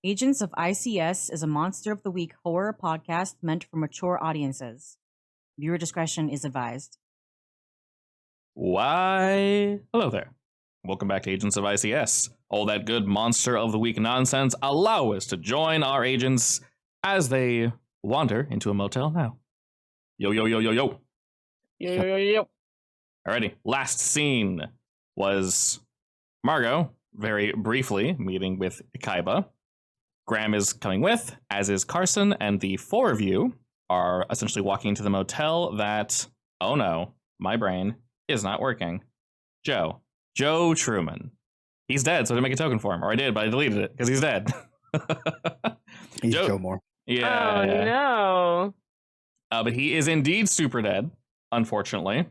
Agents of I.C.S. is a Monster of the Week horror podcast meant for mature audiences. Viewer discretion is advised. Why, hello there. Welcome back to Agents of I.C.S. All that good Monster of the Week nonsense allow us to join our agents as they wander into a motel now. Yo, yo, yo, yo, yo. Yo, yo, yo. Alrighty, last scene was Margot, very briefly, meeting with Kaiba. Graham is coming with, as is Carson, and the four of you are essentially walking into the motel that, oh no, my brain is not working. Joe Truman. He's dead, so I didn't make a token for him. Or I did, but I deleted it, because he's dead. He's Joe Moore. Yeah. Oh, no. But he is indeed super dead, unfortunately.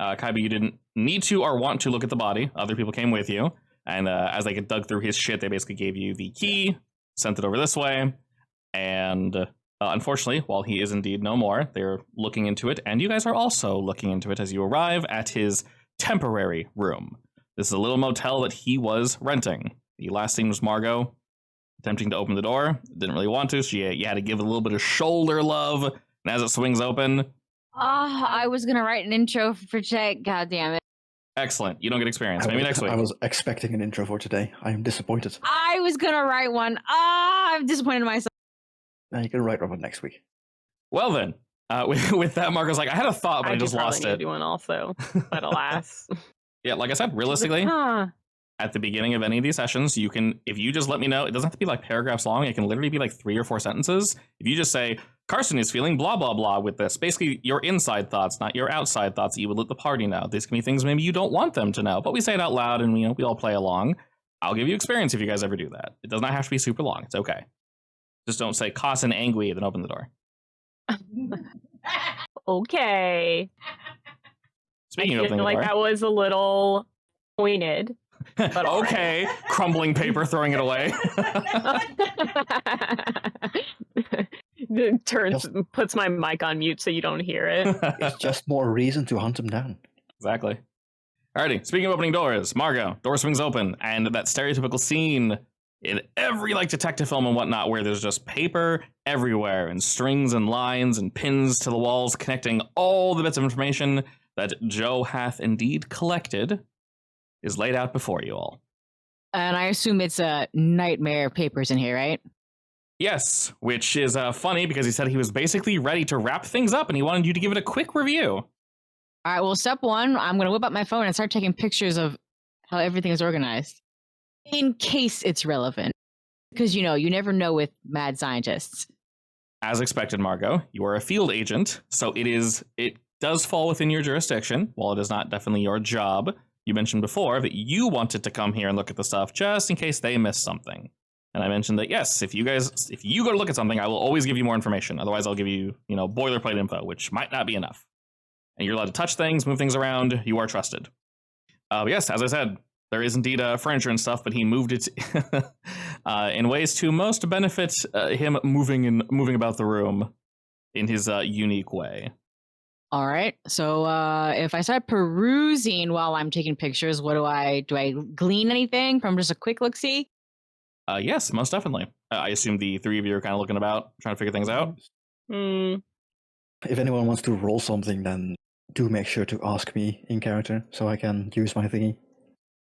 Kaiba, you didn't need to or want to look at the body. Other people came with you. And as they dug through his shit, they basically gave you the key, sent it over this way. And unfortunately, while he is indeed no more, they're looking into it. And you guys are also looking into it as you arrive at his temporary room. This is a little motel that he was renting. The last scene was Margot attempting to open the door. Didn't really want to, so you had to give it a little bit of shoulder love. And as it swings open... I was going to write an intro for today. God damn it. Excellent. You don't get experience. Maybe next week. I was expecting an intro for today. I am disappointed. I was going to write one. I'm disappointed in myself. Now you can write one next week. Well then, with that, Marco's like, I had a thought, but I just lost it. I do one also, but alas. Yeah, like I said, realistically, at the beginning of any of these sessions, you can, if you just let me know, it doesn't have to be like paragraphs long. It can literally be like 3 or 4 sentences. If you just say, Carson is feeling blah, blah, blah with this. Basically, your inside thoughts, not your outside thoughts that you would let the party know. These can be things maybe you don't want them to know, but we say it out loud and we all play along. I'll give you experience if you guys ever do that. It does not have to be super long. It's okay. Just don't say Carson angry, then open the door. Okay. Speaking of opening the like door. That was a little pointed. But okay, right. Crumbling paper, throwing it away. Puts my mic on mute so you don't hear it. It's just more reason to hunt him down. Exactly. Alrighty, speaking of opening doors, Margot, door swings open, and that stereotypical scene in every detective film and whatnot where there's just paper everywhere and strings and lines and pins to the walls connecting all the bits of information that Joe hath indeed collected is laid out before you all. And I assume it's nightmare papers in here, right? Yes, which is funny because he said he was basically ready to wrap things up and he wanted you to give it a quick review. All right, well, step 1, I'm going to whip up my phone and start taking pictures of how everything is organized. In case it's relevant. Because, you never know with mad scientists. As expected, Margot, you are a field agent, so it does fall within your jurisdiction, while it is not definitely your job. You mentioned before that you wanted to come here and look at the stuff just in case they missed something. And I mentioned that, yes, if you go to look at something, I will always give you more information. Otherwise, I'll give you, boilerplate info, which might not be enough. And you're allowed to touch things, move things around. You are trusted. Yes, as I said, there is indeed furniture and stuff, but he moved it in ways to most benefit him moving about the room in his unique way. All right. So if I start perusing while I'm taking pictures, do I glean anything from just a quick look-see? Yes, most definitely. I assume the 3 of you are kind of looking about, trying to figure things out. If anyone wants to roll something, then do make sure to ask me in character so I can use my thingy.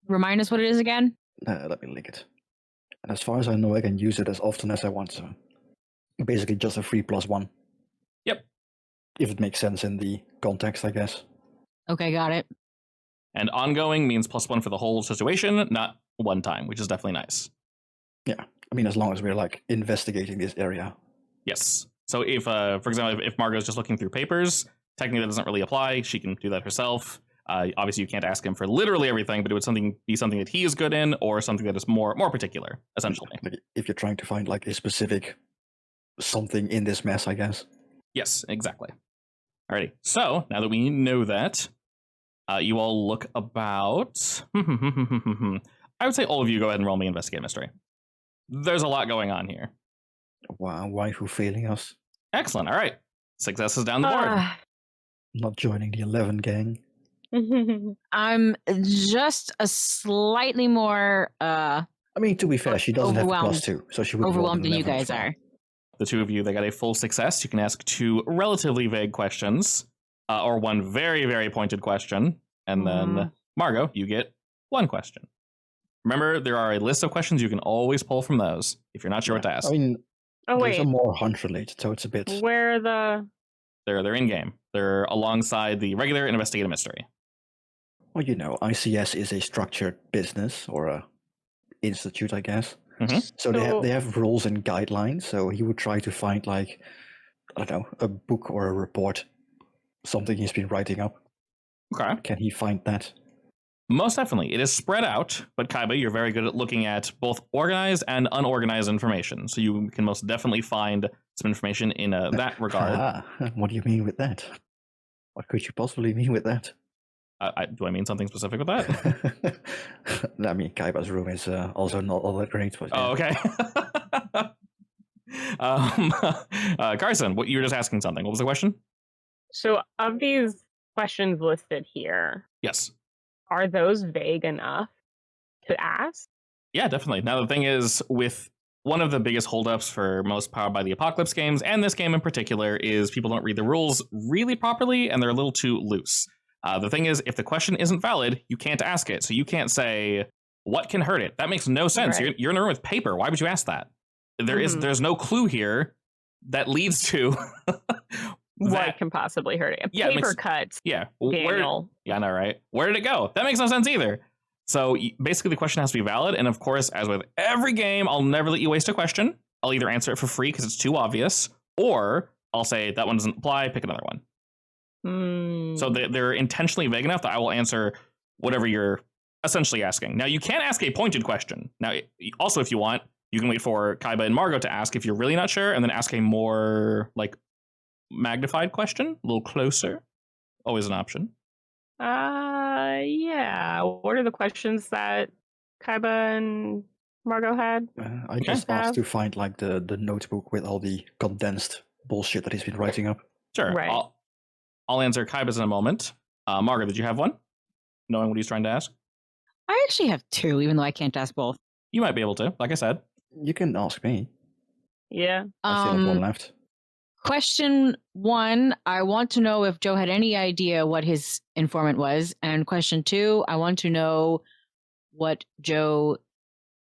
Remind us what it is again? Let me link it. And as far as I know, I can use it as often as I want, so basically just a free +1. Yep. If it makes sense in the context, I guess. Okay, got it. And ongoing means +1 for the whole situation, not one time, which is definitely nice. Yeah, I mean, as long as we're investigating this area. Yes. So if, for example, if Margot's just looking through papers, technically that doesn't really apply. She can do that herself. Obviously, you can't ask him for literally everything, but it would be something that he is good in, or something that is more particular, essentially. Like if you're trying to find a specific something in this mess, I guess. Yes, exactly. Alrighty. So now that we know that, you all look about. I would say all of you go ahead and roll me investigate mystery. There's a lot going on here. Wow, waifu failing us. Excellent. All right. Successes down the board. Not joining the 11 gang. I'm just a slightly more I mean, to be fair, she doesn't have a Overwhelmed. +2, so she would roll Overwhelmed an than you 11 as guys well. are. The two of you, they got a full success. You can ask two relatively vague questions, or one very, very pointed question. And then, Margot, you get one question. Remember, there are a list of questions. You can always pull from those if you're not sure what to ask. I mean, Oh there's wait, a more hunt-related, so it's a bit... where are the? They're in-game. They're alongside the regular investigative mystery. Well, you know, I.C.S. is a structured business, or a institute, I guess. Mhm. So they have rules and guidelines, so he would try to find, like, I don't know, a book or a report, something he's been writing up. Okay. Can he find that? Most definitely. It is spread out, but Kaiba, you're very good at looking at both organized and unorganized information. So you can most definitely find some information in that regard. Ah, what do you mean with that? What could you possibly mean with that? Do I mean something specific with that? I mean, Kaiba's room is also not all that great. But, Oh, okay. Carson, what you were just asking something. What was the question? So of these questions listed here, Yes. are those vague enough to ask? Yeah, definitely. Now, the thing is, with one of the biggest holdups for most Powered by the Apocalypse games, and this game in particular, is people don't read the rules really properly, and they're a little too loose. The thing is, if the question isn't valid, you can't ask it. So you can't say, what can hurt it? That makes no sense. Right. You're in a room with paper. Why would you ask that? There's no clue here that leads to What can possibly hurt it? Yeah, it Paper makes- cuts, yeah. Daniel. Yeah, I know, right? Where did it go? That makes no sense either. So basically, the question has to be valid. And of course, as with every game, I'll never let you waste a question. I'll either answer it for free because it's too obvious, or I'll say that one doesn't apply, pick another one. So they're intentionally vague enough that I will answer whatever you're essentially asking. Now, you can ask a pointed question. Now, also, if you want, you can wait for Kaiba and Margot to ask if you're really not sure, and then ask a more, like, magnified question, a little closer. Always an option. Yeah. What are the questions that Kaiba and Margot had? I just asked to find, like, the notebook with all the condensed bullshit that he's been writing up. Sure. Right. I'll answer Kaiba's in a moment. Margot, did you have one? Knowing what he's trying to ask? I actually have two, even though I can't ask both. You might be able to, like I said. You can ask me. Yeah. I still have one left. Question one, I want to know if Joe had any idea what his informant was. And question two, I want to know what Joe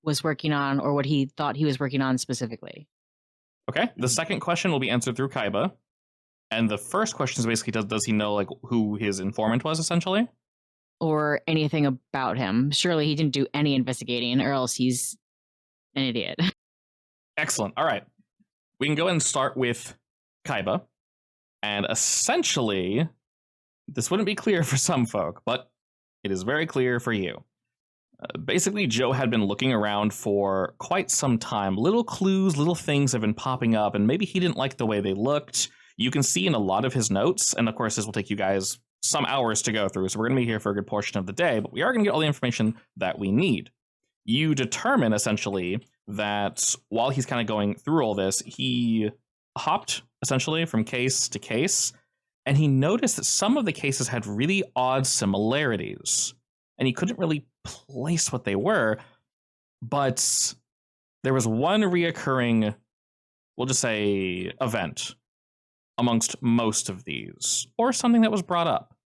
was working on or what he thought he was working on specifically. Okay. The second question will be answered through Kaiba. And the first question is basically, does he know, like, who his informant was, essentially? Or anything about him. Surely he didn't do any investigating, or else he's an idiot. Excellent. All right. We can go ahead and start with Kaiba. And essentially, this wouldn't be clear for some folk, but it is very clear for you. Basically, Joe had been looking around for quite some time. Little clues, little things have been popping up, and maybe he didn't like the way they looked. You can see in a lot of his notes, and of course, this will take you guys some hours to go through, so we're going to be here for a good portion of the day, but we are going to get all the information that we need. You determine, essentially, that while he's kind of going through all this, he hopped, essentially, from case to case, and he noticed that some of the cases had really odd similarities, and he couldn't really place what they were, but there was one reoccurring, we'll just say, event amongst most of these, or something that was brought up.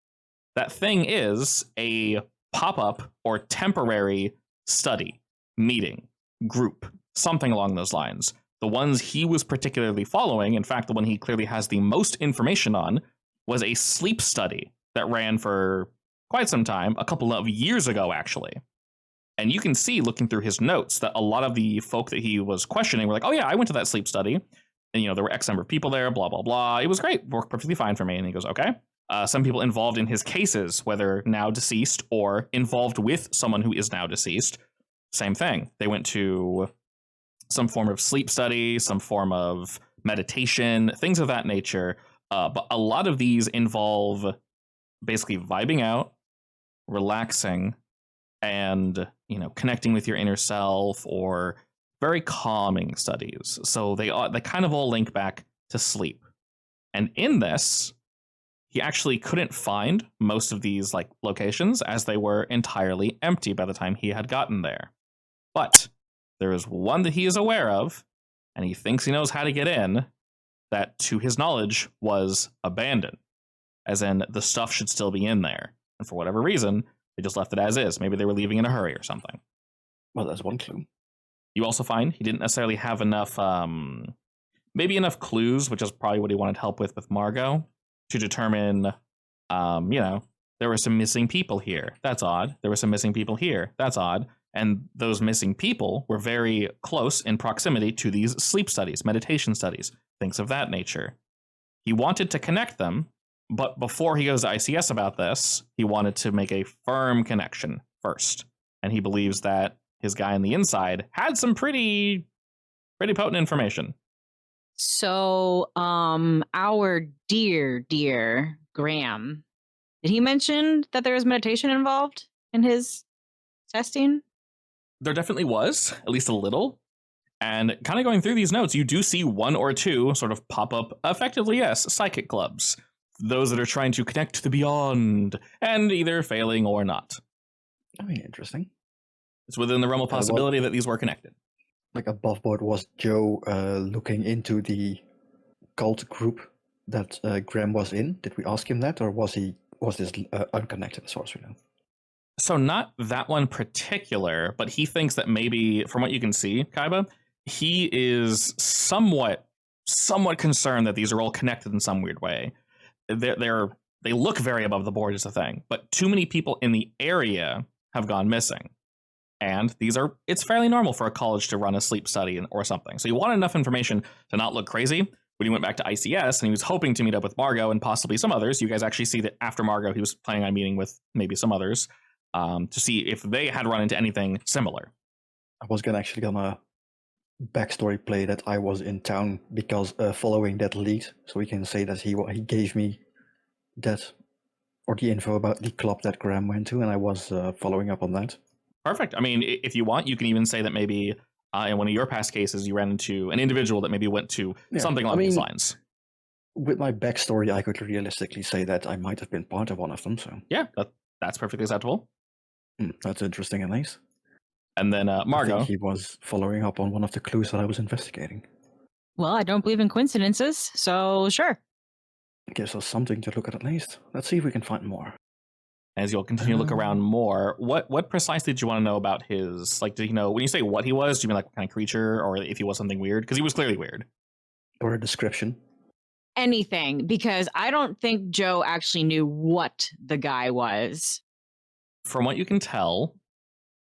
That thing is a pop-up or temporary study, meeting, group, something along those lines. The ones he was particularly following, in fact, the one he clearly has the most information on, was a sleep study that ran for quite some time, a couple of years ago, actually. And you can see, looking through his notes, that a lot of the folk that he was questioning were like, oh yeah, I went to that sleep study. And, you know, there were X number of people there, blah, blah, blah. It was great. Worked perfectly fine for me. And he goes, okay. Some people involved in his cases, whether now deceased or involved with someone who is now deceased, same thing. They went to some form of sleep study, some form of meditation, things of that nature. But a lot of these involve basically vibing out, relaxing, and, you know, connecting with your inner self, or very calming studies. So they kind of all link back to sleep. And in this, he actually couldn't find most of these, like, locations, as they were entirely empty by the time he had gotten there. But there is one that he is aware of, and he thinks he knows how to get in, that, to his knowledge, was abandoned. As in, the stuff should still be in there. And for whatever reason, they just left it as is. Maybe they were leaving in a hurry or something. Well, that's one clue. You also find he didn't necessarily have enough, maybe enough clues, which is probably what he wanted help with Margot, to determine, there were some missing people here. That's odd. There were some missing people here. That's odd. And those missing people were very close in proximity to these sleep studies, meditation studies, things of that nature. He wanted to connect them, but before he goes to I.C.S. about this, he wanted to make a firm connection first. And he believes that his guy on the inside had some pretty potent information. So, our dear Graham, did he mention that there was meditation involved in his testing? There definitely was, at least a little. And kind of going through these notes, you do see one or two sort of pop up, effectively, yes, psychic clubs. Those that are trying to connect to the beyond, and either failing or not. I mean, interesting. It's within the realm of possibility that these were connected. Like above board, was Joe looking into the cult group that Graham was in? Did we ask him that, or was this unconnected as far as we know? So not that one particular, but he thinks that maybe, from what you can see, Kaiba, he is somewhat concerned that these are all connected in some weird way. They look very above the board is a thing, but too many people in the area have gone missing. And it's fairly normal for a college to run a sleep study or something. So he wanted enough information to not look crazy. When he went back to I.C.S. and he was hoping to meet up with Margot and possibly some others, you guys actually see that after Margot, he was planning on meeting with maybe some others to see if they had run into anything similar. I was actually gonna backstory play that I was in town because following that lead, so we can say that he gave me that or the info about the club that Graham went to, and I was following up on that. Perfect. I mean, if you want, you can even say that maybe in one of your past cases, you ran into an individual that maybe went to something along these lines. With my backstory, I could realistically say that I might have been part of one of them. So yeah, that's perfectly acceptable. That's interesting and nice. And then Margot. I think he was following up on one of the clues that I was investigating. Well, I don't believe in coincidences, so sure. It gives us something to look at least. Let's see if we can find more. As you'll continue to look around more, what precisely did you want to know about his, like, did he know, when you say what he was, do you mean like what kind of creature, or if he was something weird? Because he was clearly weird. Or a description. Anything, because I don't think Joe actually knew what the guy was. From what you can tell,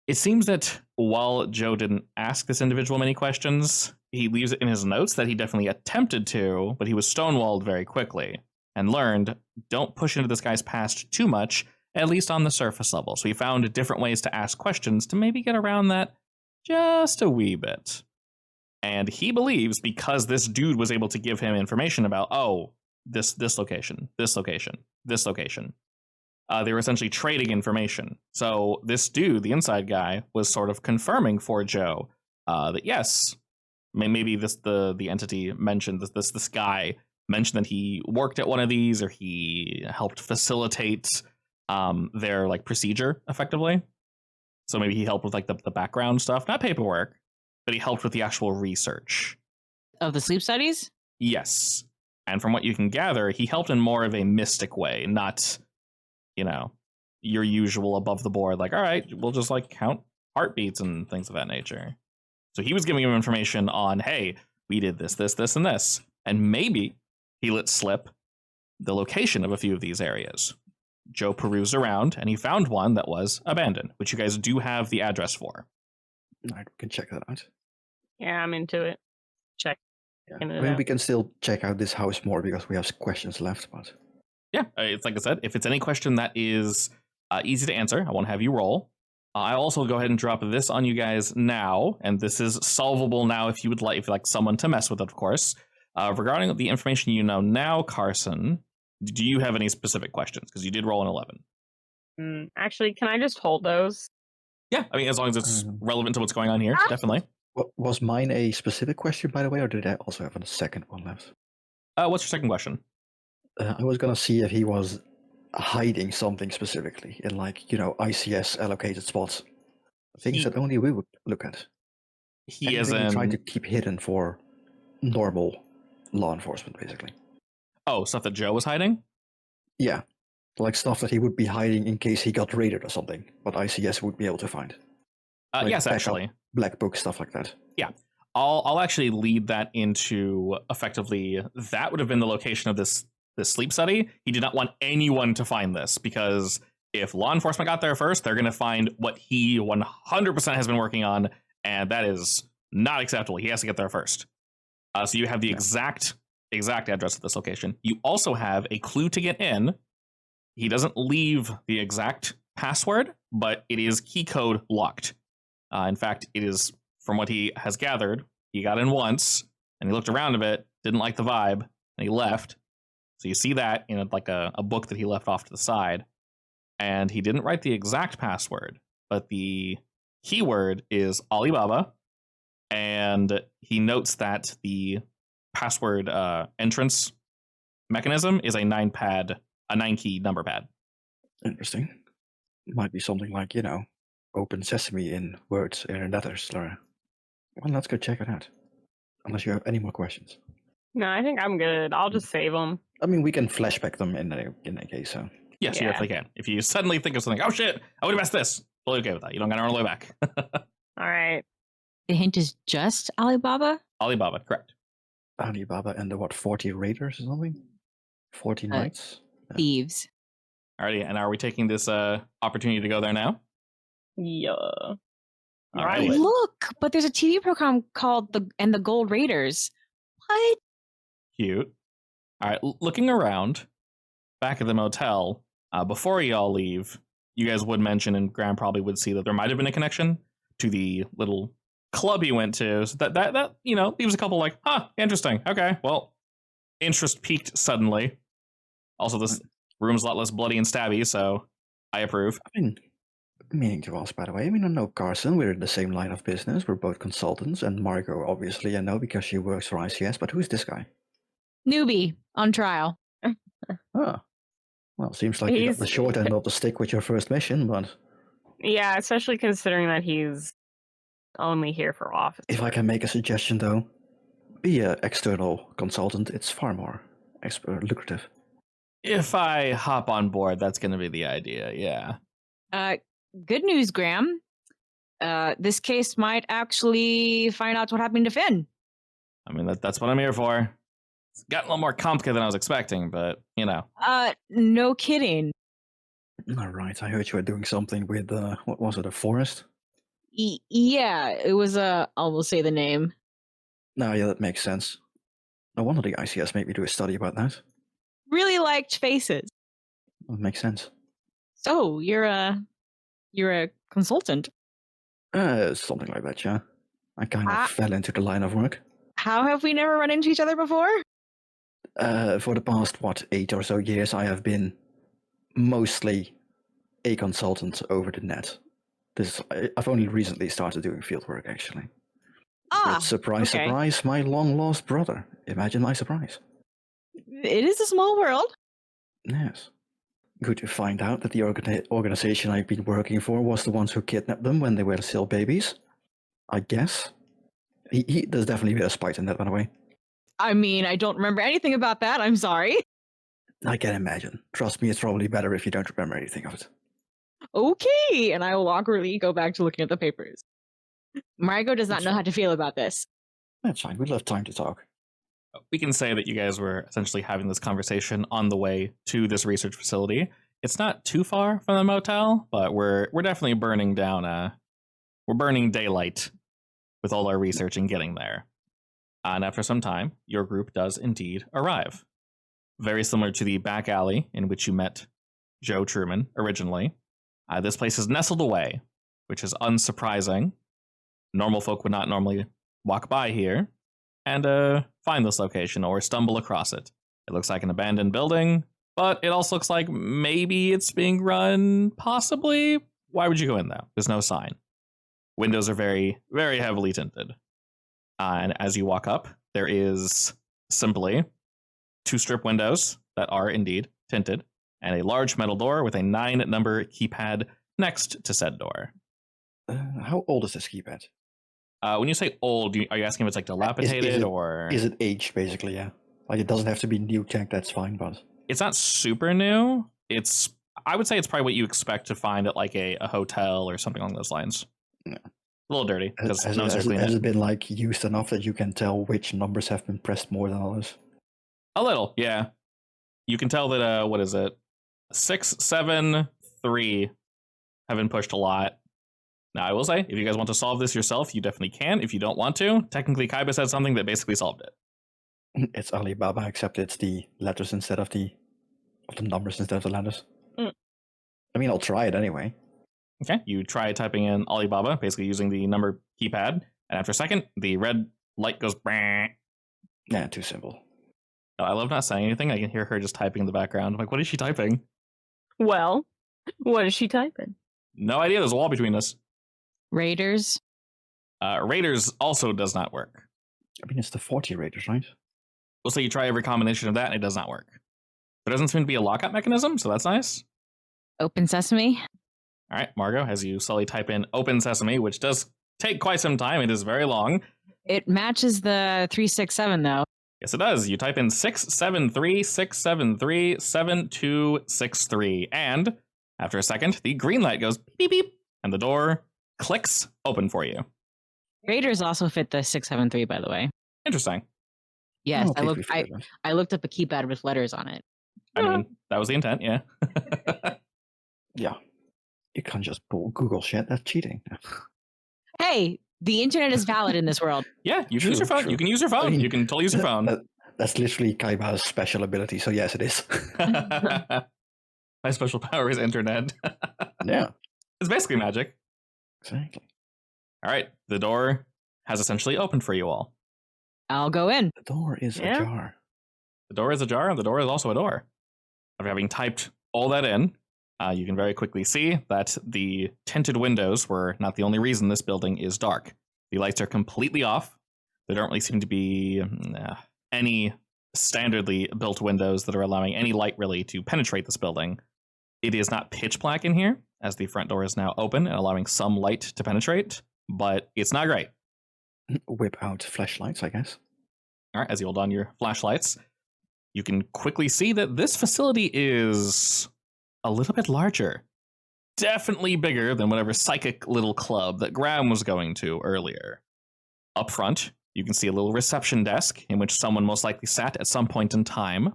it seems that while Joe didn't ask this individual many questions, he leaves it in his notes that he definitely attempted to, but he was stonewalled very quickly and learned, don't push into this guy's past too much, at least on the surface level. So he found different ways to ask questions to maybe get around that just a wee bit. And he believes because this dude was able to give him information about, this location, this location, this location. They were essentially trading information. So this dude, the inside guy, was sort of confirming for Joe that yes, maybe the entity mentioned this guy mentioned that he worked at one of these, or he helped facilitate their like procedure effectively. So maybe he helped with like the background stuff, not paperwork, but he helped with the actual research of the sleep studies. Yes, and from what you can gather, he helped in more of a mystic way, not your usual above the board, like, all right, we'll just like count heartbeats and things of that nature. So he was giving him information on, hey, we did this, and this. And maybe he let slip the location of a few of these areas. Joe perused around and he found one that was abandoned, which you guys do have the address for. All right, we can check that out. Yeah, I'm into it. Check. Yeah. I mean, we can still check out this house more because we have questions left, but... Yeah, it's like I said, if it's any question that is easy to answer, I won't have you roll. I'll also go ahead and drop this on you guys now, and this is solvable now if you'd like someone to mess with it, of course. Regarding the information you know now, Carson, do you have any specific questions? Because you did roll an 11. Actually, can I just hold those? Yeah, I mean, as long as it's relevant to what's going on here, definitely. Was mine a specific question, by the way, or did I also have a second one left? What's your second question? I was going to see if he was hiding something specifically in, like, I.C.S. allocated spots. Things that only we would look at. He is Anything he tried in. to keep hidden for normal law enforcement, basically. Oh, stuff that Joe was hiding? Yeah, like stuff that he would be hiding in case he got raided or something, but ICS would be able to find. Like Yes, backup, actually. black book, stuff like that. Yeah. I'll actually lead that into effectively that would have been the location of this sleep study. He did not want anyone to find this because if law enforcement got there first, they're going to find what he 100% has been working on, and that is not acceptable. He has to get there first. So you have the exact address of this location. You also have a clue to get in. He doesn't leave the exact password, but it is key code locked. In fact, it is, from what he has gathered, he got in once, and he looked around a bit, didn't like the vibe, and he left. So you see that in a book that he left off to the side. And he didn't write the exact password, but the keyword is Alibaba. And he notes that the password entrance mechanism is a 9-key number pad. Interesting. Might be something like, open sesame in words in letters. Well, let's go check it out. Unless you have any more questions. No, I think I'm good. I'll just save them. I mean, we can flashback them in that case. So. Yes, you definitely can. If you suddenly think of something, oh shit, I would have messed this. Totally okay with that. You don't got to run all the way back. All right. The hint is just Alibaba? Alibaba, correct. Alibaba and the 40 raiders or something? 40 knights? Thieves. Alrighty, and are we taking this opportunity to go there now? Yeah. All Right. right. Look, but there's a TV program called the Gold Raiders. What? Cute. All right, looking around, back at the motel, before you all leave, you guys would mention, and Graham probably would see that there might have been a connection to the little club he went to. So that leaves a couple like, interesting. Okay, well, interest peaked suddenly. Also, this room's a lot less bloody and stabby, so I approve. I mean, meaning to ask, by the way, I know Carson, we're in the same line of business. We're both consultants, and Margot, obviously, I know because she works for I.C.S, but who's this guy? Newbie on trial. Oh. Well, seems like you got the short end of the stick with your first mission, but... Yeah, especially considering that he's only here for office. If I can make a suggestion, though, be an external consultant. It's far more lucrative. If I hop on board, that's going to be the idea, yeah. Good news, Graham. This case might actually find out what happened to Finn. I mean, that's what I'm here for. It's gotten a little more complicated than I was expecting, but, No kidding. All right, I heard you were doing something with, what was it, a forest? Yeah, it was I will say the name. No, yeah, that makes sense. No wonder the I.C.S made me do a study about that. Really liked faces. That makes sense. So you're a consultant. Something like that, yeah. I kind of fell into the line of work. How have we never run into each other before? For the past, 8 or so years, I have been mostly a consultant over the net. I've only recently started doing field work, actually. But surprise, surprise, my long-lost brother. Imagine my surprise. It is a small world. Yes. Good to find out that the organization I've been working for was the ones who kidnapped them when they were still babies. I guess. There's definitely a bit of spite in that, by the way. I mean, I don't remember anything about that. I'm sorry. I can imagine. Trust me, it's probably better if you don't remember anything of it. Okay, and I will awkwardly go back to looking at the papers. Margot does not know how to feel about this. That's fine. We'll have time to talk. We can say that you guys were essentially having this conversation on the way to this research facility. It's not too far from the motel, but we're definitely burning down. We're burning daylight with all our research and getting there. And after some time, your group does indeed arrive. Very similar to the back alley in which you met Joe Truman originally. This place is nestled away, which is unsurprising. Normal folk would not normally walk by here and find this location or stumble across it. It looks like an abandoned building, but it also looks like maybe it's being run, possibly. Why would you go in though? There's no sign. Windows are very, very heavily tinted. And as you walk up, there is simply 2 strip windows that are indeed tinted, and a large metal door with a 9-number keypad next to said door. How old is this keypad? When you say old, are you asking if it's like dilapidated or? Is it aged, basically, yeah. Like, it doesn't have to be new tech, that's fine, but... It's not super new. I would say it's probably what you expect to find at like a hotel or something along those lines. Yeah. A little dirty because Has it been like used enough that you can tell which numbers have been pressed more than others? A little, yeah. You can tell that what is it? 6, 7, 3 have been pushed a lot. Now I will say, if you guys want to solve this yourself, you definitely can. If you don't want to, technically Kaiba said something that basically solved it. It's Alibaba, except it's the letters instead of the numbers instead of the letters. I mean, I'll try it anyway. Okay, you try typing in Alibaba, basically using the number keypad, and after a second, the red light goes. Bah. Yeah, too simple. I love not saying anything. I can hear her just typing in the background. I'm like, what is she typing? Well, what is she typing? No idea. There's a wall between us. Raiders. Raiders also does not work. I mean, it's the 40 Raiders, right? We'll say you try every combination of that, and it does not work. There doesn't seem to be a lockout mechanism, so that's nice. Open Sesame. All right, Margot, as you slowly type in Open Sesame, which does take quite some time. It is very long. It matches the 367 though. Yes, it does. You type in 673 673 7263, and after a second, the green light goes beep beep, and the door clicks open for you. Raiders also fit the 673, by the way. Interesting. Yes, Oh, I looked up a keypad with letters on it. I mean, that was the intent, yeah. Yeah. You can't just pull Google shit. That's cheating. Hey, the internet is valid in this world. Yeah, you can use your phone. True. You can use your phone. I mean, you can totally use your phone. That's literally Kaiba's special ability, so yes, it is. My special power is internet. Yeah. It's basically magic. Exactly. All right, the door has essentially opened for you all. I'll go in. The door is ajar. The door is ajar, and the door is also a door. After having typed all that in, you can very quickly see that the tinted windows were not the only reason this building is dark. The lights are completely off. There don't really seem to be any standardly built windows that are allowing any light really to penetrate this building. It is not pitch black in here, as the front door is now open and allowing some light to penetrate, but it's not great. Whip out flashlights, I guess. All right, as you hold on your flashlights, you can quickly see that this facility is a little bit larger. Definitely bigger than whatever psychic little club that Graham was going to earlier. Up front, you can see a little reception desk in which someone most likely sat at some point in time.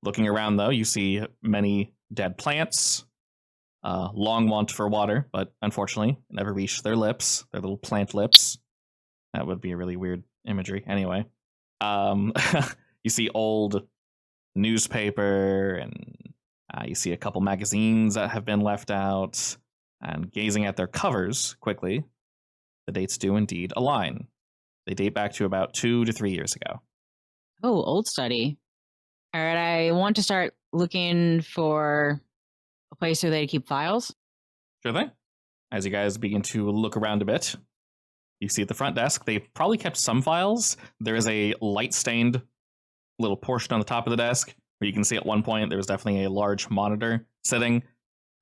Looking around, though, you see many dead plants, long want for water, but unfortunately never reached their lips, their little plant lips. That would be a really weird imagery. Anyway, you see old newspaper, and you see a couple magazines that have been left out, and gazing at their covers quickly, the dates do indeed align. They date back to about 2 to 3 years ago. Oh, old study. All right, I want to start looking for a place where they keep files. Sure thing. As you guys begin to look around a bit, you see at the front desk, they've probably kept some files. There is a light-stained little portion on the top of the desk where you can see at one point there was definitely a large monitor sitting.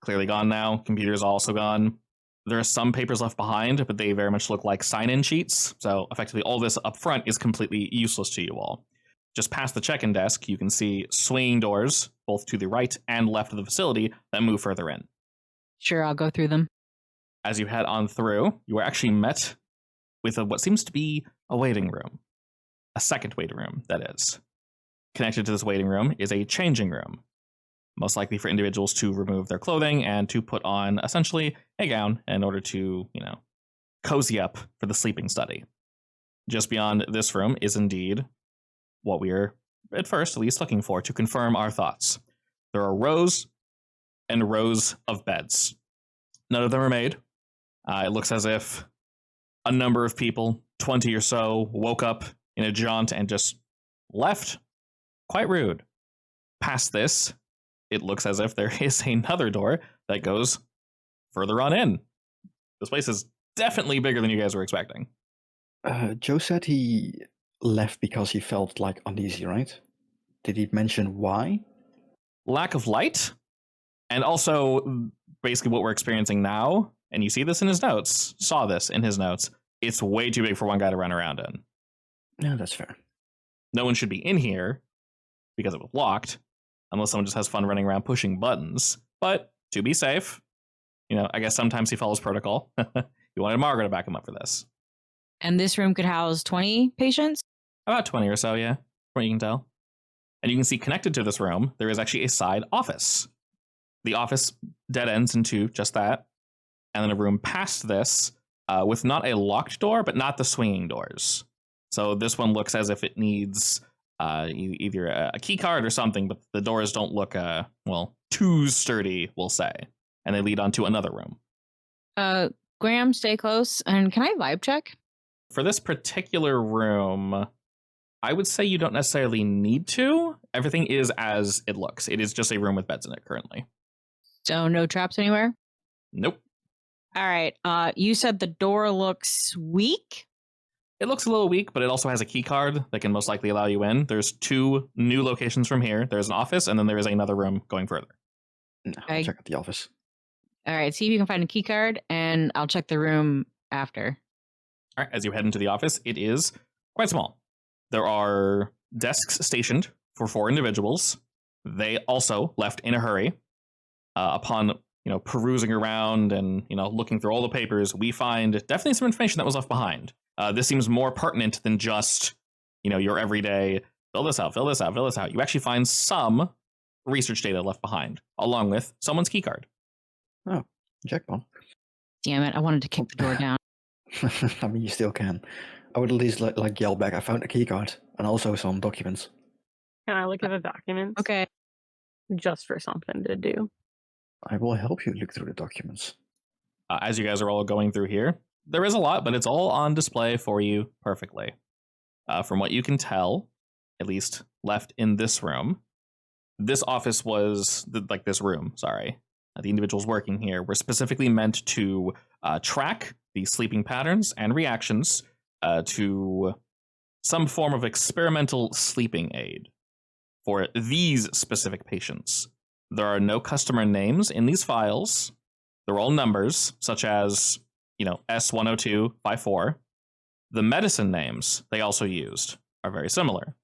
Clearly gone now. Computer's also gone. There are some papers left behind, but they very much look like sign-in sheets. So effectively all this up front is completely useless to you all. Just past the check-in desk, you can see swinging doors, both to the right and left of the facility, that move further in. Sure, I'll go through them. As you head on through, you are actually met with what seems to be a waiting room. A second waiting room, that is. Connected to this waiting room is a changing room, most likely for individuals to remove their clothing and to put on essentially a gown in order to, cozy up for the sleeping study. Just beyond this room is indeed what we are, at first at least, looking for to confirm our thoughts. There are rows and rows of beds. None of them are made. It looks as if a number of people, 20 or so, woke up in a jaunt and just left. Quite rude. Past this, it looks as if there is another door that goes further on in. This place is definitely bigger than you guys were expecting. Joe said he left because he felt uneasy, right? Did he mention why? Lack of light, and also basically what we're experiencing now, and you see this in his notes, saw this in his notes, it's way too big for one guy to run around in. Yeah, that's fair. No one should be in here because it was locked, unless someone just has fun running around pushing buttons. But to be safe, I guess sometimes he follows protocol. He wanted Margaret to back him up for this. And this room could house 20 patients? About 20 or so, yeah, from what you can tell. And you can see connected to this room, there is actually a side office. The office dead ends into just that. And then a room past this with not a locked door, but not the swinging doors. So this one looks as if it needs either a key card or something, but the doors don't look, too sturdy, we'll say. And they lead on to another room. Graham, stay close. And can I vibe check? For this particular room, I would say you don't necessarily need to. Everything is as it looks. It is just a room with beds in it currently. So no traps anywhere? Nope. All right. You said the door looks weak? It looks a little weak, but it also has a key card that can most likely allow you in. There's 2 new locations from here. There's an office, and then there is another room going further. No, I'll check out the office. All right. See if you can find a key card, and I'll check the room after. All right. As you head into the office, it is quite small. There are desks stationed for 4 individuals. They also left in a hurry. Upon perusing around and looking through all the papers, we find definitely some information that was left behind. This seems more pertinent than just your everyday fill this out, fill this out, fill this out. You actually find some research data left behind, along with someone's keycard. Oh, jackpot. Damn it. I wanted to kick the door down. I mean, you still can. I would at least like yell back, I found a keycard and also some documents. Can I look at the documents? Okay. Just for something to do. I will help you look through the documents. As you guys are all going through here, there is a lot, but it's all on display for you perfectly. From what you can tell, at least left in this room, this office was, this room, sorry. The individuals working here were specifically meant to track the sleeping patterns and reactions to some form of experimental sleeping aid for these specific patients. There are no customer names in these files. They're all numbers, such as, S10254. The medicine names they also used are very similar.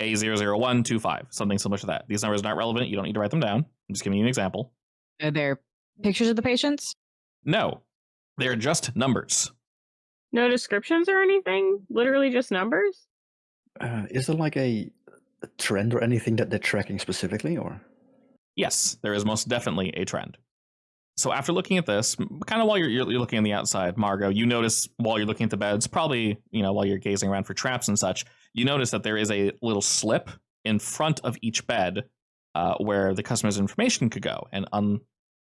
A00125, something similar to that. These numbers are not relevant. You don't need to write them down. I'm just giving you an example. Are there pictures of the patients? No, they're just numbers. No descriptions or anything? Literally just numbers? Is there like a trend or anything that they're tracking specifically, or? Yes, there is most definitely a trend. So after looking at this, kind of while you're looking on the outside, Margot, you notice while you're looking at the beds, probably, while you're gazing around for traps and such, you notice that there is a little slip in front of each bed where the customer's information could go. And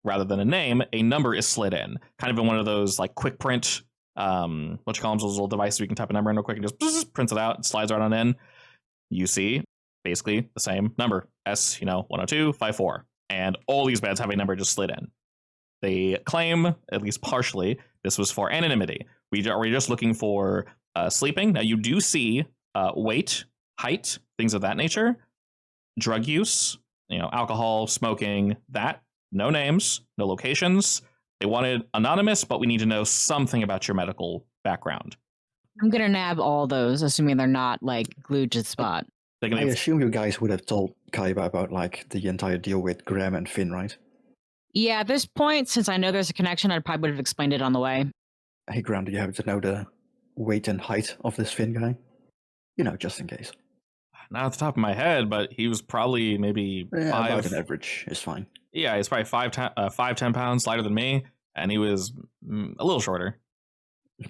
rather than a name, a number is slid in, kind of in one of those like quick print, those little devices where you can type a number in real quick and just prints it out and slides right on in. You see basically the same number, S10254. And all these beds have a number just slid in. They claim, at least partially, this was for anonymity. We're just looking for sleeping. Now, you do see weight, height, things of that nature, drug use, alcohol, smoking, that. No names, no locations. They wanted anonymous, but we need to know something about your medical background. I'm going to nab all those, assuming they're not glued to the spot. I assume you guys would have told Kaiba about the entire deal with Graham and Finn, right? Yeah, at this point, since I know there's a connection, I probably would have explained it on the way. Hey, Graham, do you happen to know the weight and height of this Finn guy? Just in case. Not off the top of my head, but he was probably maybe about an average is fine. Yeah, he's probably 5'10" pounds lighter than me, and he was a little shorter.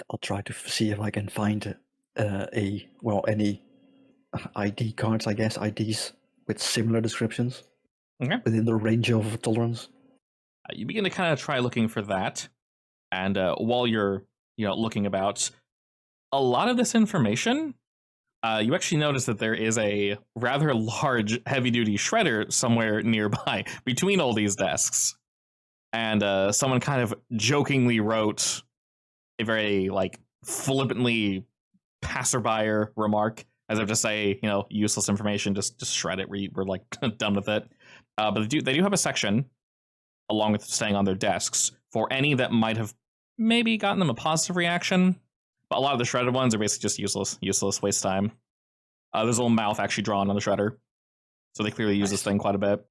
I'll try to see if I can find any ID cards, I guess, IDs with similar descriptions. Okay. Within the range of tolerance. You begin to kind of try looking for that, and while you're looking about a lot of this information, you actually notice that there is a rather large heavy-duty shredder somewhere nearby between all these desks, and someone kind of jokingly wrote a very flippantly passerby remark, as if to say, useless information, just shred it. We're done with it. But they do have a section, along with staying on their desks, for any that might have maybe gotten them a positive reaction. But a lot of the shredded ones are basically just useless, waste time. There's a little mouth actually drawn on the shredder. So they clearly use this thing quite a bit.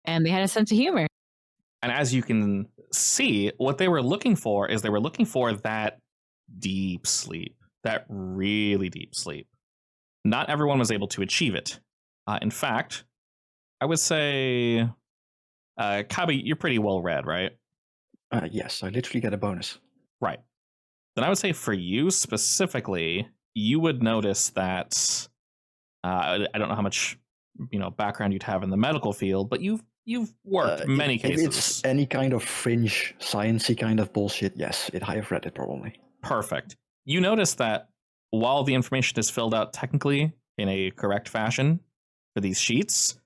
And they had a sense of humor. And as you can see, what they were looking for is that deep sleep, that really deep sleep. Not everyone was able to achieve it. In fact, I would say, Kabi, you're pretty well read, right? Yes, I literally get a bonus. Right. Then I would say for you specifically, you would notice that I don't know how much background you'd have in the medical field, but you've worked many cases. If it's any kind of fringe sciencey kind of bullshit, yes, I have read it probably. Perfect. You notice that while the information is filled out technically in a correct fashion for these sheets,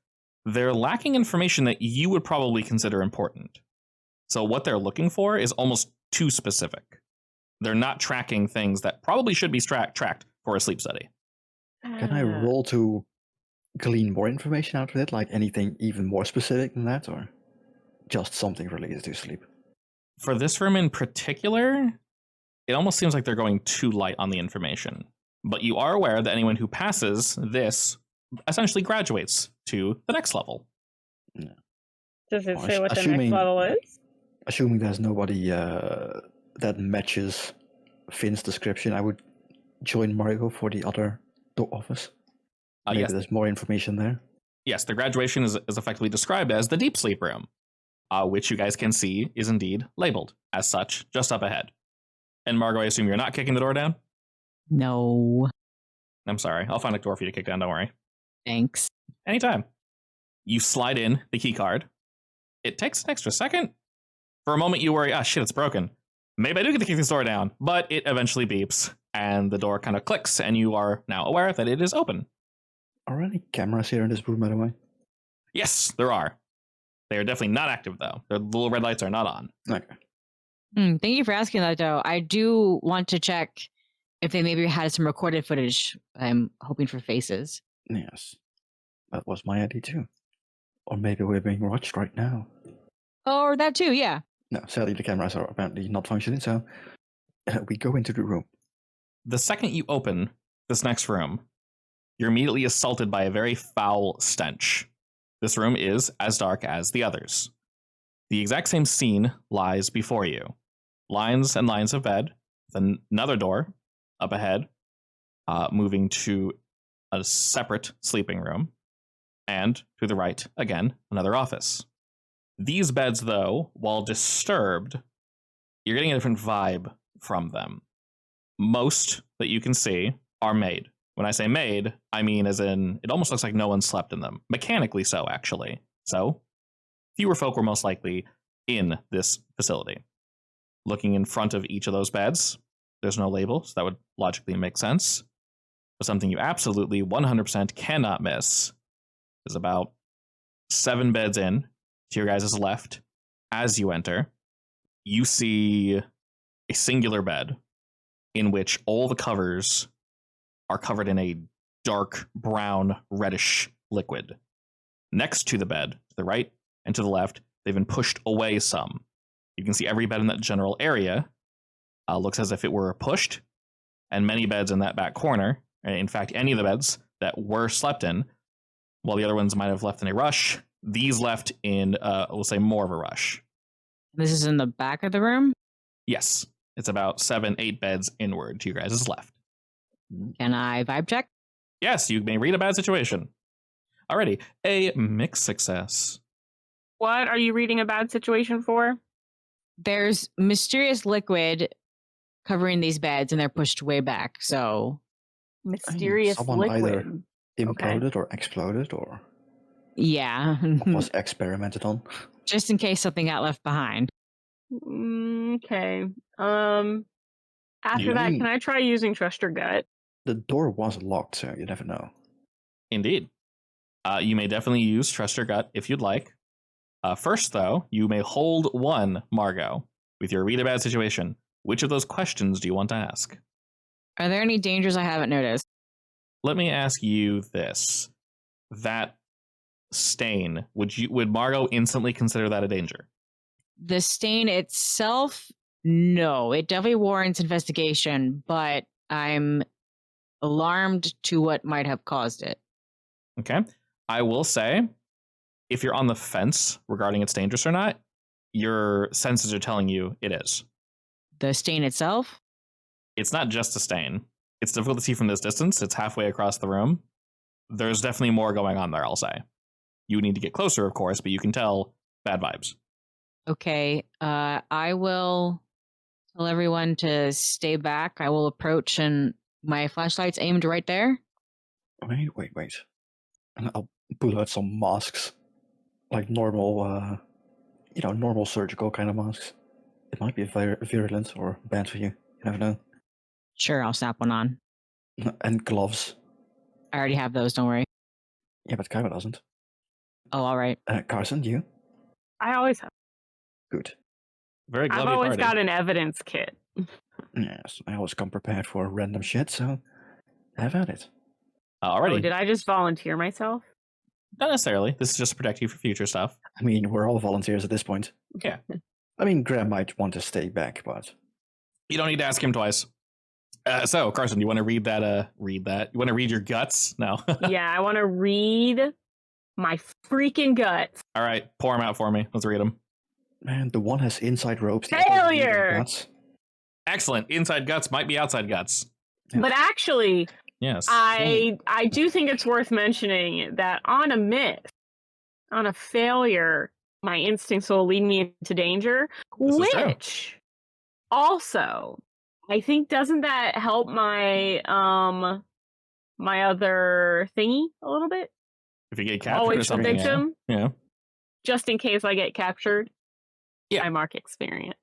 they're lacking information that you would probably consider important. So what they're looking for is almost too specific. They're not tracking things that probably should be tracked for a sleep study. Can I roll to glean more information out of it, like anything even more specific than that, or just something related to sleep? For this room in particular, it almost seems like they're going too light on the information. But you are aware that anyone who passes this essentially graduates to the next level. Yeah. Does it say what the next level is? Assuming there's nobody that matches Finn's description, I would join Margot for the other office. Maybe yes. There's more information there. Yes, the graduation is effectively described as the deep sleep room, which you guys can see is indeed labeled as such just up ahead. And Margot, I assume you're not kicking the door down? No. I'm sorry. I'll find a door for you to kick down, don't worry. Thanks. Anytime. You slide in the key card. It takes an extra second. For a moment you worry, shit, it's broken. Maybe I do get to kick this door down, but it eventually beeps, and the door kind of clicks, and you are now aware that it is open. Are there any cameras here in this room, by the way? Yes, there are. They are definitely not active, though. Their little red lights are not on. Okay. Thank you for asking that, though. I do want to check if they maybe had some recorded footage. I'm hoping for faces. Yes. That was my idea, too. Or maybe we're being watched right now. Or that, too, yeah. No, sadly, the cameras are apparently not functioning, so we go into the room. The second you open this next room, you're immediately assaulted by a very foul stench. This room is as dark as the others. The exact same scene lies before you. Lines and lines of bed, then another door up ahead, moving to a separate sleeping room, and to the right, again, another office. These beds, though, while disturbed, you're getting a different vibe from them. Most that you can see are made. When I say made, I mean as in, it almost looks like no one slept in them. Mechanically so, actually. So, fewer folk were most likely in this facility. Looking in front of each of those beds, there's no label, so that would logically make sense. But something you absolutely 100% cannot miss is about 7 beds in to your guys' left. As you enter, you see a singular bed in which all the covers are covered in a dark brown reddish liquid. Next to the bed, to the right and to the left, they've been pushed away some. You can see every bed in that general area looks as if it were pushed, and many beds in that back corner, in fact, any of the beds that were slept in, while the other ones might have left in a rush, these left in, we'll say, more of a rush. This is in the back of the room? Yes. It's about 7, 8 beds inward to your guys' left. Can I vibe check? Yes, you may read a bad situation. Alrighty, a mixed success. What are you reading a bad situation for? There's mysterious liquid covering these beds, and they're pushed way back, so... Mysterious someone liquid. either imploded or exploded or Yeah. was experimented on. Just in case something got left behind. Okay. After that, can I try using Trust Your Gut? The door was locked, so you never know. Indeed. You may definitely use Trust Your Gut if you'd like. First, though, you may hold 1, Margot, with your read a bad situation. Which of those questions do you want to ask? Are there any dangers I haven't noticed? Let me ask you this. That stain, would Margot instantly consider that a danger? The stain itself, No, it definitely warrants investigation, but I'm alarmed to what might have caused it. Okay. I will say, if you're on the fence regarding it's dangerous or not, your senses are telling you it is. The stain itself? It's not just a stain. It's difficult to see from this distance. It's halfway across the room. There's definitely more going on there, I'll say. You need to get closer, of course, but you can tell bad vibes. Okay, I will tell everyone to stay back. I will approach, and my flashlight's aimed right there. Wait. And I'll pull out some masks, like normal, normal surgical kind of masks. It might be virulent or bad for you. You never know. Sure, I'll snap one on. And gloves. I already have those, don't worry. Yeah, but Kaiba doesn't. Oh, all right. Carson, you? I always have. Good. Very I've glovey always party. got an evidence kit. Yes, I always come prepared for random shit, so have at it. Alrighty. Oh, did I just volunteer myself? Not necessarily. This is just to protect you for future stuff. I mean, we're all volunteers at this point. Yeah. I mean, Graham might want to stay back, but You don't need to ask him twice. So, Carson, you want to read that? You want to read your guts? No. Yeah, I want to read my freaking guts. All right, pour them out for me. Let's read them. man, the one has inside ropes. the other has Failure! guts. Excellent. Inside guts might be outside guts. Yeah. But actually, Yes. I do think it's worth mentioning that on a miss, on a failure, my instincts will lead me into danger, This is true. which also I think doesn't that help my my other thingy a little bit? If you get captured or Always the something. victim, Yeah. just in case I get captured. Yeah. I mark experience.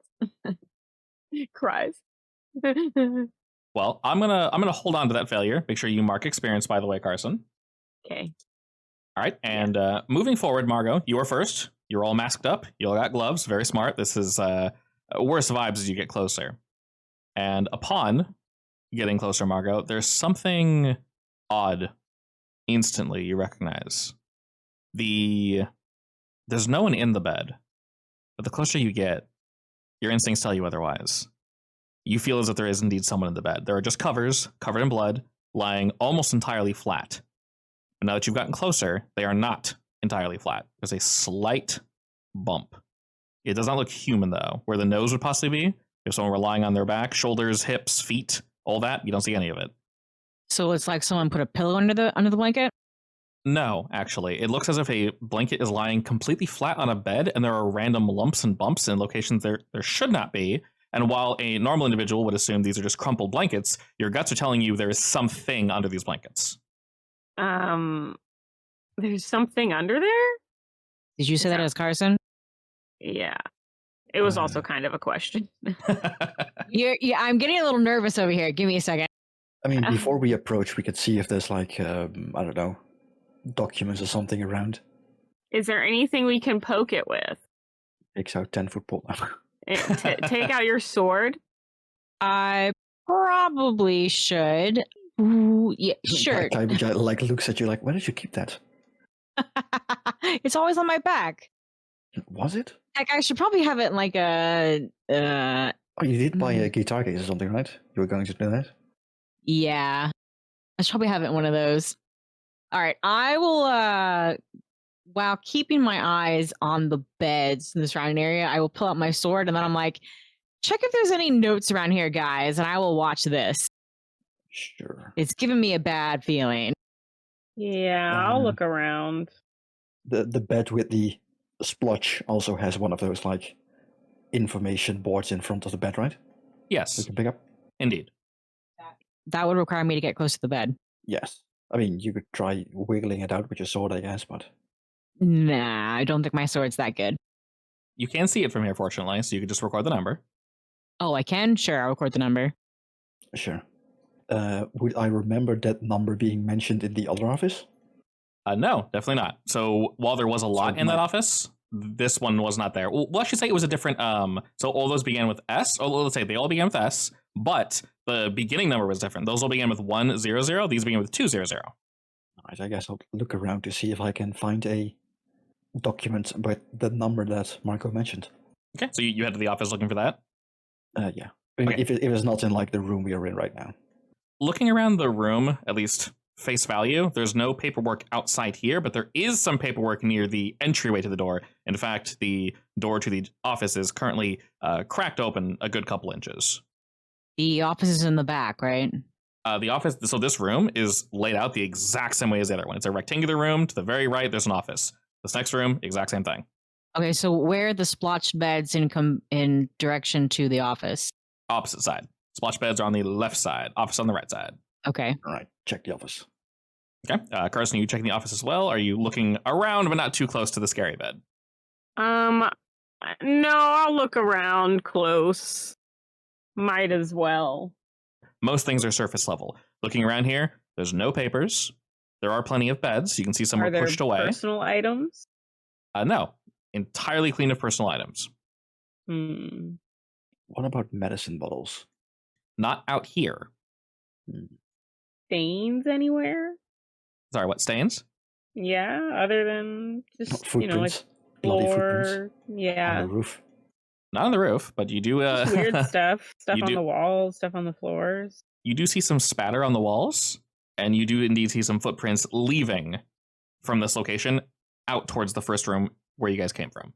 Cries. Well, I'm gonna hold on to that failure. Make sure you mark experience, by the way, Carson. Okay. All right. And moving forward, Margot, you are first. You're all masked up. You all got gloves. Very smart. This is worse vibes as you get closer. And upon getting closer, Margot, there's something odd instantly you recognize. There's no one in the bed, but the closer you get, your instincts tell you otherwise. You feel as if there is indeed someone in the bed. There are just covers covered in blood, lying almost entirely flat. But now that you've gotten closer, they are not entirely flat. There's a slight bump. It does not look human, though. Where the nose would possibly be, if someone were lying on their back, shoulders, hips, feet, all that, you don't see any of it. So it's like someone put a pillow under the blanket? No, actually. It looks as if a blanket is lying completely flat on a bed, and there are random lumps and bumps in locations there should not be. And while a normal individual would assume these are just crumpled blankets, your guts are telling you there is something under these blankets. There's something under there? Did you say that as Carson? Yeah. It was also kind of a question. Yeah, I'm getting a little nervous over here. Give me a second. I mean, before we approach, we could see if there's like, I don't know, documents or something around. Is there anything we can poke it with? Takes out 10-foot pole. Take out your sword. I probably should. Ooh, yeah, sure. Kaiba like looks at you like, where did you keep that? It's always on my back. Was it? Like, I should probably have it in like a. Oh, you did buy a guitar case or something, right? You were going to do that? Yeah, I should probably have it in one of those. All right, I will. While keeping my eyes on the beds in the surrounding area, I will pull out my sword and then I'm like, check if there's any notes around here, guys, and I will watch this. Sure. It's giving me a bad feeling. Yeah, I'll look around. The bed with the splotch also has one of those like information boards in front of the bed, right? You Yes, can pick up. indeed. That would require me to get close to the bed. Yes. I mean, you could try wiggling it out with your sword, I guess, but Nah, I don't think my sword's that good. You can see it from here, fortunately, so you could just record the number. Oh, I can? Sure, I'll record the number. sure. Would I remember that number being mentioned in the other office? No, definitely not. So while there was a lot it in that might- office, this one was not there. Well, I should say it was a different. So all those began with S. Or let's say they all began with S, but the beginning number was different. Those all began with 100. These began with 200. Alright, I guess I'll look around to see if I can find a document with the number that Marco mentioned. Okay, so you head to the office looking for that. Yeah. I mean, Okay. if it's not in like the room we are in right now. Looking around the room, at least face value, there's no paperwork outside here, but there is some paperwork near the entryway to the door. In fact, the door to the office is currently cracked open a good couple inches. The office is in the back, right? The office, so this room is laid out the exact same way as the other one. It's a rectangular room. To the very right, there's an office. This next room, exact same thing. Okay, so where are the splotched beds in direction to the office? Opposite side. Splotch beds are on the left side. Office on the right side. Okay. All right, check the office. Okay. Carson, are you checking the office as well? Are you looking around but not too close to the scary bed? No, I'll look around close. Might as well. Most things are surface level. Looking around here, there's no papers. There are plenty of beds. You can see some Are were there pushed away. personal items? No. Entirely clean of personal items. What about medicine bottles? Not out here. Stains anywhere? Sorry, what stains? Yeah, other than just Footprints. like Bloody floor. footprints on Yeah, the roof. Not on the roof, but you do just weird stuff. Stuff You on do- the walls, stuff on the floors. you do see some spatter on the walls, and you do indeed see some footprints leaving from this location out towards the first room where you guys came from.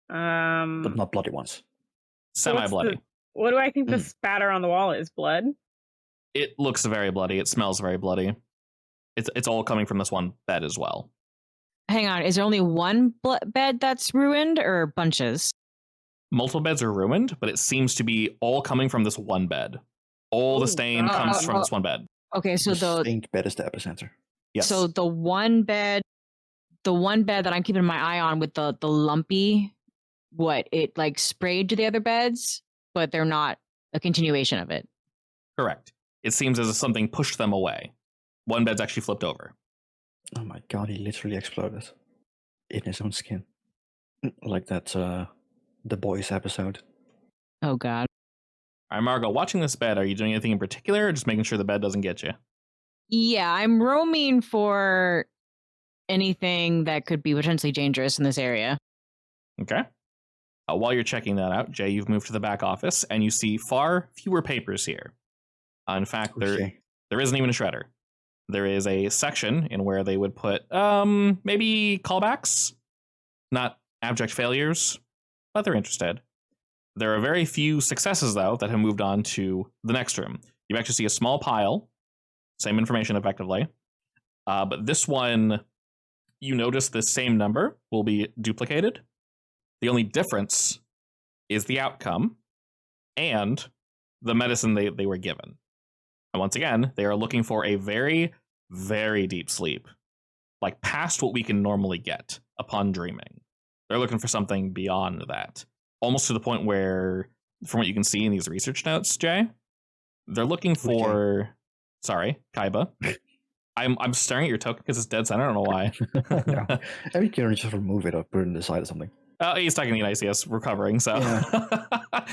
But not bloody ones. Semi-bloody. What do I think the Mm. spatter on the wall is? Blood? It looks very bloody. It smells very bloody. It's all coming from this one bed as well. Hang on, is there only one bed that's ruined or bunches? Multiple beds are ruined, but it seems to be all coming from this one bed. All the Ooh. stain comes from this one bed. Okay, so the the stained bed is the epicenter. Yes. so the one bed that I'm keeping my eye on with the lumpy, it like sprayed to the other beds, but they're not a continuation of it. Correct. It seems as if something pushed them away. One bed's actually flipped over. Oh my god, he literally exploded in his own skin. Like that The Boys episode. Oh god. All right, Margot, watching this bed, are you doing anything in particular or just making sure the bed doesn't get you? Yeah, I'm roaming for anything that could be potentially dangerous in this area. Okay. While you're checking that out, Jay, you've moved to the back office and you see far fewer papers here. In fact, Okay. there isn't even a shredder. There is a section in where they would put maybe callbacks, not abject failures, but they're interested. There are very few successes, though, that have moved on to the next room. You actually see a small pile, same information effectively, but this one, you notice the same number will be duplicated. The only difference is the outcome and the medicine they were given. And once again, they are looking for a very, very deep sleep, like past what we can normally get upon dreaming. They're looking for something beyond that, almost to the point where, from what you can see in these research notes, Jay, they're looking for. Sorry, Kaiba. I'm staring at your token because it's dead center. I don't know why. No. Every can just remove it or put it in the side or something. He's talking to I.C.S. recovering, so Yeah.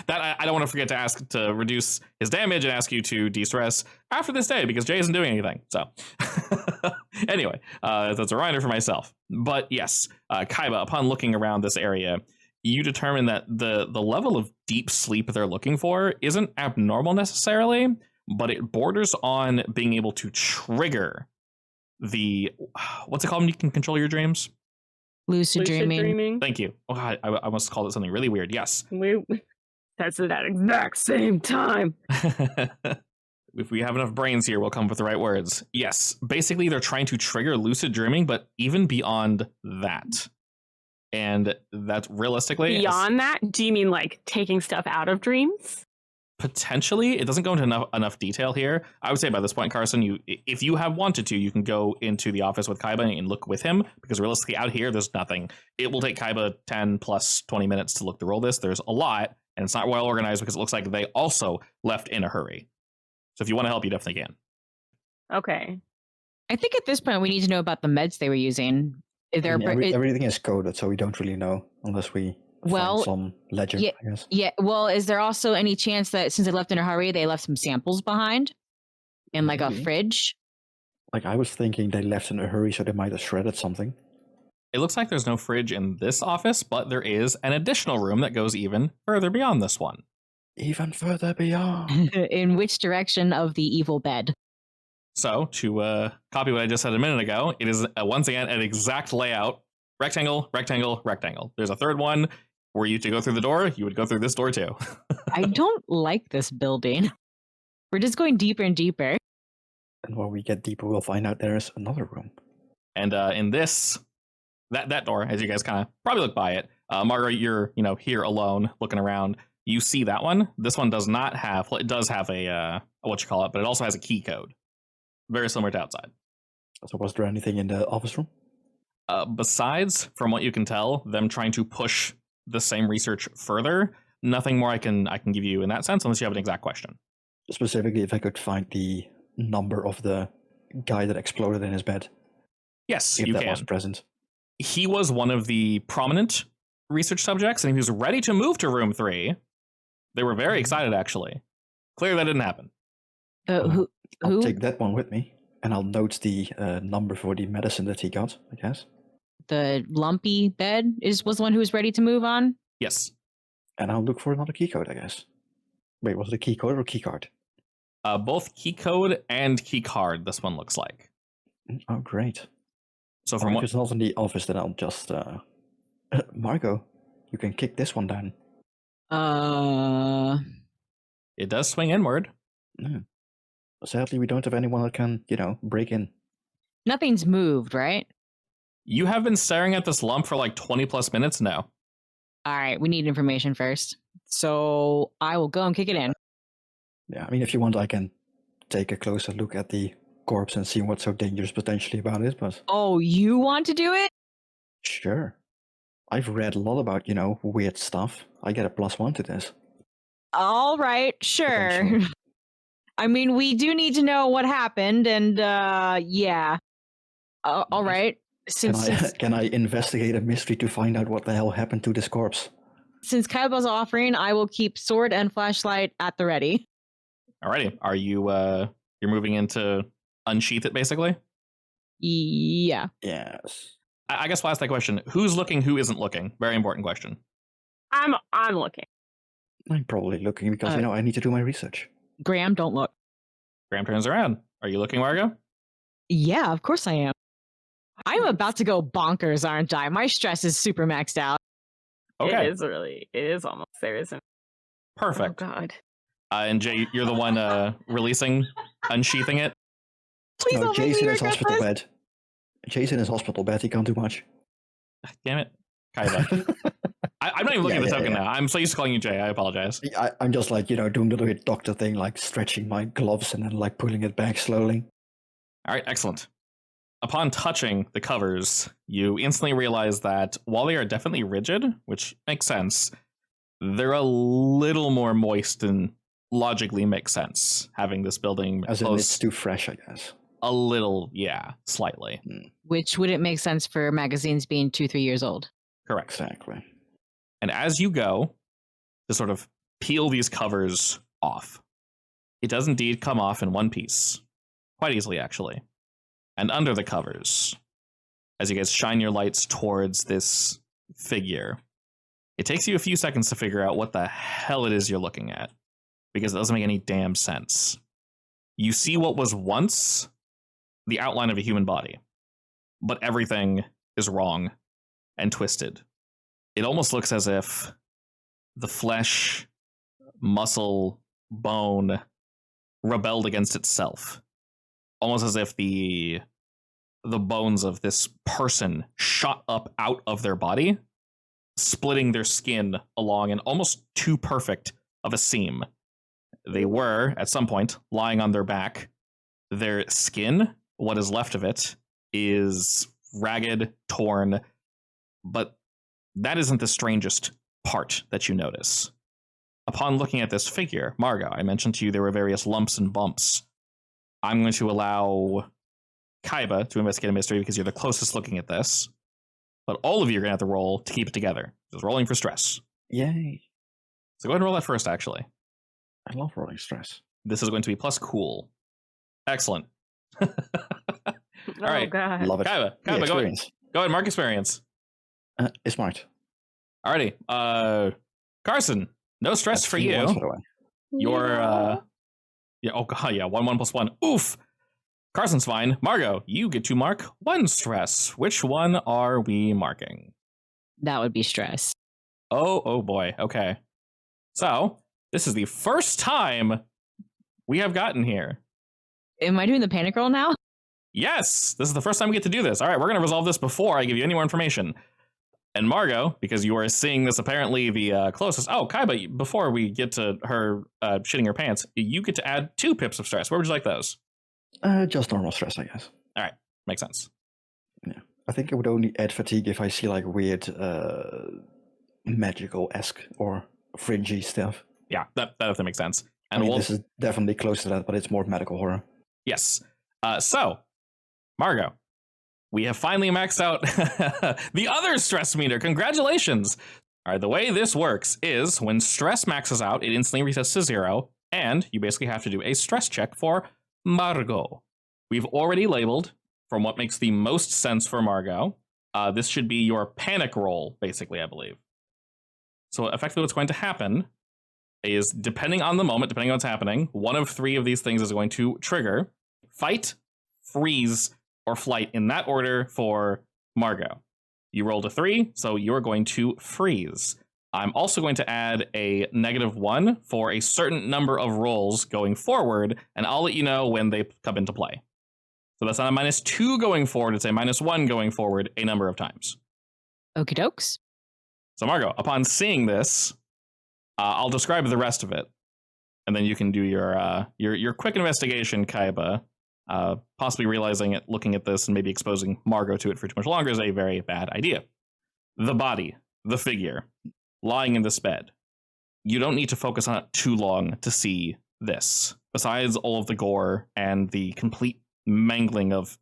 that I don't want to forget to ask to reduce his damage and ask you to de-stress after this day because Jay isn't doing anything. So anyway, that's a reminder for myself. But yes, Kaiba, upon looking around this area, you determine that the level of deep sleep they're looking for isn't abnormal necessarily, but it borders on being able to trigger the what's it called when you can control your dreams? Lucid dreaming. Thank you. Oh, I must have called it something really weird. Yes. That's at that exact same time. If we have enough brains here, we'll come up with the right words. Yes. Basically, they're trying to trigger lucid dreaming, but even beyond that. And that's realistically... Beyond that? Do you mean like taking stuff out of dreams? Potentially. It doesn't go into enough detail here. I would say by this point, Carson, if you have wanted to, you can go into the office with Kaiba and look with him, because realistically out here, there's nothing. It will take Kaiba 10 plus 20 minutes to look through all this. There's a lot, and it's not well organized because it looks like they also left in a hurry. So if you want to help, you definitely can. Okay. I think at this point we need to know about the meds they were using. If they're, Everything is coded, so we don't really know unless we find some legend, I guess. Yeah, well, is there also any chance that since they left in a hurry, they left some samples behind in like a fridge? Like I was thinking they left in a hurry, so they might have shredded something. It looks like there's no fridge in this office, but there is an additional room that goes even further beyond this one. Even further beyond. In which direction of the evil bed? So, to copy what I just said a minute ago, it is once again an exact layout. Rectangle, rectangle, rectangle. There's a third one. Were you to go through the door, you would go through this door too. I don't like this building. We're just going deeper and deeper. And when we get deeper, we'll find out there is another room. And in this, that door, as you guys kind of probably look by it, Margaret, you're here alone looking around. You see that one. This one does not have. It does have a what you call it, but it also has a key code, very similar to outside. So was there anything in the office room? Besides, from what you can tell, them trying to push the same research further, nothing more I can give you in that sense, unless you have an exact question. Specifically, if I could find the number of the guy that exploded in his bed. Yes, if you that can. was present. He was one of the prominent research subjects, and he was ready to move to room 3. They were very excited, actually. Clearly, that didn't happen. Who? I'll take that one with me, and I'll note the number for the medicine that he got, I guess. The lumpy bed was the one who was ready to move on? Yes. And I'll look for another key code, I guess. Wait, was it a key code or key card? Both key code and key card, this one looks like. Oh, great. So from if it's not in the office, then I'll just... Margot, you can kick this one down. It does swing inward. Yeah. Sadly, we don't have anyone that can, break in. Nothing's moved, right? You have been staring at this lump for like 20 plus minutes now. All right, we need information first. So I will go and kick it in. Yeah, I mean, if you want, I can take a closer look at the corpse and see what's so dangerous potentially about it, but... Oh, you want to do it? Sure. I've read a lot about, weird stuff. I get a +1 to this. All right, sure. I mean, we do need to know what happened, and yeah. All right. Can I investigate a mystery to find out what the hell happened to this corpse? Since Kaiba's offering, I will keep sword and flashlight at the ready. Alrighty. Are you you're moving in to unsheath it, basically? Yeah. Yes. I guess we'll ask that question. Who's looking, who isn't looking? Very important question. I'm looking. I'm probably looking because, I need to do my research. Graham, don't look. Graham turns around. Are you looking, Margo? Yeah, of course I am. I'm about to go bonkers, aren't I? My stress is super maxed out. Okay. It is almost there, isn't it? Perfect. Oh, God. And Jay, you're the one releasing, unsheathing it? Please don't make Jay's me in his regret hospital this. bed. Jay's in his hospital bed. He can't do much. Damn it. Kaiba. I'm not even looking at the token now. I'm so used to calling you Jay. I apologize. I'm just like, doing the weird doctor thing, like stretching my gloves and then like pulling it back slowly. All right, excellent. Upon touching the covers, you instantly realize that while they are definitely rigid, which makes sense, they're a little more moist than logically makes sense, having this building As in it's too fresh, I guess. A little, yeah, slightly. Which wouldn't make sense for magazines being 2-3 years old. Correct. Exactly. And as you go to sort of peel these covers off, it does indeed come off in one piece. Quite easily, actually. And under the covers, as you guys shine your lights towards this figure, it takes you a few seconds to figure out what the hell it is you're looking at, because it doesn't make any damn sense. You see what was once the outline of a human body, but everything is wrong and twisted. It almost looks as if the flesh, muscle, bone rebelled against itself. Almost as if the bones of this person shot up out of their body, splitting their skin along an almost too perfect of a seam. They were, at some point, lying on their back. Their skin, what is left of it, is ragged, torn, but that isn't the strangest part that you notice. Upon looking at this figure, Margo, I mentioned to you there were various lumps and bumps. I'm going to allow Kaiba to investigate a mystery because you're the closest looking at this. But all of you are going to have to roll to keep it together. Just rolling for stress. Yay. So go ahead and roll that first, actually. I love rolling stress. This is going to be plus cool. Excellent. All right. Oh, God. Love it. Kaiba, go ahead, mark experience. It's smart. Alrighty. Carson, No stress That's for 3 ones, you. by the way. Your yeah, oh god, yeah, 1 + 1. Oof. Carson's fine. Margot, you get to mark 1 stress. Which one are we marking? That would be stress. Oh boy. Okay. So, this is the first time we have gotten here. Am I doing the panic roll now? Yes, this is the first time we get to do this. All right, we're going to resolve this before I give you any more information. And Margot, because you are seeing this apparently the closest. Oh, Kaiba, before we get to her shitting her pants, you get to add 2 pips of stress. Where would you like those? Just normal stress, I guess. All right, makes sense. Yeah, I think I would only add fatigue if I see like weird magical-esque or fringy stuff. Yeah, that definitely makes sense. I And mean, we'll, this is definitely close to that, but it's more medical horror. yes. So, Margot, we have finally maxed out the other stress meter. Congratulations. All right, the way this works is when stress maxes out, it instantly resets to 0, and you basically have to do a stress check for Margot. We've already labeled from what makes the most sense for Margot. This should be your panic roll, basically, I believe. So effectively what's going to happen is, depending on the moment, depending on what's happening, one of 3 of these things is going to trigger fight, freeze, or flight in that order for Margot. You rolled a 3, so you're going to freeze. I'm also going to add a -1 for a certain number of rolls going forward, and I'll let you know when they come into play. So that's not a -2 going forward, it's a -1 going forward a number of times. Okie dokes. So Margot, upon seeing this, I'll describe the rest of it, and then you can do your quick investigation, Kaiba. Possibly realizing it, looking at this, and maybe exposing Margot to it for too much longer is a very bad idea. The body, the figure, lying in this bed. You don't need to focus on it too long to see this. Besides all of the gore and the complete mangling of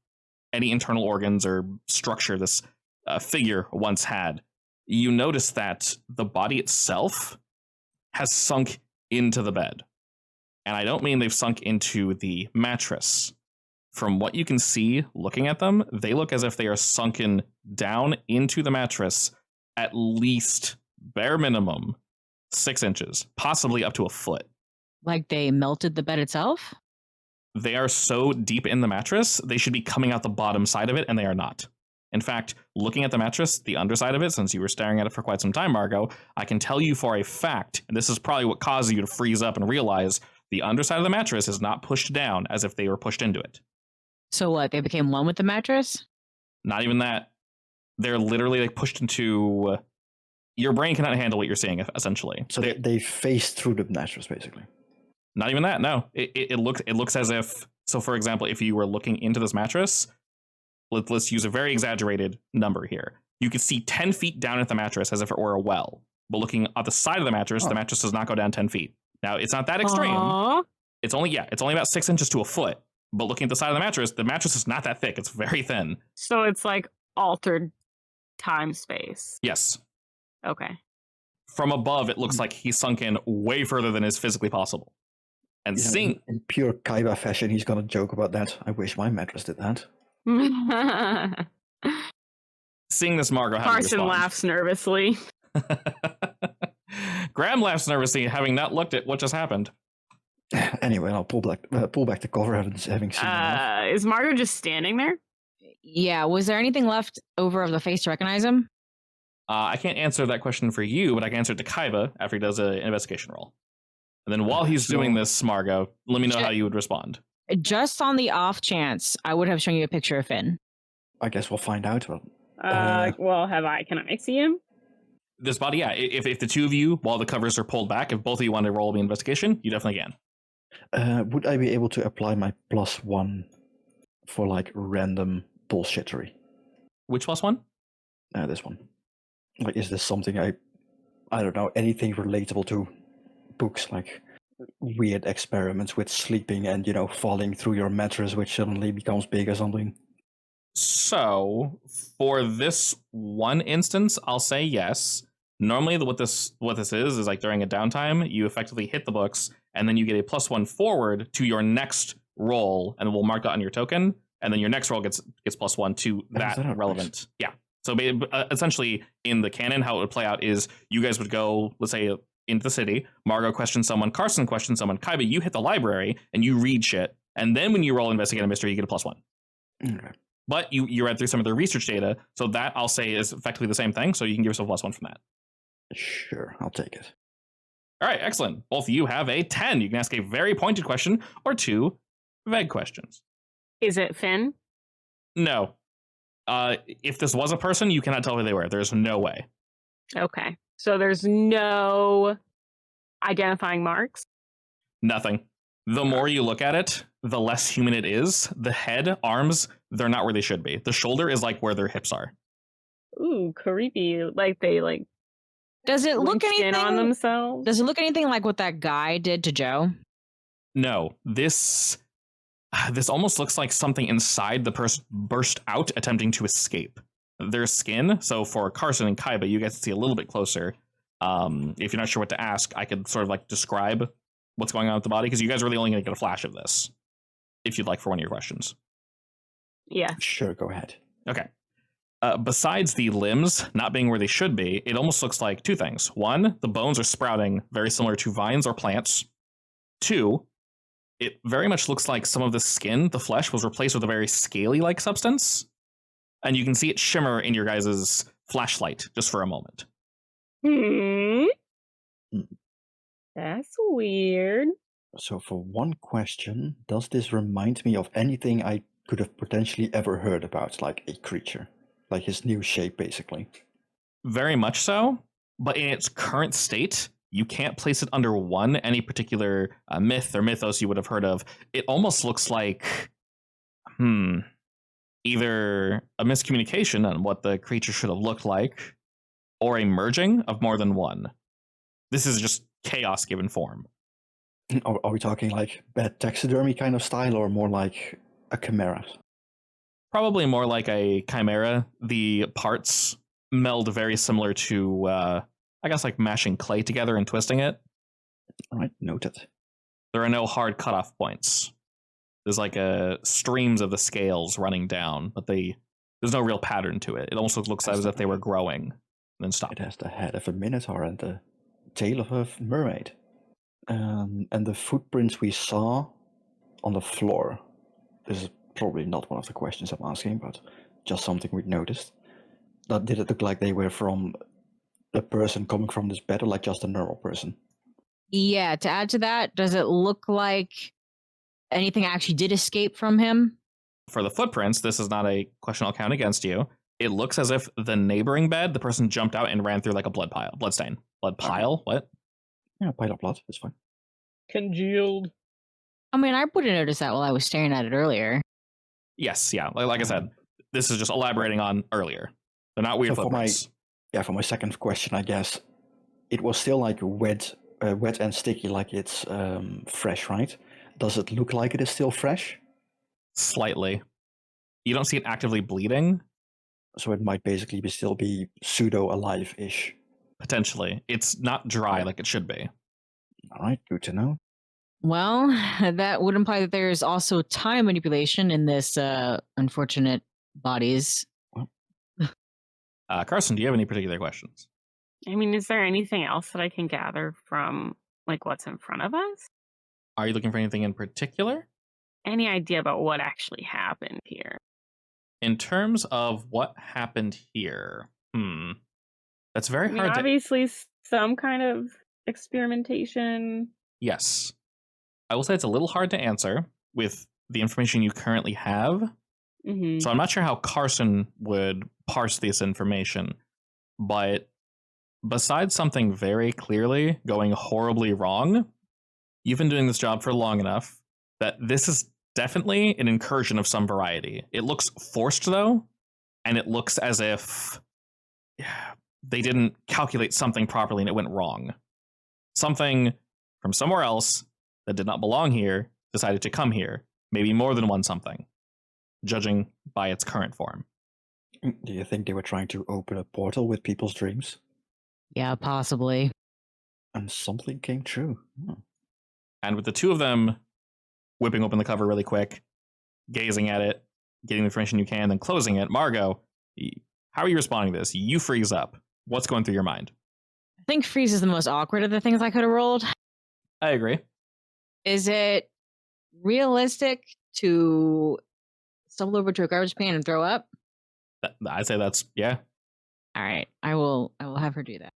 any internal organs or structure this figure once had, you notice that the body itself has sunk into the bed. And I don't mean they've sunk into the mattress. From what you can see looking at them, they look as if they are sunken down into the mattress at least, bare minimum, 6 inches, possibly up to a foot. Like they melted the bed itself? They are so deep in the mattress, they should be coming out the bottom side of it, and they are not. In fact, looking at the mattress, the underside of it, since you were staring at it for quite some time, Margot, I can tell you for a fact, and this is probably what causes you to freeze up and realize, the underside of the mattress is not pushed down as if they were pushed into it. So what? They became one with the mattress? Not even that. They're literally like pushed into... your brain cannot handle what you're seeing, essentially. So they face through the mattress, basically. Not even that, no. It looks as if... So, for example, if you were looking into this mattress, let's use a very exaggerated number here. You could see 10 feet down at the mattress as if it were a well. But looking at the side of the mattress does not go down 10 feet. Now, it's not that extreme. Aww. It's only about 6 inches to a foot. But looking at the side of the mattress is not that thick. It's very thin. So it's like altered time space. Yes. Okay. From above, it looks like he's sunk in way further than is physically possible. And Yeah, seeing... in pure Kaiba fashion, he's gonna joke about that. I wish my mattress did that. Seeing this, Margot, how do you Carson respond? laughs nervously. Graham laughs nervously, having not looked at what just happened. Anyway, I'll pull back the cover, having seen enough. Is Margot just standing there? Yeah. Was there anything left over of the face to recognize him? I can't answer that question for you, but I can answer it to Kaiba after he does an investigation roll. And then while he's doing this, Margot, let me know how you would respond. Just on the off chance, I would have shown you a picture of Finn. I guess we'll find out. Well, Well, can I see him? This body, yeah. If the two of you, while the covers are pulled back, if both of you want to roll the investigation, you definitely can. would I be able to apply my +1 for like random bullshittery? Which +1? This one. Like, is this something I don't know, anything relatable to books, like weird experiments with sleeping and, falling through your mattress, which suddenly becomes big or something? So, for this one instance, I'll say yes. Normally, what this is like during a downtime, you effectively hit the books, and then you get a +1 forward to your next roll, and we'll mark that on your token, and then your next roll gets +1 to that relevant. Yeah. So essentially, in the canon, how it would play out is you guys would go, let's say, into the city. Margot questions someone. Carson questions someone. Kaiba, you hit the library and you read shit. And then when you roll investigate a mystery, you get a +1. Okay. But you read through some of the research data, so that I'll say is effectively the same thing. So you can give yourself a +1 from that. Sure, I'll take it. All right, excellent. Both of you have a 10. You can ask a very pointed question or 2 vague questions. Is it Finn? No. If this was a person, you cannot tell who they were. There's no way. Okay. So there's no identifying marks? Nothing. The more you look at it, the less human it is. The head, arms, they're not where they should be. The shoulder is like where their hips are. Ooh, creepy. Like they Does it look winched in anything on themselves? Does it look anything like what that guy did to Joe? No, this almost looks like something inside the person burst out, attempting to escape. Their skin, so for Carson and Kaiba, you guys can see a little bit closer. If you're not sure what to ask, I could sort of like describe what's going on with the body, because you guys are really only going to get a flash of this, if you'd like, for one of your questions. Yeah. Sure, go ahead. Okay. Besides the limbs not being where they should be, it almost looks like 2 things. 1, the bones are sprouting very similar to vines or plants. 2, it very much looks like some of the skin, the flesh, was replaced with a very scaly-like substance. And you can see it shimmer in your guys' flashlight just for a moment. Hmm. Hmm. That's weird. So for one question, does this remind me of anything I could have potentially ever heard about, like a creature? Like his new shape, basically. Very much so, but in its current state, you can't place it under any particular myth or mythos you would have heard of. It almost looks like, either a miscommunication on what the creature should have looked like, or a merging of more than one. This is just chaos given form. Are we talking like bad taxidermy kind of style, or more like a chimera? Probably more like a chimera. The parts meld very similar to, I guess, like mashing clay together and twisting it. All right, noted. There are no hard cutoff points. There's like streams of the scales running down, but there's no real pattern to it. It almost looks as if they were growing and then stopped. It has the head of a minotaur and the tail of a mermaid. And the footprints we saw on the floor. This is probably not one of the questions I'm asking, but just something we noticed. Did it look like they were from a person coming from this bed, or like just a normal person? Yeah, to add to that, does it look like anything actually did escape from him? For the footprints, this is not a question I'll count against you. It looks as if the neighboring bed, the person jumped out and ran through like a blood stain. Blood pile? What? Yeah, pile of blood, it's fine. Congealed. I mean, I wouldn't notice that while I was staring at it earlier. Yes, yeah. Like I said, this is just elaborating on earlier. They're not weird So footprints. for my second question, I guess, it was still like wet and sticky, like it's fresh, right? Does it look like it is still fresh? Slightly. You don't see it actively bleeding. So it might basically still be pseudo-alive-ish. Potentially. It's not dry like it should be. All right, good to know. Well, that would imply that there's also time manipulation in this unfortunate bodies. Carson, do you have any particular questions? I mean, is there anything else that I can gather from like what's in front of us? Are you looking for anything in particular? Any idea about what actually happened here? In terms of what happened here, that's very hard to... Obviously, some kind of experimentation. Yes. I will say it's a little hard to answer with the information you currently have. Mm-hmm. So I'm not sure how Carson would parse this information, but besides something very clearly going horribly wrong, you've been doing this job for long enough that this is definitely an incursion of some variety. It looks forced, though, and it looks as if they didn't calculate something properly and it went wrong. Something from somewhere else that did not belong here decided to come here. Maybe more than one something, judging by its current form. Do you think they were trying to open a portal with people's dreams? Yeah, possibly. And something came true. And with the two of them whipping open the cover really quick, gazing at it, getting the information you can, then closing it, Margot, how are you responding to this? You freeze up. What's going through your mind? I think freeze is the most awkward of the things I could have rolled. I agree. Is it realistic to stumble over to a garbage can and throw up? I'd say that's, yeah. All right, I will have her do that.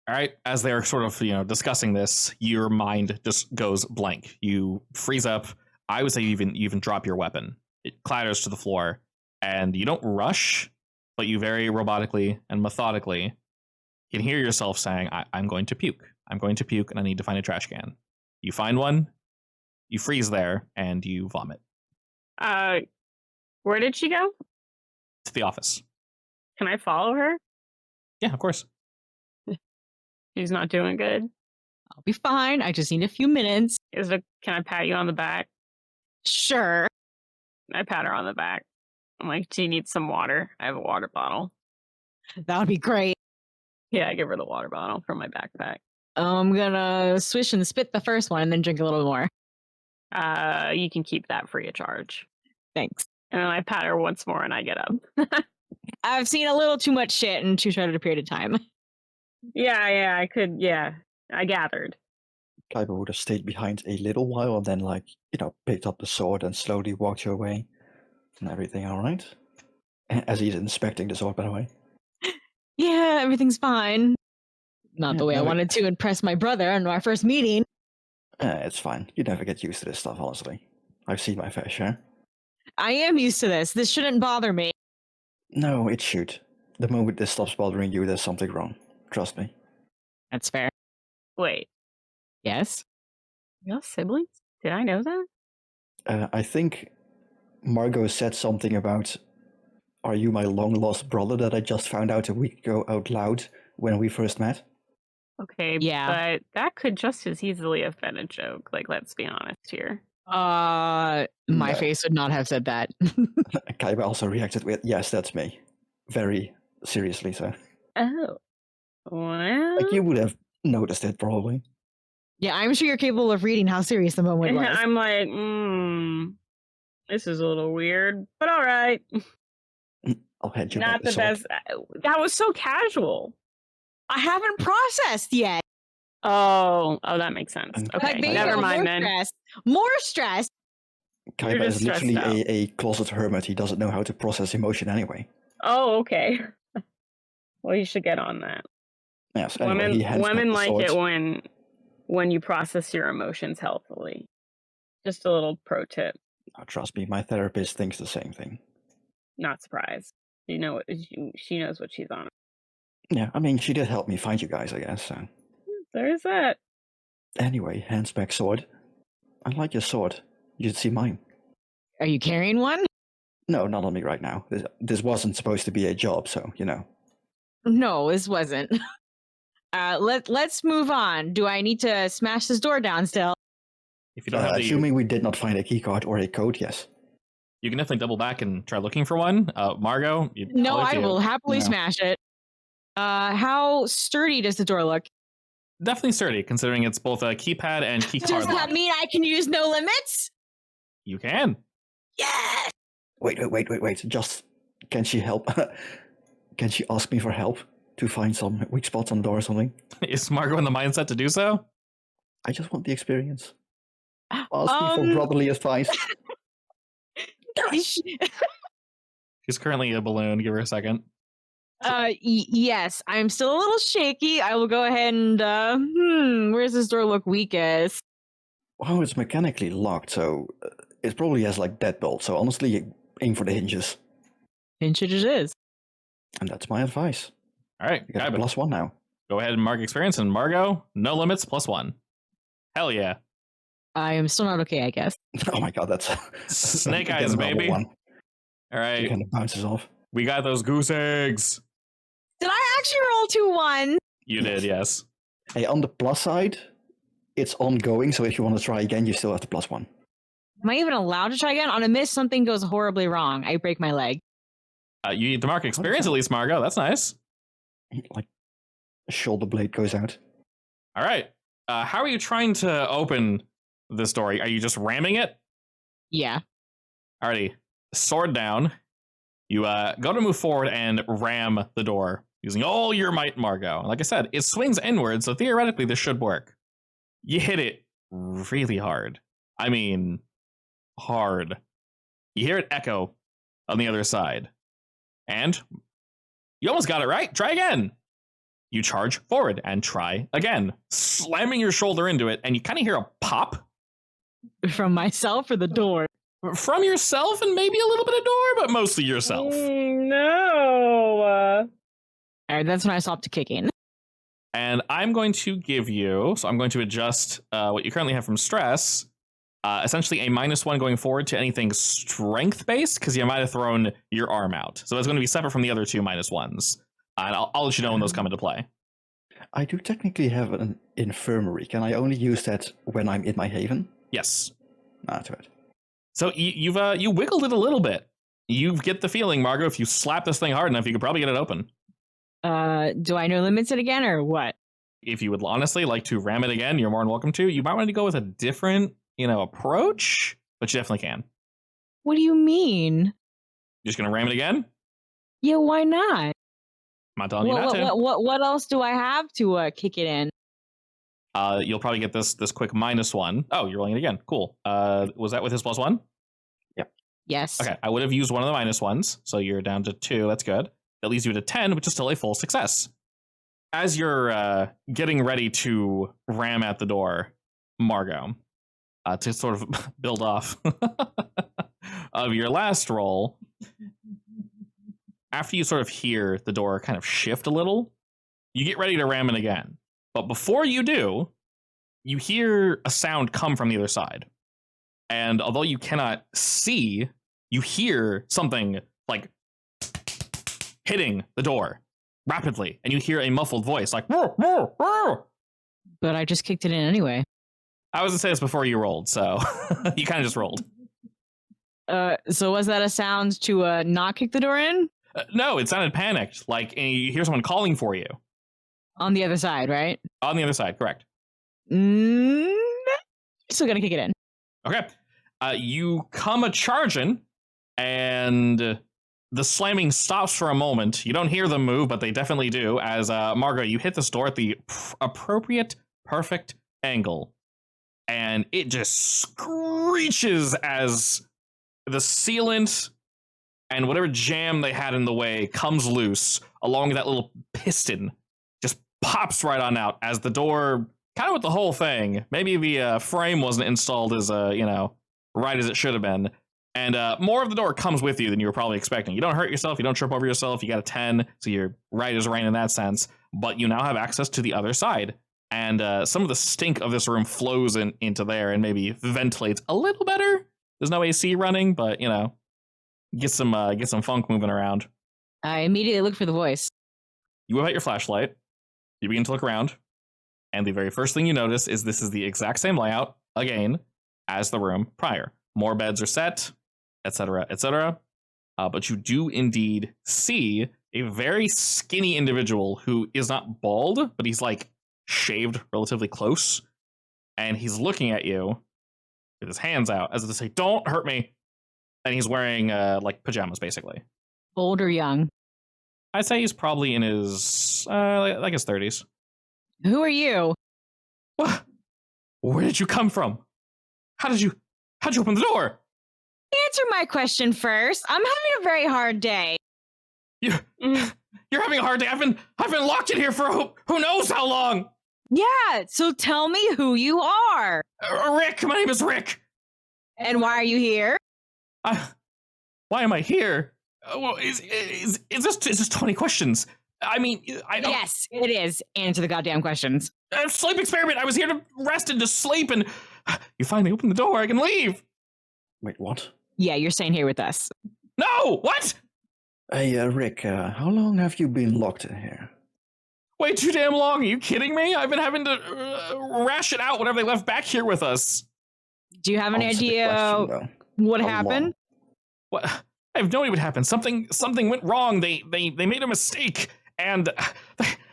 All right, as they're sort of, discussing this, your mind just goes blank. You freeze up. I would say you even drop your weapon. It clatters to the floor, and you don't rush, but you very robotically and methodically can hear yourself saying, I'm going to puke. I'm going to puke, and I need to find a trash can. You find one, you freeze there, and you vomit. Where did she go? To the office. Can I follow her? Yeah, of course. She's not doing good. I'll be fine. I just need a few minutes. Can I pat you on the back? Sure. I pat her on the back. I'm like, do you need some water? I have a water bottle. That would be great. Yeah, I give her the water bottle from my backpack. I'm gonna swish and spit the first one and then drink a little more. You can keep that free of charge. Thanks. And then I pat her once more and I get up. I've seen a little too much shit in too short a period of time. Yeah, I could, I gathered. Kaiba would have stayed behind a little while and then, picked up the sword and slowly walked your way. And everything all right? As he's inspecting the sword, by the way. Yeah, everything's fine. Not the way I wanted to impress my brother in our first meeting. It's fine. You never get used to this stuff, honestly. I've seen my fair share. I am used to this. This shouldn't bother me. No, it should. The moment this stops bothering you, there's something wrong. Trust me. That's fair. Wait, Yes? y'all siblings? Did I know that? I think Margot said something about, are you my long-lost brother, that I just found out a week ago out loud when we first met? Okay, Yeah. but that could just as easily have been a joke. Like, let's be honest here. My No. face would not have said that. Kaiba also reacted with, yes, that's me. Very seriously, so. Oh, well. Like, you would have noticed it, probably. Yeah, I'm sure you're capable of reading how serious the moment was. I'm like, this is a little weird, but all right. I'll hand you Not back the the sword. best. That was so casual. I haven't processed yet. Oh, that makes sense. And Okay, Like, maybe never I'm mind more then. stressed. More stressed. You're Kaiba just is literally stressed out. a closet hermit. He doesn't know how to process emotion anyway. Oh, okay. Well, you should get on that. Yes, anyway, he hands back Women the like sword. it when you process your emotions healthily. Just a little pro tip. Oh, trust me, my therapist thinks the same thing. Not surprised. You know what she knows what she's on. Yeah, I mean, she did help me find you guys, I guess. So. There's that. Anyway, hands back sword. I like your sword. You should see mine. Are you carrying one? No, not on me right now. This wasn't supposed to be a job, so, No, this wasn't. Let's move on. Do I need to smash this door down still? If you don't have assuming we did not find a keycard or a code, yes. you can definitely double back and try looking for one. Margot? No, I will happily No. smash it. How sturdy does the door look? Definitely sturdy, considering it's both a keypad and key Does card that lock. mean I can use no limits? You can. Yes! Wait. Just, can she help? Can she ask me for help to find some weak spots on the door or something? Is Margot in the mindset to do so? I just want the experience. Ask me for brotherly advice. She's currently a balloon. Give her a second. Yes, I'm still a little shaky. I will go ahead and, where's this door look weakest? Well, it's mechanically locked, so it probably has deadbolt. So honestly, aim for the hinges. Pinch it is. And that's my advice. All right, You got a Kaiba, +1 now. go ahead and mark experience. And Margot, no limits, +1. Hell yeah. I am still not okay, I guess. Oh my god, that's Snake again, eyes, a normal baby. one. All It right, kind of bounces off. we got those goose eggs. Did I actually roll 2 1s? You did, yes. Hey, on the plus side, it's ongoing, so if you want to try again, you still have the +1. Am I even allowed to try again? On a miss, something goes horribly wrong. I break my leg. You need to mark experience at least, Margot. That's nice. Shoulder blade goes out. All right. How are you trying to open this door? Are you just ramming it? Yeah. Alrighty. Sword down. You go to move forward and ram the door. using all your might, Margot. Like I said, it swings inward, so theoretically this should work. You hit it really hard. I mean, hard. You hear it echo on the other side. And you almost got it right. Try again. You charge forward and try again, slamming your shoulder into it, and you kind of hear a pop. From myself or the door? From yourself and maybe a little bit of door, but mostly yourself. No. All right, that's when I stopped kicking. And I'm going to give you, so I'm going to adjust what you currently have from stress, essentially a -1 going forward to anything strength-based, because you might have thrown your arm out. So it's going to be separate from the other two -1s. And I'll let you know when those come into play. I do technically have an infirmary. Can I only use that when I'm in my haven? Yes. That's right. So you wiggled it a little bit. You get the feeling, Margot, if you slap this thing hard enough, you could probably get it open. Do I know limits it again or what? If you would honestly like to ram it again, you're more than welcome to. You might want to go with a different, approach, but you definitely can. What do you mean? You're just gonna ram it again? Yeah, why not? I'm not telling you not to. What else do I have to kick it in? You'll probably get this quick -1. Oh, you're rolling it again. Cool. Was that with his +1? Yep. Yes. Okay, I would have used one of the -1s, so you're down to 2. That's good. That leaves you at a 10, which is still a full success. As you're getting ready to ram at the door, Margot, to sort of build off of your last roll, after you sort of hear the door kind of shift a little, you get ready to ram it again. But before you do, you hear a sound come from the other side. And although you cannot see, you hear something like hitting the door rapidly. And you hear a muffled voice like, "Whoa, whoa, whoa." But I just kicked it in anyway. I was going to say this before you rolled, so you kind of just rolled. So was that a sound to not kick the door in? No, it sounded panicked. Like you hear someone calling for you. On the other side, right? On the other side, correct. Still gonna kick it in. Okay. You come a-charging, and the slamming stops for a moment. You don't hear them move, but they definitely do, as Margot, you hit this door at the appropriate, perfect angle. And it just screeches as the sealant and whatever jam they had in the way comes loose, along with that little piston just pops right on out as the door, kind of with the whole thing, maybe the frame wasn't installed as, right as it should have been. And more of the door comes with you than you were probably expecting. You don't hurt yourself, you don't trip over yourself, you got a 10, so you're right as rain in that sense, but you now have access to the other side. And some of the stink of this room flows into there and maybe ventilates a little better. There's no AC running, but, get some funk moving around. I immediately look for the voice. You whip out your flashlight, you begin to look around, and the very first thing you notice is this is the exact same layout, again, as the room prior. More beds are set, etc., etc. But you do indeed see a very skinny individual who is not bald, but he's like shaved relatively close, and he's looking at you with his hands out as if to say, "Don't hurt me." And he's wearing like pajamas, basically. Old or young? I'd say he's probably in his like his 30s. Who are you? What? Where did you come from? How'd you open the door? Answer my question first. I'm having a very hard day. You're having a hard day. I've been locked in here for who knows how long. Yeah, so tell me who you are. Rick, my name is Rick. And why are you here? Why am I here? Well, is this 20 questions? I mean, I don't... Yes, it is. Answer the goddamn questions. Sleep experiment. I was here to rest and to sleep, and you finally opened the door. I can leave. Wait, what? Yeah, you're staying here with us. No, what? Hey, Rick, how long have you been locked in here? Way too damn long. Are you kidding me? I've been having to ration out whatever they left back here with us. Do you have an Answer the idea question, what How happened? long? What? I have no idea what happened. Something went wrong. They made a mistake, and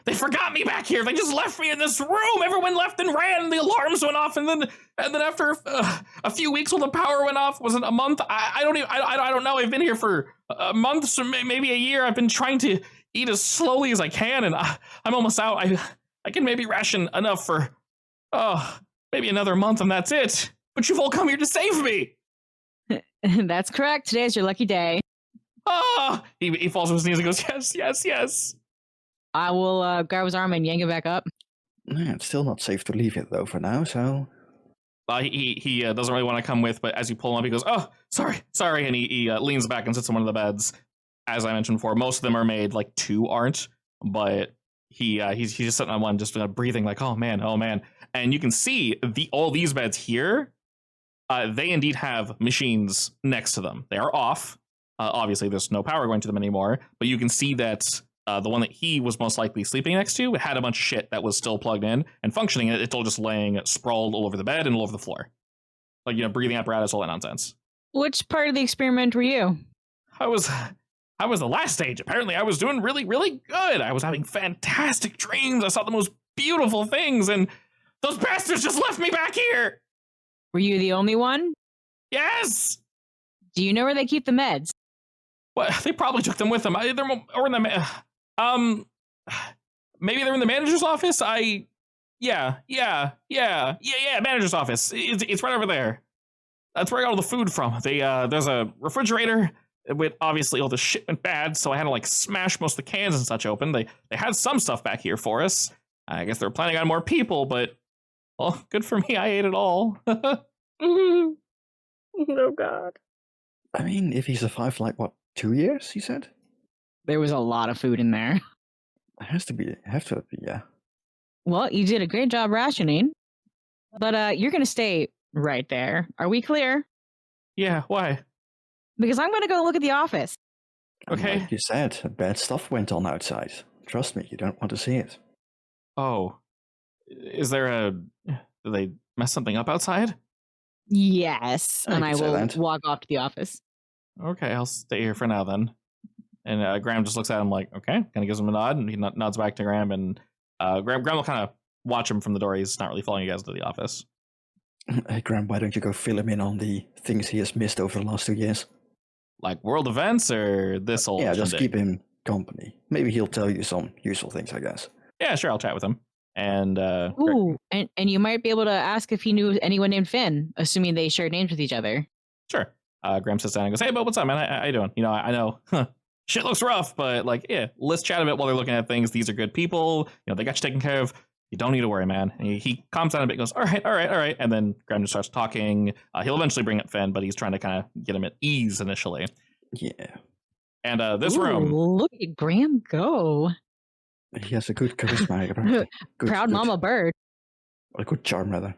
they forgot me back here. They just left me in this room. Everyone left and ran. The alarms went off, and then after a few weeks, when the power went off, was it a month? I don't know. I've been here for months or maybe a year. I've been trying to eat as slowly as I can, and I'm almost out. I can maybe ration enough for, maybe another month, and that's it. But you've all come here to save me. That's correct. Today is your lucky day. He falls to his knees and goes, yes, yes, yes. I will grab his arm and yank him back up. Yeah, it's still not safe to leave it though for now, so... He doesn't really want to come with, but as you pull him up, he goes, oh, sorry, and he leans back and sits on one of the beds. As I mentioned before, most of them are made, like 2 aren't, but he's just sitting on one, just breathing like, oh man, and you can see all these beds here, they indeed have machines next to them. They are off. Obviously, there's no power going to them anymore, but you can see that the one that he was most likely sleeping next to had a bunch of shit that was still plugged in and functioning. It's all just laying sprawled all over the bed and all over the floor. Like, breathing apparatus, all that nonsense. Which part of the experiment were you? I was the last stage. Apparently, I was doing really, really good. I was having fantastic dreams. I saw the most beautiful things, and those bastards just left me back here. Were you the only one? Yes. Do you know where they keep the meds? Well, they probably took them with them. Maybe they're in the manager's office. Yeah, manager's office. It's right over there. That's where I got all the food from. There's a refrigerator with obviously all the shit went bad, so I had to smash most of the cans and such open. They had some stuff back here for us. I guess they were planning on more people, but well, good for me. I ate it all. Oh God. I mean, if he survived 2 years, he said? There was a lot of food in there. It have to be, yeah. Well, you did a great job rationing, but you're going to stay right there. Are we clear? Yeah, why? Because I'm going to go look at the office. Okay. Like you said, bad stuff went on outside. Trust me, you don't want to see it. Oh. Did they mess something up outside? Yes, I and I could say will that. walk off to the office. Okay, I'll stay here for now then. And Graham just looks at him like, okay, kind of gives him a nod, and he nods back to Graham, and Graham will kind of watch him from the door. He's not really following you guys to the office. Hey, Graham, why don't you go fill him in on the things he has missed over the last 2 years? Like world events or this old Yeah, just shindig? keep him company. Maybe he'll tell you some useful things, I guess. Yeah, sure, I'll chat with him. And Ooh, and you might be able to ask if he knew anyone named Finn, assuming they shared names with each other. sure. Graham sits down and goes, hey, Bo, what's up, man? How you doing? I know shit looks rough, but let's chat a bit while they're looking at things. These are good people. They got you taken care of. You don't need to worry, man. And he calms down a bit and goes, all right. And then Graham just starts talking. He'll eventually bring up Finn, but he's trying to kind of get him at ease initially. Yeah. And this Ooh, room. Look at Graham go. He has a good charisma, apparently. Proud mama bird. A good charm, rather.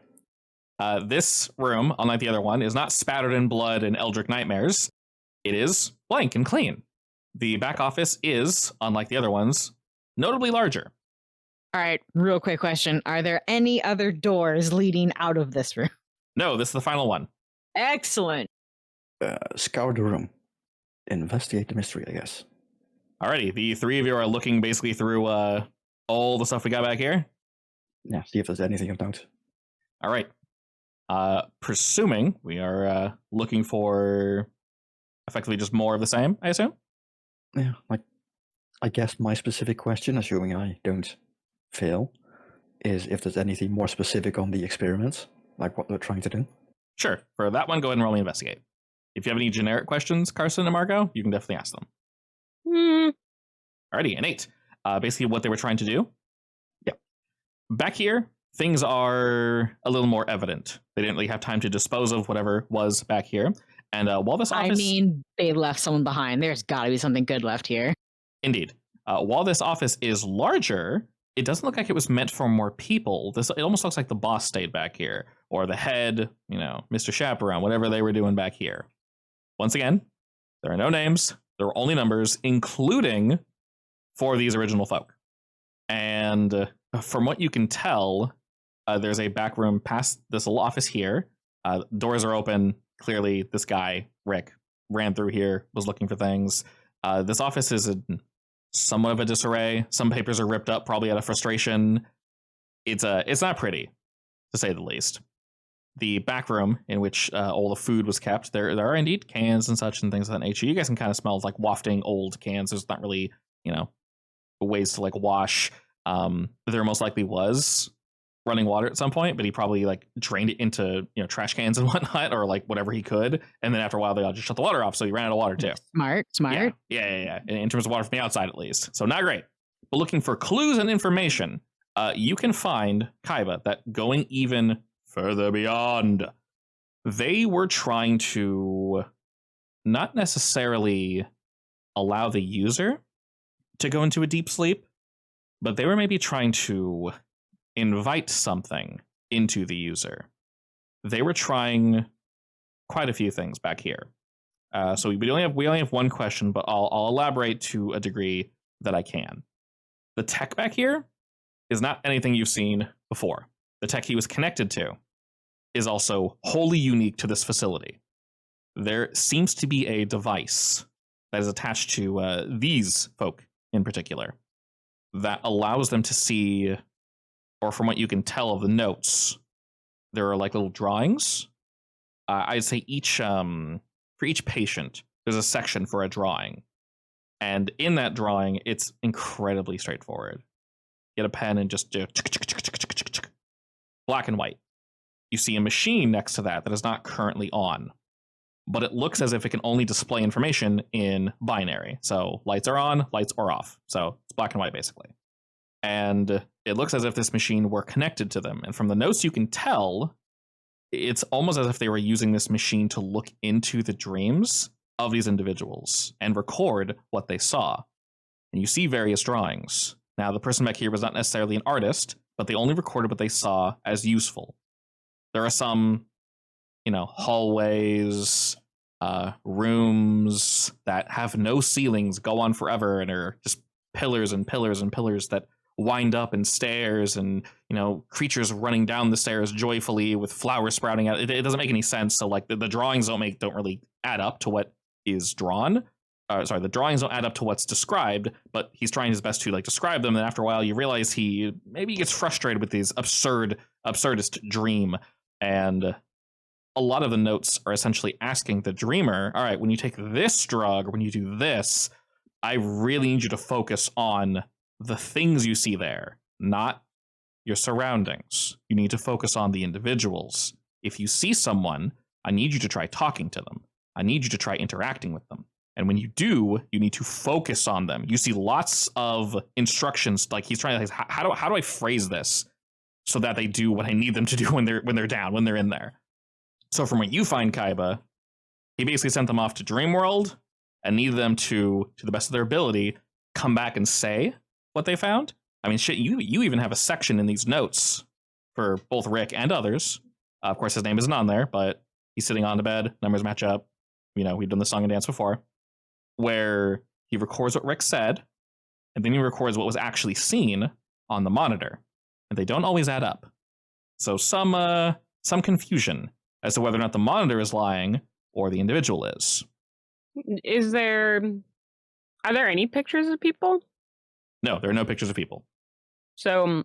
This room, unlike the other one, is not spattered in blood and eldritch nightmares. It is blank and clean. The back office is, unlike the other ones, notably larger. All right, real quick question. Are there any other doors leading out of this room? No, this is the final one. Excellent. Scour the room. Investigate the mystery, I guess. Alrighty, the three of you are looking basically through all the stuff we got back here. Yeah, see if there's anything of note. All right. Presuming we are looking for effectively just more of the same, I assume? Yeah, I guess my specific question, assuming I don't fail, is if there's anything more specific on the experiments, like what they're trying to do. Sure. For that one, go ahead and roll me investigate. If you have any generic questions, Carson and Margot, you can definitely ask them. Alrighty, an 8. Basically what they were trying to do. Yep. Back here, things are a little more evident. They didn't really have time to dispose of whatever was back here. And while this office... I mean, they left someone behind. There's got to be something good left here. Indeed. While this office is larger, it doesn't look like it was meant for more people. It almost looks like the boss stayed back here. Or the head, Mr. Chaperone, whatever they were doing back here. Once again, there are no names. There are only numbers, including for these original folk. And from what you can tell, there's a back room past this little office here. Doors are open. Clearly, this guy, Rick, ran through here, was looking for things. This office is somewhat of a disarray. Some papers are ripped up, probably out of frustration. It's not pretty, to say the least. The back room in which all the food was kept, there are indeed cans and such and things of that nature. You guys can kind of smell like wafting old cans. There's not really, ways to like wash. There most likely was running water at some point, but he probably like drained it into trash cans and whatnot, or like whatever he could. And then after a while, they all just shut the water off, so he ran out of water too. Smart. Yeah. In terms of water from the outside, at least. So not great. But looking for clues and information, you can find Kaiba that going even further beyond, they were trying to not necessarily allow the user to go into a deep sleep, but they were maybe trying to invite something into the user. They were trying quite a few things back here. So we only have one question, but I'll elaborate to a degree that I can. The tech back here is not anything you've seen before. The tech he was connected to is also wholly unique to this facility. There seems to be a device that is attached to these folk in particular that allows them to see, or from what you can tell of the notes, there are like little drawings. I'd say for each patient, there's a section for a drawing. And in that drawing, it's incredibly straightforward. Get a pen and just do black and white. You see a machine next to that is not currently on, but it looks as if it can only display information in binary. So lights are on, lights are off. So it's black and white basically. And it looks as if this machine were connected to them. And from the notes you can tell, it's almost as if they were using this machine to look into the dreams of these individuals and record what they saw. And you see various drawings. Now, the person back here was not necessarily an artist, but they only recorded what they saw as useful. There are some, hallways, rooms that have no ceilings, go on forever, and are just pillars and pillars and pillars that wind up in stairs, and creatures running down the stairs joyfully with flowers sprouting out. It doesn't make any sense. So like the drawings don't really add up to what is drawn. The drawings don't add up to what's described, but he's trying his best to like describe them. And after a while, you realize he gets frustrated with these absurdist dream. And a lot of the notes are essentially asking the dreamer, all right, when you take this drug or when you do this, I really need you to focus on the things you see there, not your surroundings. You need to focus on the individuals. If you see someone, I need you to try talking to them. I need you to try interacting with them. And when you do, you need to focus on them. You see lots of instructions, like he's trying to, how do I phrase this so that they do what I need them to do when they're down, when they're in there. So from what you find, Kaiba, he basically sent them off to Dreamworld and needed them to the best of their ability, come back and say what they found. I mean, shit, you even have a section in these notes for both Rick and others. Of course, his name isn't on there, but he's sitting on the bed, numbers match up. We've done the song and dance before, where he records what Rick said, and then he records what was actually seen on the monitor. And they don't always add up. So some confusion as to whether or not the monitor is lying or the individual is. Are there any pictures of people? No, there are no pictures of people. So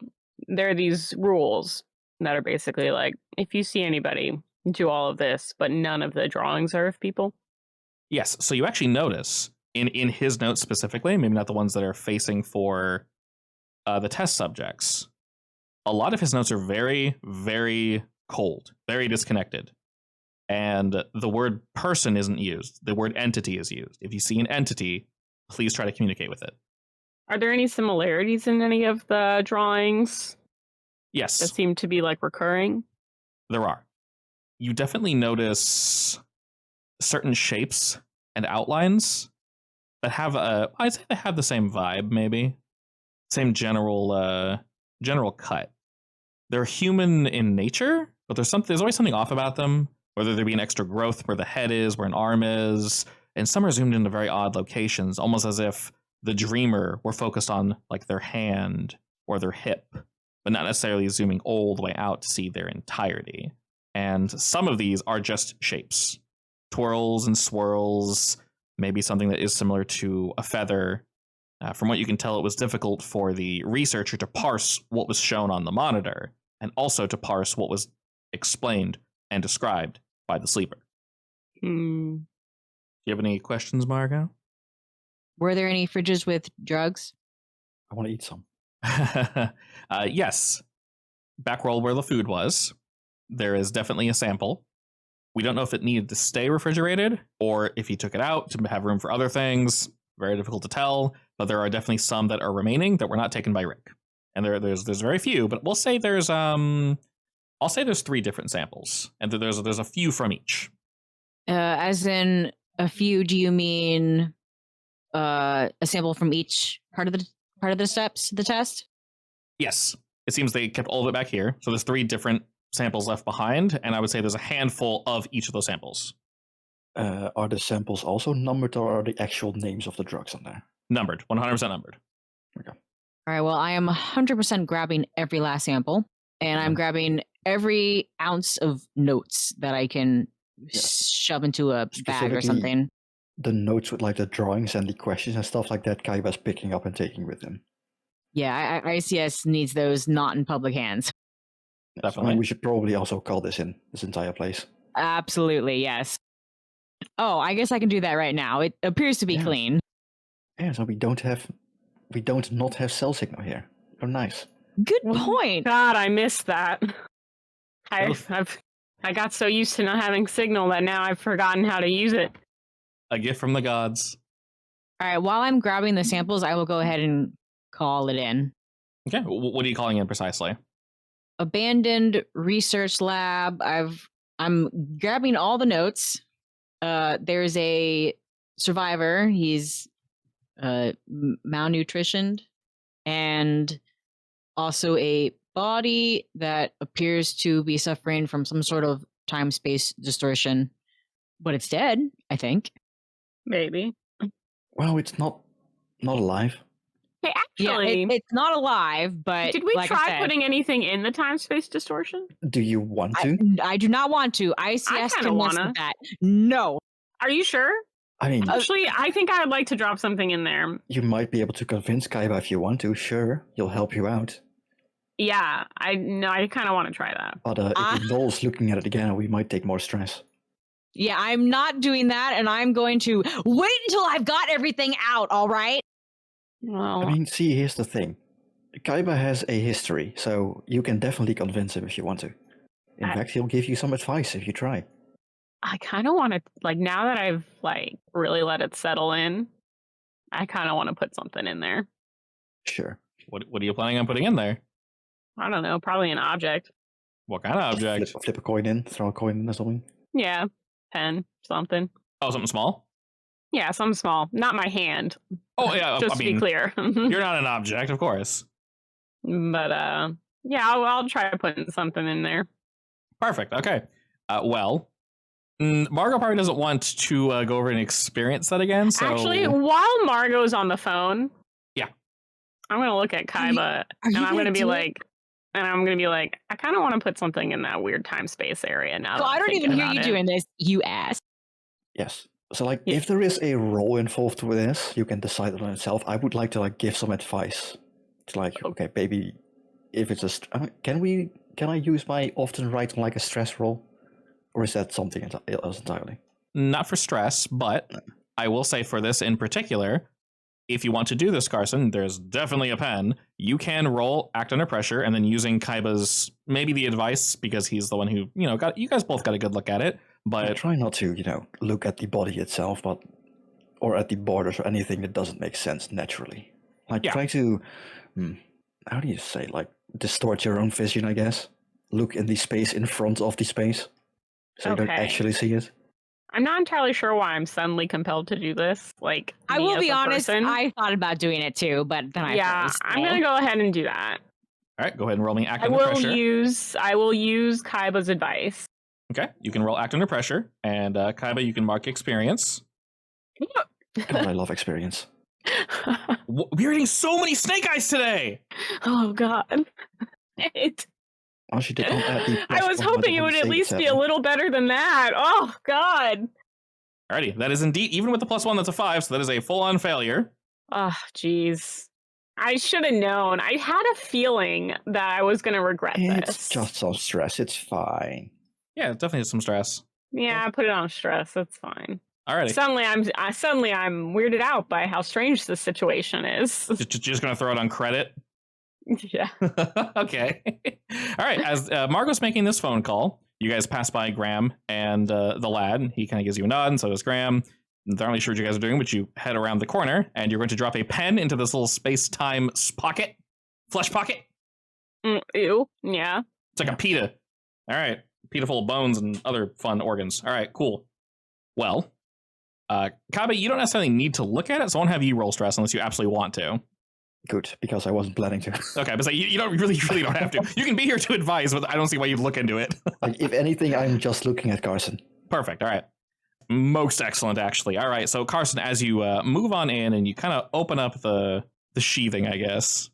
there are these rules that are basically like, if you see anybody, do all of this, but none of the drawings are of people. Yes, so you actually notice in his notes specifically, maybe not the ones that are facing for the test subjects, a lot of his notes are very, very cold, very disconnected. And the word person isn't used. The word entity is used. If you see an entity, please try to communicate with it. Are there any similarities in any of the drawings? Yes. That seem to be like recurring? There are. You definitely notice certain shapes and outlines that have I'd say they have the same vibe, maybe. Same general cut. They're human in nature, but there's always something off about them, whether there be an extra growth where the head is, where an arm is, and some are zoomed into very odd locations, almost as if the dreamer were focused on like their hand or their hip, but not necessarily zooming all the way out to see their entirety. And some of these are just shapes. Twirls and swirls, maybe something that is similar to a feather. From what you can tell, it was difficult for the researcher to parse what was shown on the monitor, and also to parse what was explained and described by the sleeper. Do you have any questions, Margot? Were there any fridges with drugs? I want to eat some. Yes. Back roll where the food was. There is definitely a sample. We don't know if it needed to stay refrigerated or if he took it out to have room for other things. Very difficult to tell, but there are definitely some that are remaining that were not taken by Rick. And there's very few, but we'll say there's I'll say there's 3 different samples, and there's a few from each. As in a few, do you mean a sample from each part of the steps of the test? Yes. It seems they kept all of it back here. So there's 3 different samples left behind, and I would say there's a handful of each of those samples. Are the samples also numbered, or are the actual names of the drugs on there? Numbered, 100% numbered. Okay. All right, well, I am 100% grabbing every last sample, and I'm grabbing every ounce of notes that I can shove into a bag or something. The notes with like the drawings and the questions and stuff like that, Kaiba's picking up and taking with him. Yeah, I.C.S. needs those not in public hands. Definitely. I mean, we should probably also call this entire place. Absolutely, yes. Oh, I guess I can do that right now. It appears to be clean. Yeah, so we don't not have cell signal here. Oh, nice. Good point. God, I missed that. I got so used to not having signal that now I've forgotten how to use it. A gift from the gods. All right, while I'm grabbing the samples, I will go ahead and call it in. Okay, what are you calling in precisely? Abandoned research lab. I'm grabbing all the notes. There's a survivor. He's malnutritioned, and also a body that appears to be suffering from some sort of time-space distortion, but it's dead, I think. Maybe. Well, it's not alive. Hey, actually, it's not alive, but did we like try putting anything in the time-space distortion? Do you want to? I do not want to. I.C.S. kinda can mess wanna. with that. No. Are you sure? I mean, Actually, I think I would like to drop something in there. you might be able to convince Kaiba if you want to. Sure, he'll help you out. Yeah, I kind of want to try that. But if it involves looking at it again, we might take more stress. Yeah, I'm not doing that, and I'm going to wait until I've got everything out, all right? Well, I mean, see, here's the thing. Kaiba has a history, so you can definitely convince him if you want to. In fact, he'll give you some advice if you try. I kind of want to, like, now that I've, like, really let it settle in, I kind of want to put something in there. Sure. What are you planning on putting in there? I don't know, probably an object. What kind of object? Flip a coin in, throw a coin in or something. Yeah, pen, something. Oh, something small? Yeah, something small. Not my hand. Oh, yeah. Just I to mean, be clear. You're not an object, of course. But, yeah, I'll try putting something in there. Perfect. Okay. Well, Margot probably doesn't want to go over and experience that again. So Actually, while Margot's on the phone, yeah, I'm gonna look at Kaiba and I'm gonna be like, I kind of want to put something in that weird time space area now. So I don't even hear you doing this, you ass. Yes. So, like, if there is a role involved with this, you can decide on itself. I would like to, like, give some advice. It's like, okay, maybe if it's can I use my often write on, like, a stress roll? Or is that something else entirely? Not for stress, but I will say for this in particular, if you want to do this, Carson, there's definitely a pen. You can roll act under pressure, and then using Kaiba's, maybe the advice, because he's the one who, you guys both got a good look at it. But I try not to, look at the body itself, or at the borders or anything that doesn't make sense naturally. Like, try to, how do you say, like, distort your own vision, I guess. Look in the space in front of the space, so you don't actually see it. I'm not entirely sure why I'm suddenly compelled to do this. Like, I will be honest, person. I thought about doing it too, but then I'm gonna go ahead and do that. All right, go ahead and roll me act under pressure. I will use Kaiba's advice. Okay, you can roll act under pressure, and Kaiba, you can mark experience. God, I love experience. We're eating so many snake eyes today! Oh, God. Well, she did not add the I was hoping it would at least be a little better than that. Oh, God. Alrighty, that is indeed, even with the +1, that's a 5, so that is a full-on failure. Oh, jeez. I should have known. I had a feeling that I was going to regret this. It's just some stress. It's fine. Yeah, definitely some stress. Yeah, put it on stress. That's fine. Alrighty. Suddenly I'm weirded out by how strange this situation is. Just gonna throw it on credit. Yeah. Okay. All right. As Margot's making this phone call, you guys pass by Graham and the lad. He kind of gives you a nod, and so does Graham. They're not really sure what you guys are doing, but you head around the corner, and you're going to drop a pen into this little space-time pocket, flesh pocket. Ew. Yeah. It's like a pita. All right. Pita full of bones and other fun organs. All right, cool. Well, Kabe, you don't necessarily need to look at it, so I won't have you roll stress unless you absolutely want to. Good, because I wasn't planning to. Okay, but you don't really don't have to. You can be here to advise, but I don't see why you'd look into it. Like, if anything, I'm just looking at Carson. Perfect. All right. Most excellent, actually. All right. So, Carson, as you move on in and you kind of open up the sheathing, I guess,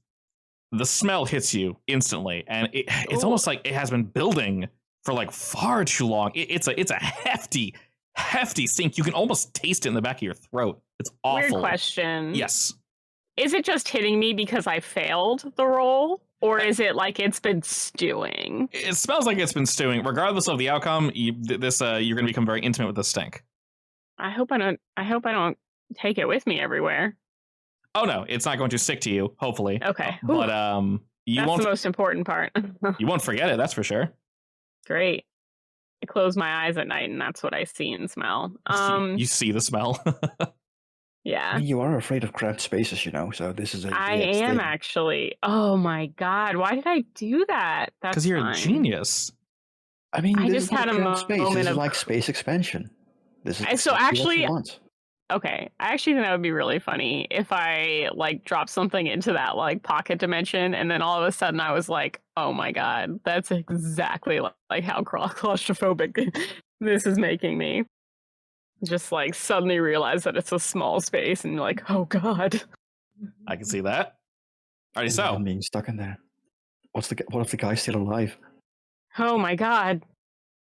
the smell hits you instantly, and it's almost like it has been building for like far too long. It's a hefty stink. You can almost taste it in the back of your throat. It's awful. Weird question. Yes. Is it just hitting me because I failed the roll? Or is it like it's been stewing? It smells like it's been stewing. Regardless of the outcome, you're going to become very intimate with the stink. I hope I don't take it with me everywhere. Oh no, it's not going to stick to you. Hopefully. Okay. But that's the most important part. You won't forget it. That's for sure. Great. I close my eyes at night, and that's what I see and smell. You see the smell. Yeah. I mean, you are afraid of cramped spaces, so this is a... I am actually. Oh my god, why did I do that? That's because you're fine. a genius. I mean, I this just is had not a cramped space. moment This is of- like space expansion. This is So exactly what actually- you want. Okay, I actually think that would be really funny if I like drop something into that like pocket dimension, and then all of a sudden I was like, "Oh my god, that's exactly like how claustrophobic this is making me." Just like suddenly realize that it's a small space, and you're like, "Oh god." I can see that. Alrighty, so Imagine being stuck in there. What if the guy's still alive? Oh my god.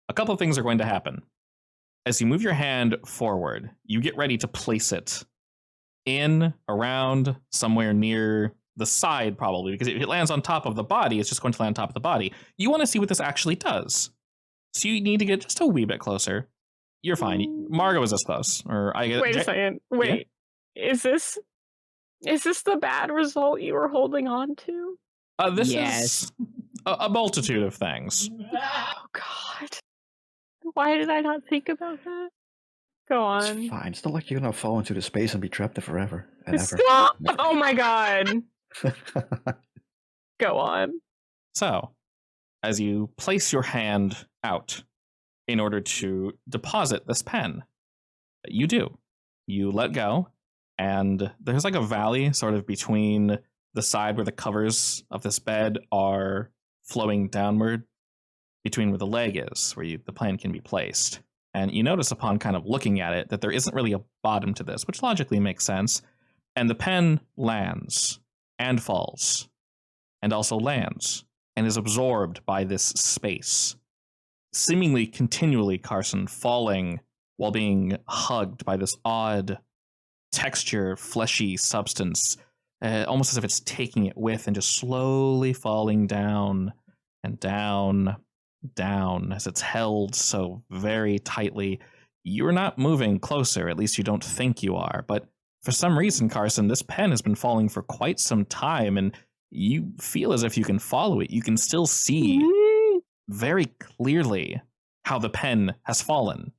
a couple of things are going to happen. As you move your hand forward, you get ready to place it in, around, somewhere near the side, probably, because if it lands on top of the body, it's just going to land on top of the body. You want to see what this actually does. So you need to get just a wee bit closer. You're fine. Margot is this close. Or I get Wait a second. Wait. Yeah? Is this the bad result you were holding on to? This Yes. is a multitude of things. Oh god. Why did I not think about that? Go on. It's fine. It's not like you're gonna fall into the space and be trapped there forever and ever. Stop! Oh my god. Go on. So, as you place your hand out in order to deposit this pen, you do. You let go, and there's like a valley sort of between the side where the covers of this bed are flowing downward, between where the leg is, where the pen can be placed. And you notice upon kind of looking at it that there isn't really a bottom to this, which logically makes sense. And the pen lands and falls and also lands and is absorbed by this space. Seemingly continually, Carson, falling while being hugged by this odd texture, fleshy substance, almost as if it's taking it with and just slowly falling down and down, down as it's held so very tightly. You're not moving closer, at least you don't think you are, but for some reason, Carson, this pen has been falling for quite some time, and you feel as if you can follow it. You can still see very clearly how the pen has fallen.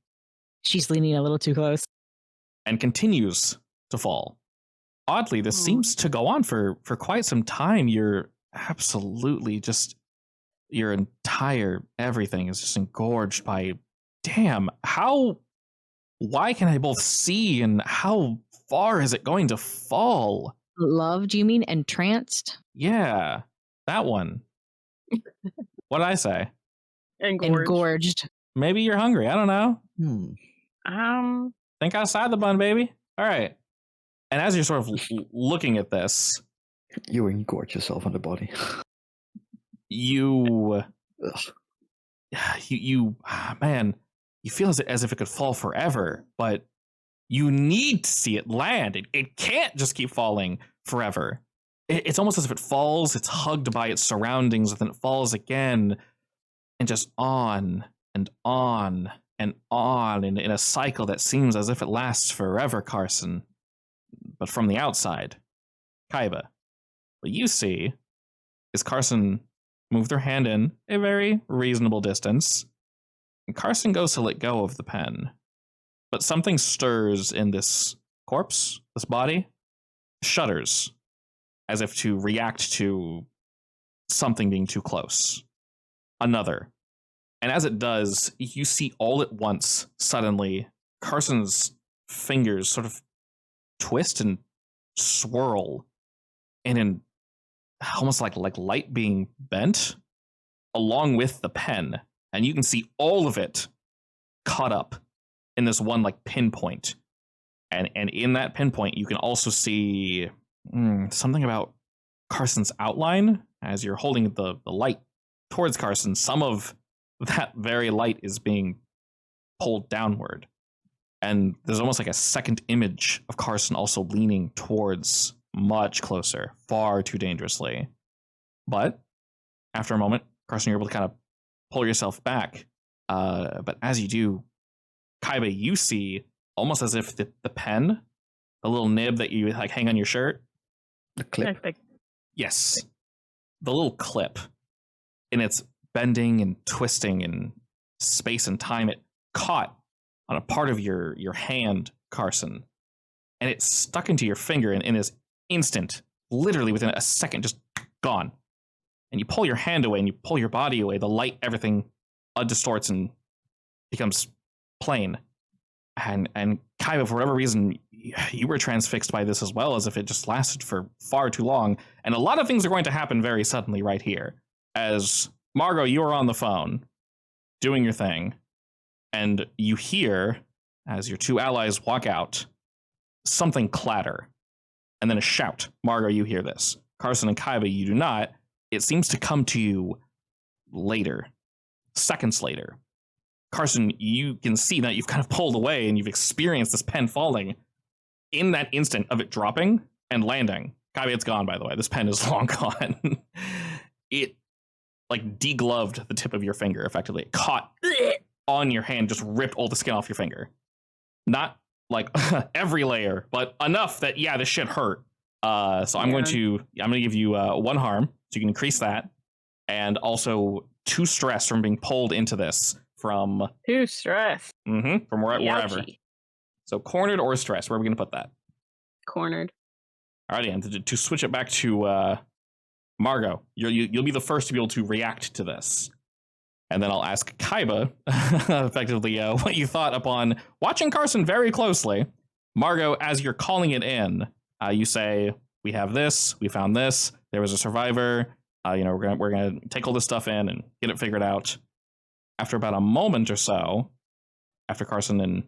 She's leaning a little too close. And continues to fall. Oddly, this seems to go on for quite some time. You're absolutely just, your entire everything is just engorged by, damn, why can I both see and how far is it going to fall? Love, do you mean entranced? Yeah, that one. What did I say? Engorged. Maybe you're hungry. I don't know. Think outside the bun, baby. All right. And as you're sort of looking at this, You engorge yourself on the body. you Ugh. man, you feel as if it could fall forever, but you need to see it land. It can't just keep falling forever. It's almost as if it falls, it's hugged by its surroundings, and then it falls again, and just on and on and on in a cycle that seems as if it lasts forever, Carson. But from the outside, Kaiba, what you see is Carson move their hand in a very reasonable distance, and Carson goes to let go of the pen. But something stirs in this corpse, this body, shudders, as if to react to something being too close. Another. And as it does, you see all at once, suddenly, Carson's fingers sort of twist and swirl in an almost like light being bent along with the pen. And you can see all of it caught up in this one like pinpoint. And in that pinpoint, you can also see something about Carson's outline as you're holding the light towards Carson. Some of that very light is being pulled downward. And there's almost like a second image of Carson also leaning towards much closer, far too dangerously. But after a moment, Carson, you're able to kind of pull yourself back. But as you do, Kaiba, you see almost as if the pen, the little nib that you like hang on your shirt. The clip. Yes. The little clip. In its bending and twisting in space and time, it caught on a part of your hand, Carson. And it stuck into your finger in this instant, literally within a second, just gone. And you pull your hand away and you pull your body away. The light, everything distorts and becomes plain. And Kaiba, for whatever reason, you were transfixed by this as well, as if it just lasted for far too long. And a lot of things are going to happen very suddenly right here. As Margot, you are on the phone, doing your thing, and you hear, as your two allies walk out, something clatter, and then a shout. Margot, you hear this. Carson and Kaiba, you do not. It seems to come to you later, seconds later. Carson, you can see that you've kind of pulled away and you've experienced this pen falling. In that instant of it dropping and landing, Kaiba, it's gone, by the way. This pen is long gone. It like degloved the tip of your finger, effectively. It caught on your hand, just ripped all the skin off your finger. Not like every layer, but enough that, yeah, this shit hurt. So I'm going to give you 1 harm, so you can increase that, and also 2 stress from being pulled into this from 2 stress. From wherever. So cornered or stress, where are we going to put that? Cornered. Alrighty, and to switch it back to Margot, you'll be the first to be able to react to this. And then I'll ask Kaiba, effectively, what you thought upon watching Carson very closely. Margot, as you're calling it in, you say, we have this, we found this, there was a survivor, we're gonna take all this stuff in and get it figured out. After about a moment or so, after Carson and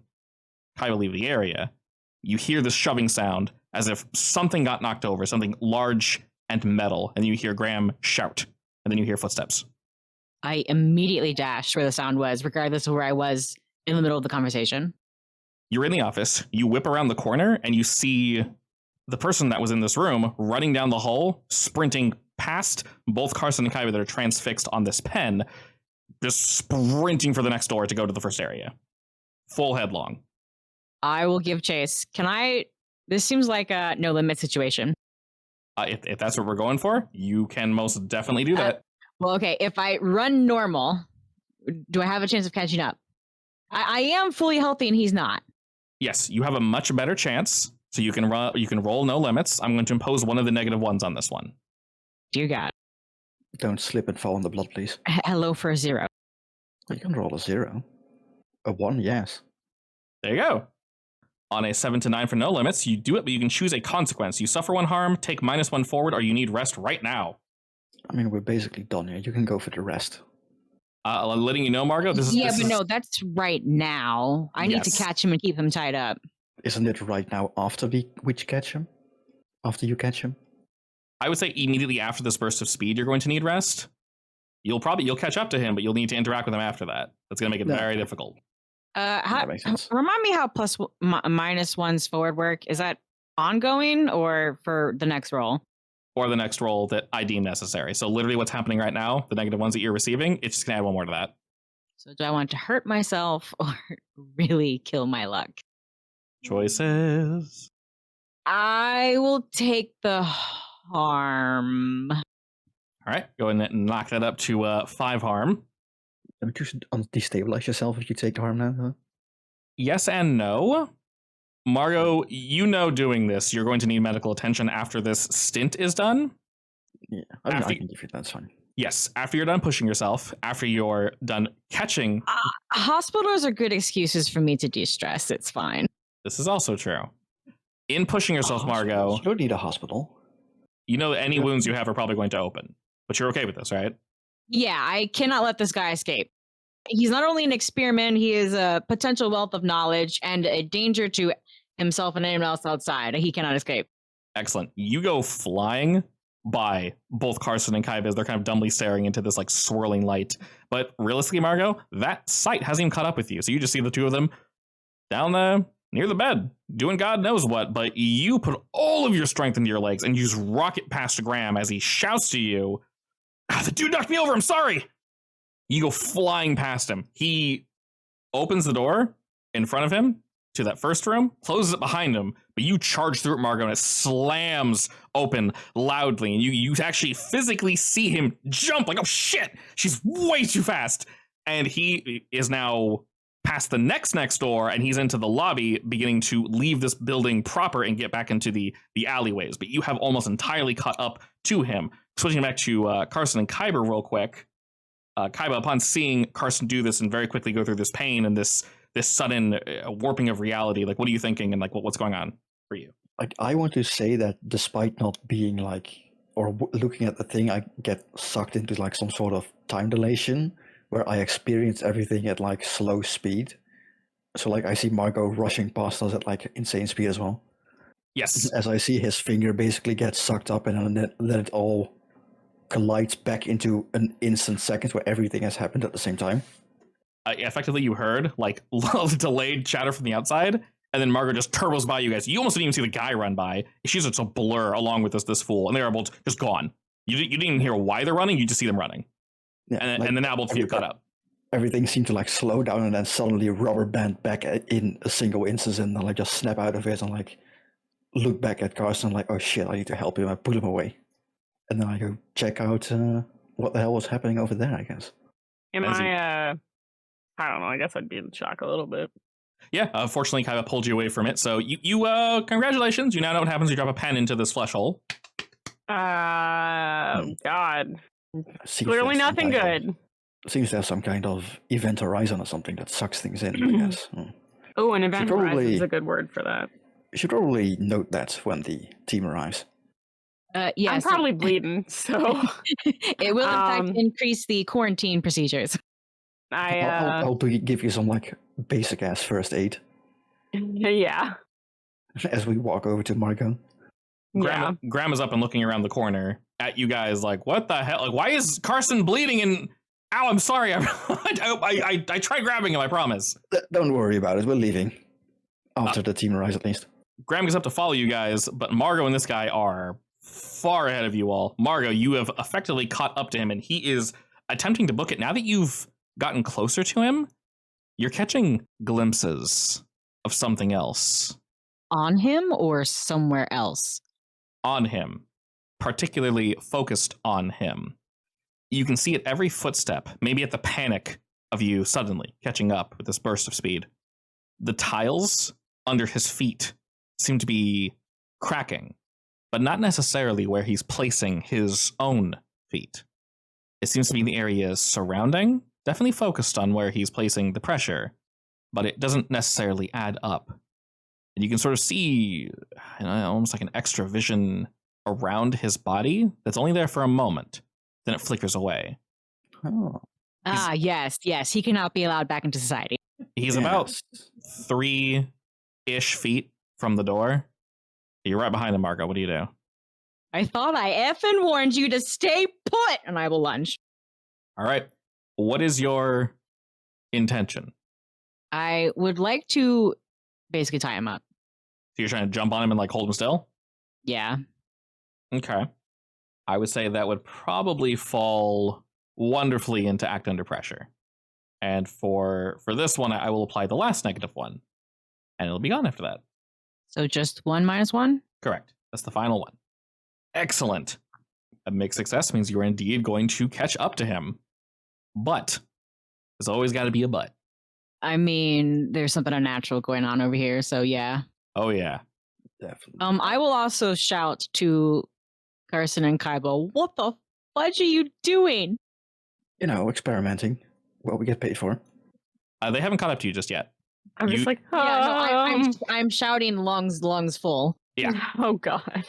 Kaiba leave the area, you hear this shoving sound as if something got knocked over, something large and metal, and you hear Graham shout, and then you hear footsteps. I immediately dashed where the sound was, regardless of where I was in the middle of the conversation. You're in the office, you whip around the corner, and you see the person that was in this room running down the hall, sprinting past both Carson and Kaiba that are transfixed on this pen, just sprinting for the next door to go to the first area. Full headlong. I will give chase. This seems like a no limit situation. If that's what we're going for, you can most definitely do that. Well, okay, if I run normal, do I have a chance of catching up? I am fully healthy and he's not. Yes, you have a much better chance. So you can roll no limits. I'm going to impose one of the -1s on this one. Dear God. Don't slip and fall in the blood, please. Hello for a 0. You can roll a 0. A 1, yes. There you go. On a 7 to 9 for no limits, you do it, but you can choose a consequence. You suffer 1 harm, take -1 forward, or you need rest right now. I mean, we're basically done here. You can go for the rest. Letting you know, Margot, no, that's right now. I need to catch him and keep him tied up. Isn't it right now after we catch him? After you catch him? I would say immediately after this burst of speed, you're going to need rest. You'll catch up to him, but you'll need to interact with him after that. That's going to make it very difficult. That makes sense. Remind me how -1s forward work. Is that ongoing or for the next roll? Or the next roll that I deem necessary. So literally what's happening right now, the -1s that you're receiving, it's just going to add 1 more to that. So do I want to hurt myself or really kill my luck? Choices. I will take the harm. All right, go ahead and knock that up to 5 harm. Don't you destabilize yourself if you take harm now? Huh? Yes and no. Margot, you know doing this, you're going to need medical attention after this stint is done. Yeah, I mean, I can give you that's fine. Yes, after you're done pushing yourself, after you're done catching. Hospitals are good excuses for me to de-stress. It's fine. This is also true. In pushing yourself, Margot, You don't need a hospital. you know any wounds you have are probably going to open. But you're okay with this, right? Yeah, I cannot let this guy escape. He's not only an experiment, he is a potential wealth of knowledge and a danger to himself and anyone else outside. He cannot escape. Excellent. You go flying by both Carson and Kaiba as they're kind of dumbly staring into this like swirling light. But realistically, Margot, that sight hasn't even caught up with you. So you just see the two of them down there near the bed, doing God knows what. But you put all of your strength into your legs and you just rocket past Graham as he shouts to you, "The dude knocked me over, I'm sorry." You go flying past him. He opens the door in front of him to that first room, closes it behind him, but you charge through it, Margot, and it slams open loudly, and you actually physically see him jump like, oh shit, she's way too fast. And he is now past the next door, and he's into the lobby, beginning to leave this building proper and get back into the alleyways. But you have almost entirely caught up to him. Switching back to Carson and Kaiba real quick. Kaiba, upon seeing Carson do this and very quickly go through this pain and this sudden warping of reality, like, what are you thinking, and like what's going on for you? Like, I want to say that despite not being like, or looking at the thing, I get sucked into like some sort of time dilation where I experience everything at like slow speed. So like I see Margot rushing past us at like insane speed as well. Yes. As I see his finger basically get sucked up and then it all collides back into an instant second where everything has happened at the same time. Effectively, you heard like delayed chatter from the outside, and then Margot just turbos by you guys. You almost didn't even see the guy run by. She's just a blur along with this fool, and they're both just gone. You didn't even hear why they're running. You just see them running, Yeah, and like then now both of you cut up. Everything seemed to like slow down and then suddenly rubber band back in a single instance, and then like just snap out of it and like look back at Carson like, oh shit, I need to help him. I pull him away, and then I go check out what the hell was happening over there, I guess. I don't know. I guess I'd be in shock a little bit. Yeah, fortunately, Kaiba pulled you away from it. So you congratulations. You now know what happens. You drop a pen into this flesh hole. God. Seems Clearly nothing good. Seems there's some kind of event horizon or something that sucks things in, I guess. Oh, an event horizon is a good word for that. You should probably note that when the team arrives. Yes. I'm probably bleeding, so it will in fact increase the quarantine procedures. I'll give you some like basic ass first aid. Yeah. As we walk over to Margot. Grandma's up and looking around the corner at you guys like, what the hell? Like, why is Carson bleeding? And ow, I'm sorry. I tried grabbing him, I promise. Don't worry about it. We're leaving. After the team arrives, at least. Graham goes up to follow you guys, but Margot and this guy are far ahead of you all. Margot, you have effectively caught up to him, and he is attempting to book it. Now that you've gotten closer to him, you're catching glimpses of something else. On him or somewhere else? On him. Particularly focused on him. You can see at every footstep, maybe at the panic of you suddenly catching up with this burst of speed. The tiles under his feet seem to be cracking, but not necessarily where he's placing his own feet. It seems to be in the areas surrounding, definitely focused on where he's placing the pressure, but it doesn't necessarily add up. And you can sort of see almost like an extra vision around his body that's only there for a moment. Then it flickers away. Oh. Yes. He cannot be allowed back into society. He's about 3-ish feet from the door. You're right behind him, Margot. What do you do? I thought I effing warned you to stay put, and I will lunge. All right. What is your intention? I would like to basically tie him up. So you're trying to jump on him and like hold him still? Yeah. Okay. I would say that would probably fall wonderfully into act under pressure. And for this one, I will apply the last negative one. And it'll be gone after that. So just 1 minus 1? Correct. That's the final one. Excellent. A mixed success means you're indeed going to catch up to him. But there's always got to be a but. I mean, there's something unnatural going on over here, so yeah. Oh, yeah. Definitely. I will also shout to Carson and Kaiba, what the fudge are you doing? Experimenting. What we get paid for. They haven't caught up to you just yet. I'm just like, Yeah, no, I'm shouting lungs full. Yeah. Oh God.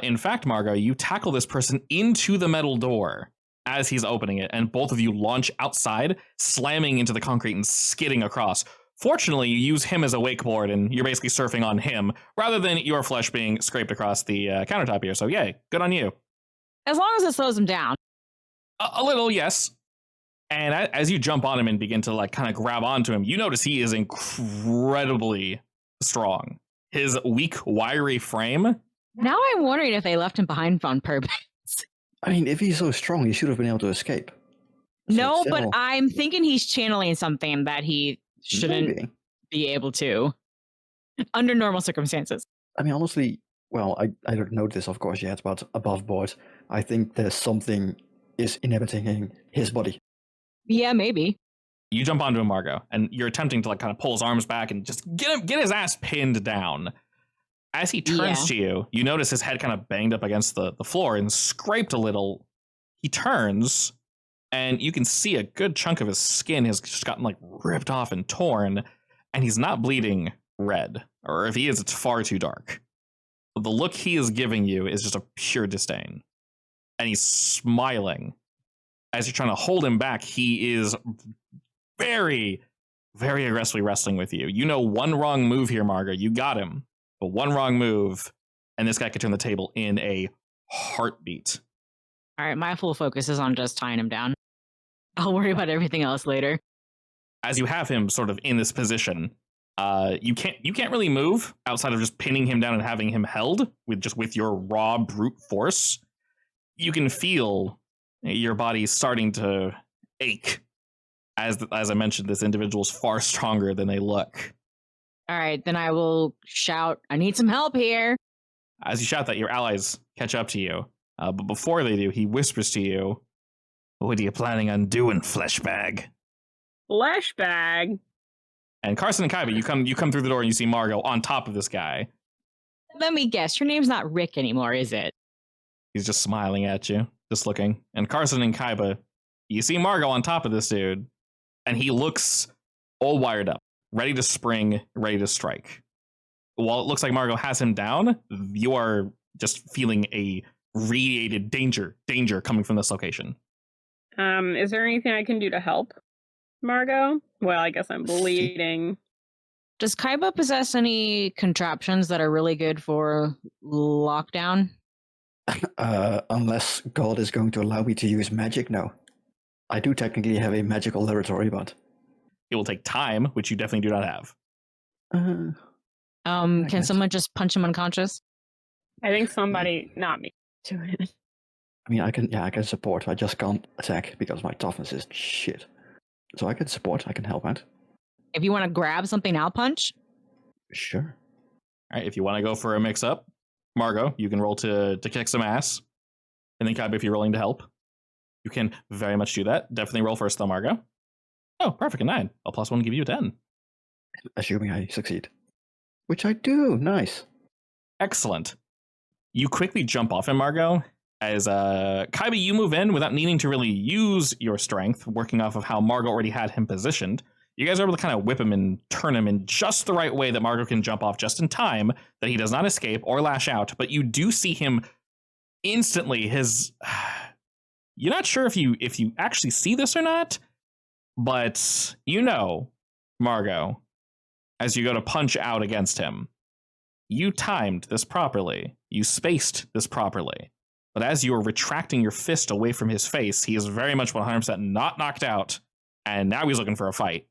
In fact, Margot, you tackle this person into the metal door as he's opening it, and both of you launch outside, slamming into the concrete and skidding across. Fortunately, you use him as a wakeboard, and you're basically surfing on him, rather than your flesh being scraped across the countertop here. So yay, good on you. As long as it slows him down. A little, yes. And as you jump on him and begin to kind of grab onto him, you notice he is incredibly strong. His weak, wiry frame. Now I'm wondering if they left him behind on purpose. I mean, if he's so strong, he should have been able to escape. So No, it's but still- I'm thinking he's channeling something that he shouldn't Maybe. be able to under normal circumstances. I mean, honestly, well, I don't know this, of course, yet, but above board, I think there's something is inhabiting his body. Yeah, maybe. You jump onto him, Margot, and you're attempting to kind of pull his arms back and just get his ass pinned down. As he turns to you, you notice his head kind of banged up against the floor and scraped a little. He turns, and you can see a good chunk of his skin has just gotten ripped off and torn, and he's not bleeding red, or if he is, it's far too dark. The look he is giving you is just a pure disdain, and he's smiling. As you're trying to hold him back, he is very, very aggressively wrestling with you. You know, one wrong move here, Margot, you got him. But one wrong move, and this guy could turn the table in a heartbeat. All right, my full focus is on just tying him down. I'll worry about everything else later. As you have him sort of in this position, you can't really move outside of just pinning him down and having him held with your raw brute force. You can feel your body starting to ache. As I mentioned, this individual's far stronger than they look. All right, then I will shout, I need some help here. As you shout that, your allies catch up to you. But before they do, he whispers to you, "What are you planning on doing, fleshbag?" Flesh bag. And Carson and Kaiba, you come through the door and you see Margot on top of this guy. Let me guess, your name's not Rick anymore, is it? He's just smiling at you, just looking. And Carson and Kaiba, you see Margot on top of this dude, and he looks all wired up, ready to spring, ready to strike. While it looks like Margot has him down, you are just feeling a radiated danger coming from this location. Is there anything I can do to help Margot? Well, I guess I'm bleeding. Does Kaiba possess any contraptions that are really good for lockdown? Unless God is going to allow me to use magic, no. I do technically have a magical laboratory, but... It will take time, which you definitely do not have. Can guess. someone just punch him unconscious? I think somebody, not me, do it. I mean, I can support. I just can't attack because my toughness is shit. So I can support. I can help out. If you want to grab something, I'll punch. Sure. All right, if you want to go for a mix-up, Margot, you can roll to kick some ass. And then Kaiba, if you're rolling to help, you can very much do that. Definitely roll first, though, Margot. Oh, perfect, a 9. A +1 give you a 10. Assuming I succeed. Which I do. Nice. Excellent. You quickly jump off him, Margot. As Kaiba, you move in without needing to really use your strength, working off of how Margot already had him positioned. You guys are able to kind of whip him and turn him in just the right way that Margot can jump off just in time, that he does not escape or lash out. But you do see him instantly. You're not sure if you actually see this or not, but you know, Margot, as you go to punch out against him, you timed this properly. You spaced this properly. But as you are retracting your fist away from his face, he is very much 100% not knocked out, and now he's looking for a fight.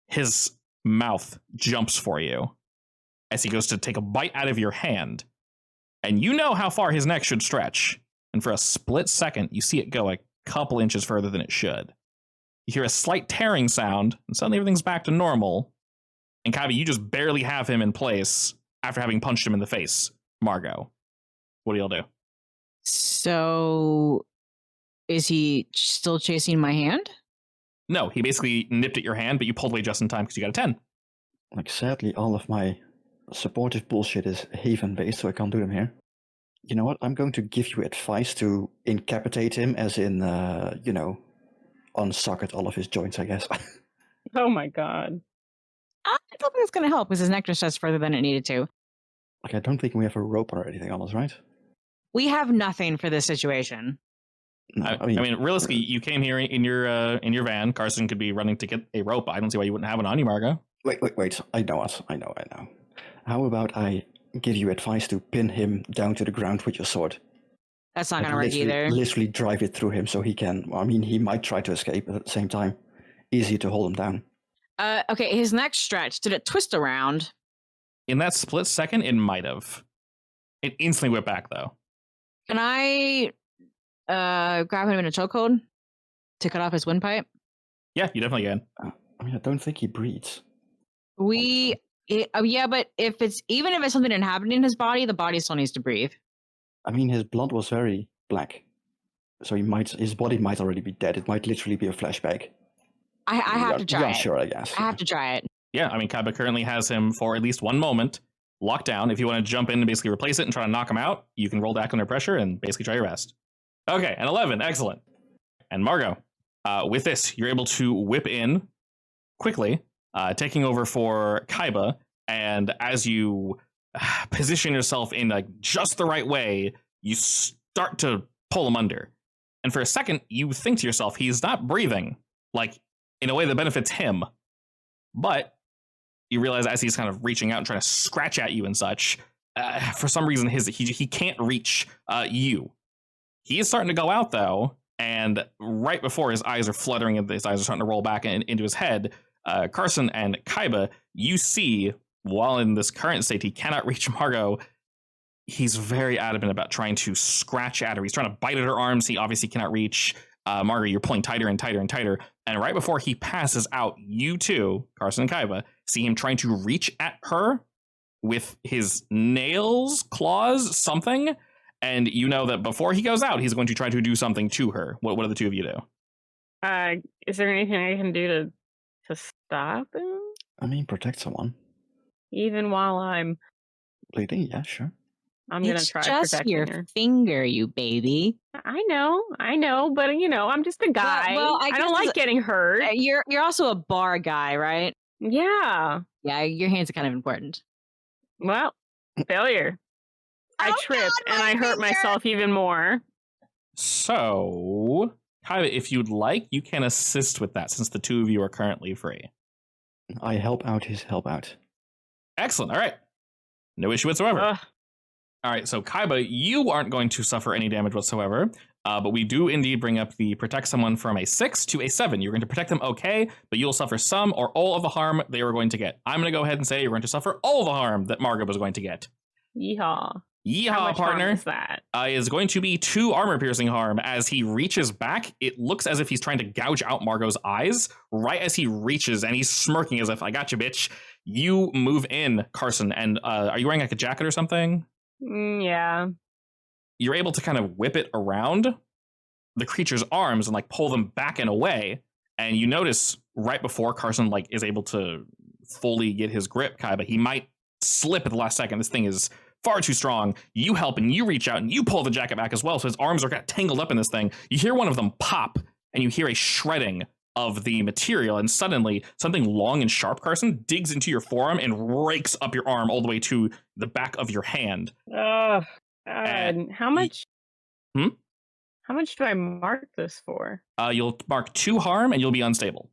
His mouth jumps for you as he goes to take a bite out of your hand, and you know how far his neck should stretch, and for a split second, you see it go a couple inches further than it should. you hear a slight tearing sound, and suddenly everything's back to normal. And Kaiba, you just barely have him in place after having punched him in the face. Margot, what do y'all do? So, is he still chasing my hand? No, he basically nipped at your hand, but you pulled away just in time because you got a 10. Like, sadly, all of my supportive bullshit is Haven-based, so I can't do them here. You know what? I'm going to give you advice to incapacitate him, as in, unsocket all of his joints, I guess. Oh my god. I don't think it's going to help because his neck just stretched further than it needed to. Like, I don't think we have a rope or anything on us, right? We have nothing for this situation. No, I mean, realistically, you came here in your van. Carson could be running to get a rope. I don't see why you wouldn't have it on you, Margot. Wait. I know us. I know. How about I give you advice to pin him down to the ground with your sword? That's not Like, going to work either. Literally drive it through him so he can... I mean, he might try to escape, but at the same time, easier to hold him down. Okay, his neck stretched. Did it twist around? In that split second, it might have. It instantly went back, though. Can I grab him in a chokehold to cut off his windpipe? Yeah, you definitely can. I mean, I don't think he breathes. Yeah, but even if it's something inhabiting his body, the body still needs to breathe. I mean, his blood was very black, so his body might already be dead. It might literally be a flashback. I have to try it. Sure, I guess. I have to try it. Yeah, I mean, Kaiba currently has him for at least one moment locked down. If you want to jump in and basically replace it and try to knock him out, you can roll back under pressure and basically try your best. Okay, an 11, excellent. And Margot, with this, you're able to whip in quickly, taking over for Kaiba, and as you position yourself in like just the right way, you start to pull him under. And for a second, you think to yourself, he's not breathing, like in a way that benefits him. But you realize as he's kind of reaching out and trying to scratch at you and such, for some reason he can't reach you. He is starting to go out though, and right before his eyes are fluttering and his eyes are starting to roll back into his head, Carson and Kaiba, you see, while in this current state he cannot reach Margot, he's very adamant about trying to scratch at her. He's trying to bite at her arms. He obviously cannot reach. Margot, you're pulling tighter and tighter and tighter. And right before he passes out, you two, Carson and Kaiba, see him trying to reach at her with his nails, claws, something. And you know that before he goes out, he's going to try to do something to her. What do the two of you do? Is there anything I can do to stop him? I mean, protect someone. Even while I'm Bleeding? Yeah, sure. I'm gonna try just protecting your her. finger, you baby. I know, but I'm just a guy. Well, I I don't like getting hurt. You're also a bar guy, right? Yeah. Yeah, your hands are kind of important. Well, failure. I tripped and I hurt myself even more. So, Kaiba, if you'd like, you can assist with that since the two of you are currently free. I help out his help out. Excellent. All right. No issue whatsoever. Ugh. All right, so Kaiba, you aren't going to suffer any damage whatsoever, but we do indeed bring up the protect someone from a 6 to a 7. You're going to protect them okay, but you'll suffer some or all of the harm they were going to get. I'm going to go ahead and say you're going to suffer all the harm that Margot was going to get. Yeehaw. Yeehaw, How much partner. harm is that? Is going to be 2 armor-piercing harm. As he reaches back, it looks as if he's trying to gouge out Margot's eyes. Right as he reaches, and he's smirking as if, I got you, bitch. You move in, Carson, and are you wearing like a jacket or something? Yeah. You're able to kind of whip it around the creature's arms and like pull them back and away. And you notice right before Carson like is able to fully get his grip, Kaiba, he might slip at the last second. This thing is far too strong. You help and you reach out and you pull the jacket back as well. So his arms are kind of tangled up in this thing. You hear one of them pop and you hear a shredding of the material, and suddenly something long and sharp, Carson, digs into your forearm and rakes up your arm all the way to the back of your hand. Oh, God. How much? Hmm? How much do I mark this for? You'll mark 2 harm and you'll be unstable.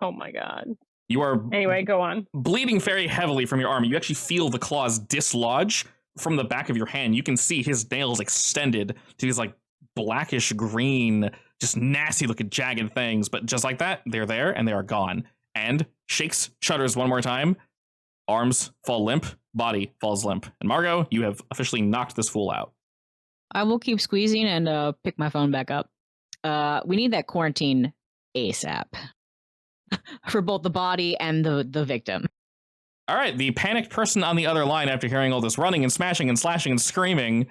Oh my God. You are Anyway, go on. bleeding very heavily from your arm. You actually feel the claws dislodge from the back of your hand. You can see his nails extended to these like blackish green, just nasty looking jagged things. But just like that, they're there and they are gone. And shakes, shudders one more time. Arms fall limp, body falls limp. And Margot, you have officially knocked this fool out. I will keep squeezing and pick my phone back up. We need that quarantine ASAP for both the body and the victim. All right, the panicked person on the other line, after hearing all this running and smashing and slashing and screaming,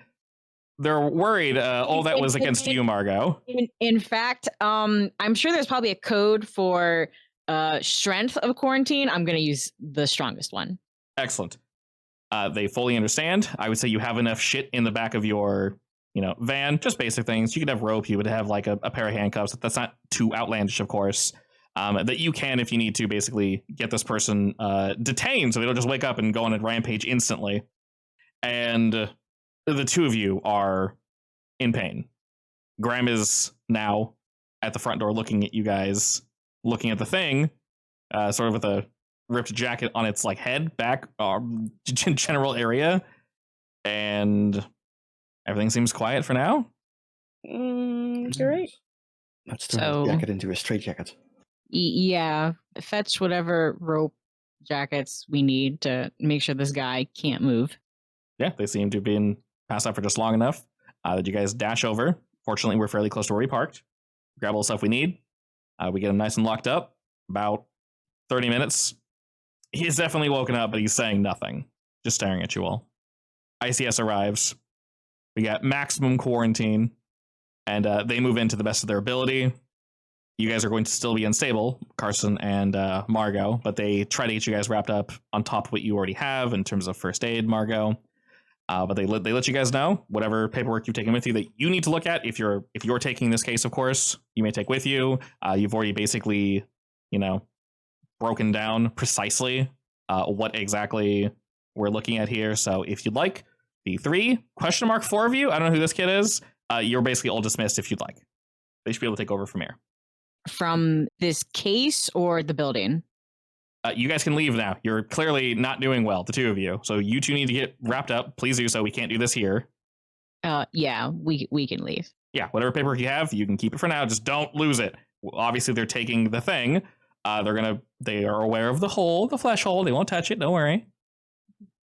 they're worried. All that was against you, Margot. In fact, I'm sure there's probably a code for strength of quarantine. I'm going to use the strongest one. Excellent. They fully understand. I would say you have enough shit in the back of your, van, just basic things. You could have rope. You would have like a pair of handcuffs. That's not too outlandish, of course. That you can, if you need to, basically get this person detained so they don't just wake up and go on a rampage instantly. And the two of you are in pain. Graham is now at the front door looking at you guys, looking at the thing, sort of with a ripped jacket on its like head, back, general area. And everything seems quiet for now. Great. Let's turn the jacket into a straitjacket. Yeah, fetch whatever rope jackets we need to make sure this guy can't move. Yeah, they seem to have been passed out for just long enough that you guys dash over. Fortunately, we're fairly close to where we parked. Grab all the stuff we need. We get him nice and locked up. About 30 minutes. He's definitely woken up, but he's saying nothing. Just staring at you all. I.C.S. arrives. We got maximum quarantine. And they move in to the best of their ability. You guys are going to still be unstable, Carson and Margot, but they try to get you guys wrapped up on top of what you already have in terms of first aid, Margot. But they let you guys know whatever paperwork you've taken with you that you need to look at. If you're taking this case, of course, you may take with you. You've already basically, broken down precisely what exactly we're looking at here. So if you'd like, the 4 of you, I don't know who this kid is. You're basically all dismissed if you'd like. They should be able to take over from here. From this case or the building? You guys can leave now. You're clearly not doing well, the two of you. So you two need to get wrapped up. Please do so. We can't do this here. Yeah, we can leave. Yeah, whatever paperwork you have, you can keep it for now. Just don't lose it. Obviously, they're taking the thing. They are aware of the flesh hole. They won't touch it. Don't worry.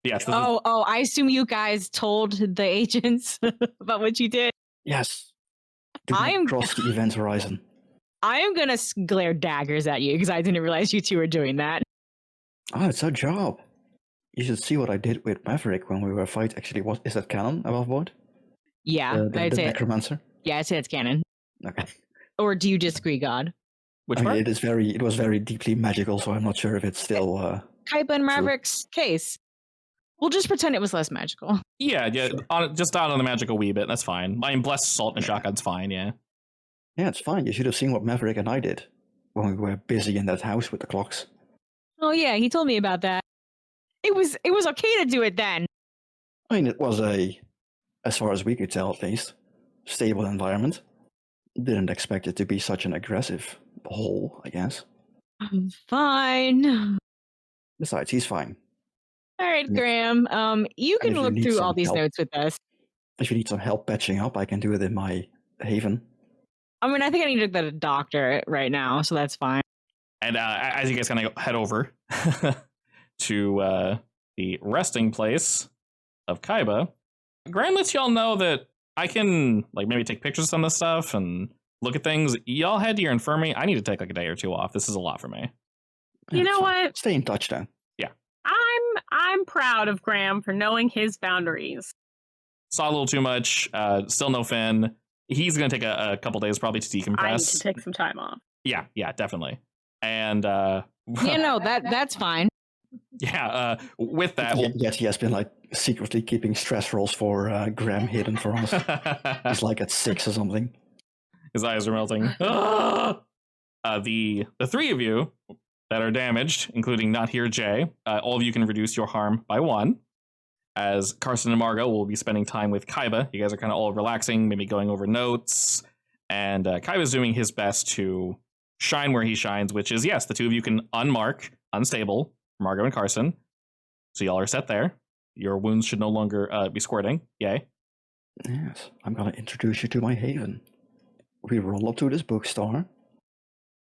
Yes. I assume you guys told the agents about what you did. Yes. Do not cross the event horizon. I am going to glare daggers at you because I didn't realize you two were doing that. Oh, it's our job. You should see what I did with Maverick when we were fighting. Actually, is that canon above board? Yeah, the necromancer? Yeah, I'd say it's canon. Okay. Or do you disagree, God? Which part? It was very deeply magical, so I'm not sure if it's still Kaiba and Maverick's case. We'll just pretend it was less magical. Yeah, sure. Just down on the magical wee bit. That's fine. I mean, blessed salt and a shotgun's fine, yeah. Yeah, it's fine. You should have seen what Maverick and I did when we were busy in that house with the clocks. Oh yeah, he told me about that. It was okay to do it then. I mean, it was as far as we could tell at least, stable environment. Didn't expect it to be such an aggressive hole, I guess. I'm fine. Besides, he's fine. All right, Graham. You can look through all these notes with us. If you need some help patching up, I can do it in my haven. I mean, I think I need to go to the doctor right now, so that's fine. And as you guys kind of head over to the resting place of Kaiba, Graham lets y'all know that I can maybe take pictures of some of this stuff and look at things. Y'all head to your infirmary. I need to take a day or two off. This is a lot for me. You know what? Stay in touch, then. Yeah. I'm proud of Graham for knowing his boundaries. Saw a little too much. Still no Finn. He's going to take a couple days probably to decompress. I need to take some time off. Yeah, definitely. And that's fine. Yeah, with that, yes, he has been secretly keeping stress rolls for Graham hidden for us. He's at 6 or something. His eyes are melting. The 3 of you that are damaged, including not here Jay, all of you can reduce your harm by 1. As Carson and Margot will be spending time with Kaiba. You guys are kind of all relaxing, maybe going over notes. And Kaiba's doing his best to shine where he shines, which is, yes, the 2 of you can unmark unstable, Margot and Carson. So y'all are set there. Your wounds should no longer be squirting. Yay. Yes, I'm going to introduce you to my haven. We roll up to this bookstore.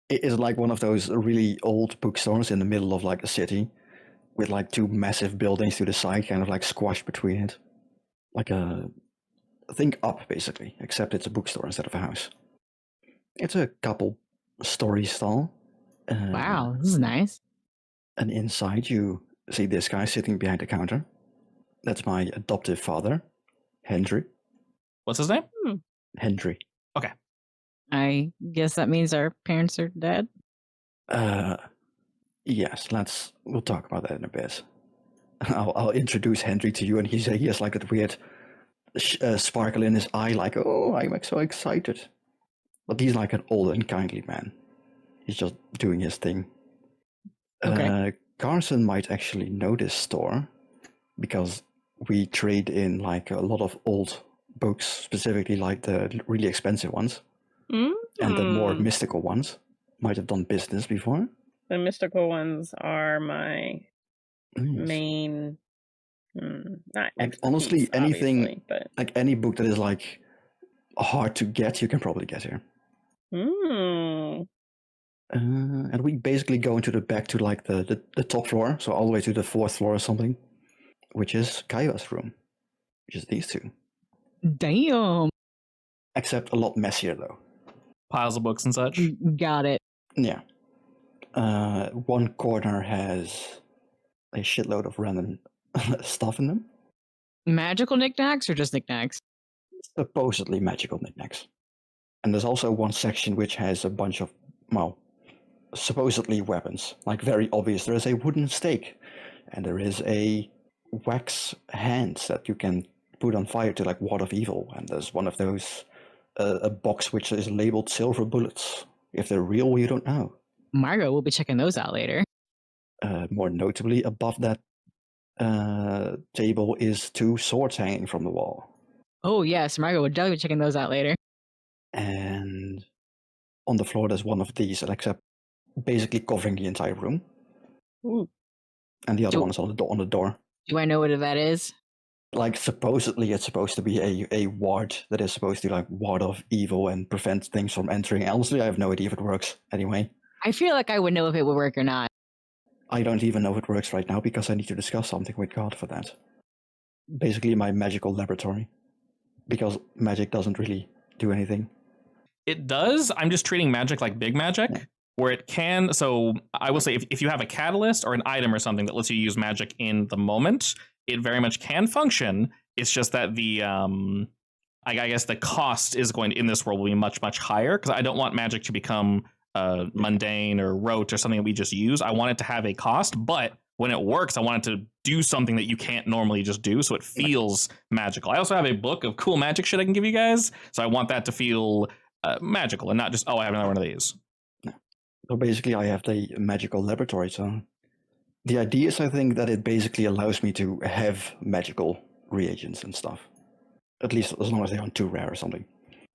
It is one of those really old bookstores in the middle of a city, with 2 massive buildings to the side, kind of squashed between it. Think Up, basically, except it's a bookstore instead of a house. It's a couple story stall. Wow, this is nice. And inside you see this guy sitting behind the counter. That's my adoptive father, Hendry. What's his name? Hendry. I guess that means our parents are dead. Yes, we'll talk about that in a bit. I'll introduce Hendry to you, and he has like that weird sparkle in his eye, like, oh, I'm so excited. But he's like an old and kindly man. He's just doing his thing. Okay. Carson might actually know this store because we trade in like a lot of old books, specifically like the really expensive ones and the more mystical ones. Might have done business before. The mystical ones are my Yes. main. Not Like, honestly, expertise, anything obviously, but like any book that is like hard to get, you can probably get here. And we basically go into the back to like the top floor, so all the way to the 4th floor or something, which is Kaiba's room, which is these two. Damn. Except a lot messier though. Piles of books and such. Got it. Yeah. One corner has a shitload of random stuff in them. Magical knickknacks or just knickknacks? Supposedly magical knickknacks. And there's also one section which has a bunch of, well, supposedly weapons. Like, very obvious. There is a wooden stake, and there is a wax hand that you can put on fire to, like, ward off evil. And there's one of those, a box which is labeled silver bullets. If they're real, you don't know. Margot will be checking those out later. More notably, above that table is 2 swords hanging from the wall. Oh, yes. Margot will definitely be checking those out later. And on the floor, there's one of these, except basically covering the entire room. Ooh. And the other one is on the door. Do I know what that is? Like, supposedly it's supposed to be a ward that is supposed to like ward off evil and prevent things from entering. Honestly, I have no idea if it works anyway. I feel like I would know if it would work or not. I don't even know if it works right now because I need to discuss something with God for that. Basically my magical laboratory. Because magic doesn't really do anything. It does. I'm just treating magic like big magic, where it can. So I will say if you have a catalyst or an item or something that lets you use magic in the moment, it very much can function. It's just that the I guess the cost is going to, in this world, will be much, much higher, because I don't want magic to become mundane or rote or something that we just use. I want it to have a cost, but when it works, I want it to do something that you can't normally just do, so it feels magical. I also have a book of cool magic shit I can give you guys, so I want that to feel magical and not just, oh, I have another one of these. So basically I have the magical laboratory, so the idea is, I think, that it basically allows me to have magical reagents and stuff. At least as long as they aren't too rare or something.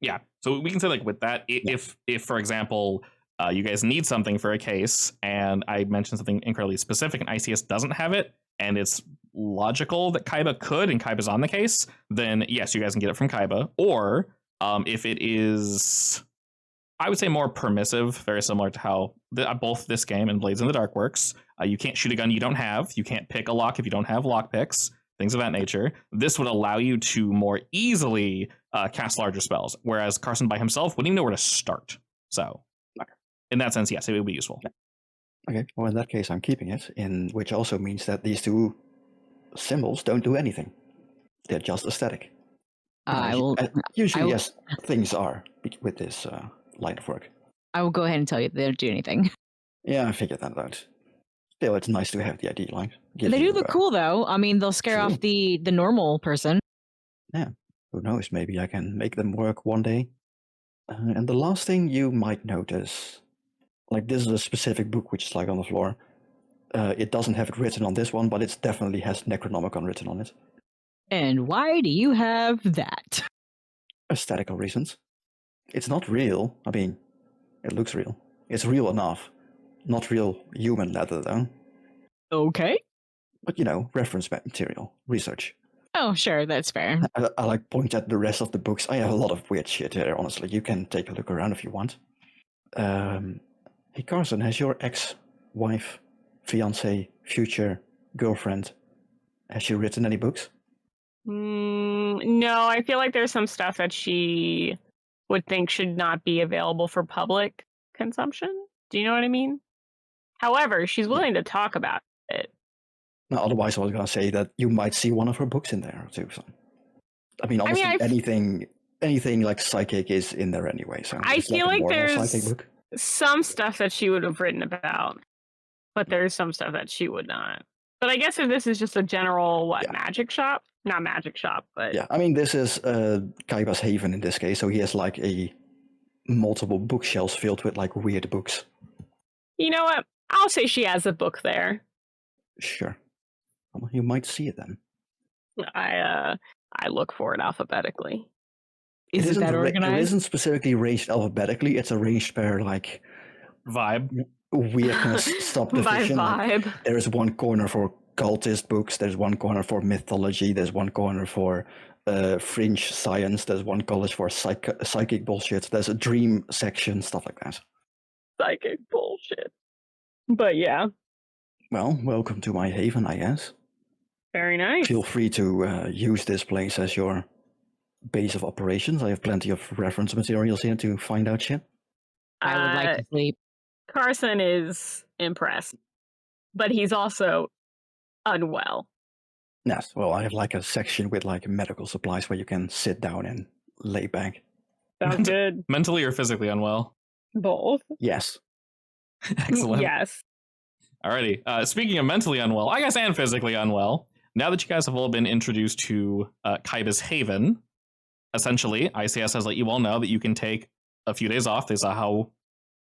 Yeah, so we can say, like, with that, if for example, you guys need something for a case, and I mentioned something incredibly specific, and I.C.S. doesn't have it, and it's logical that Kaiba could, and Kaiba's on the case, then yes, you guys can get it from Kaiba. Or if it is, I would say, more permissive, very similar to how both this game and Blades in the Dark works. You can't shoot a gun you don't have. You can't pick a lock if you don't have lock picks, things of that nature. This would allow you to more easily cast larger spells, whereas Carson by himself wouldn't even know where to start. So in that sense, yes, it would be useful. Okay, well, in that case, I'm keeping it, which also means that these 2 symbols don't do anything. They're just aesthetic. Usually, yes, things are with this line of work. I will go ahead and tell you they don't do anything. Yeah, I figured that out. Still, it's nice to have the ID line. They do look cool, though. I mean, they'll scare off the normal person. Yeah, who knows? Maybe I can make them work one day. And the last thing you might notice, like, this is a specific book which is like on the floor. It doesn't have it written on this one, but it definitely has Necronomicon written on it. And why do you have that? Aesthetical reasons. It's not real. I mean, it looks real. It's real enough. Not real human leather, though. Okay. But, you know, reference material, research. Oh, sure, that's fair. I like point at the rest of the books. I have a lot of weird shit here, honestly. You can take a look around if you want. Hey, Carson, has your ex-wife, fiancé, future girlfriend, has she written any books? No, I feel like there's some stuff that she would think should not be available for public consumption. Do you know what I mean? However, she's willing to talk about it. Now, otherwise, I was going to say that you might see one of her books in there too. So, I mean, honestly, anything like psychic is in there anyway. So I it's feel like a like normal there's psychic book. some stuff that she would have written about, but there's some stuff that she would not. But I guess if this is just a general magic shop, not magic shop, but Yeah, I mean, this is Kaiba's haven in this case, so he has like a multiple bookshelves filled with like weird books. You know what? I'll say she has a book there. Sure. Well, you might see it then. I look for it alphabetically. Is it that It organized? isn't specifically ranged alphabetically. It's arranged per like Vibe. weirdness subdivision. By vibe. There is one corner for cultist books. There's one corner for mythology. There's one corner for fringe science. There's one college for psychic bullshit. There's a dream section, stuff like that. Psychic bullshit. But yeah. Well, welcome to my haven, I guess. Very nice. Feel free to use this place as your base of operations. I have plenty of reference materials here to find out shit. I would like to sleep. Carson is impressed, but he's also unwell. Yes, well, I have like a section with like medical supplies where you can sit down and lay back. Sounds good. Mentally or physically unwell? Both. Yes. Excellent. Yes. Alrighty. Speaking of mentally unwell, I guess, and physically unwell, now that you guys have all been introduced to Kaiba's haven, essentially, I.C.S. has let you all know that you can take a few days off. They saw how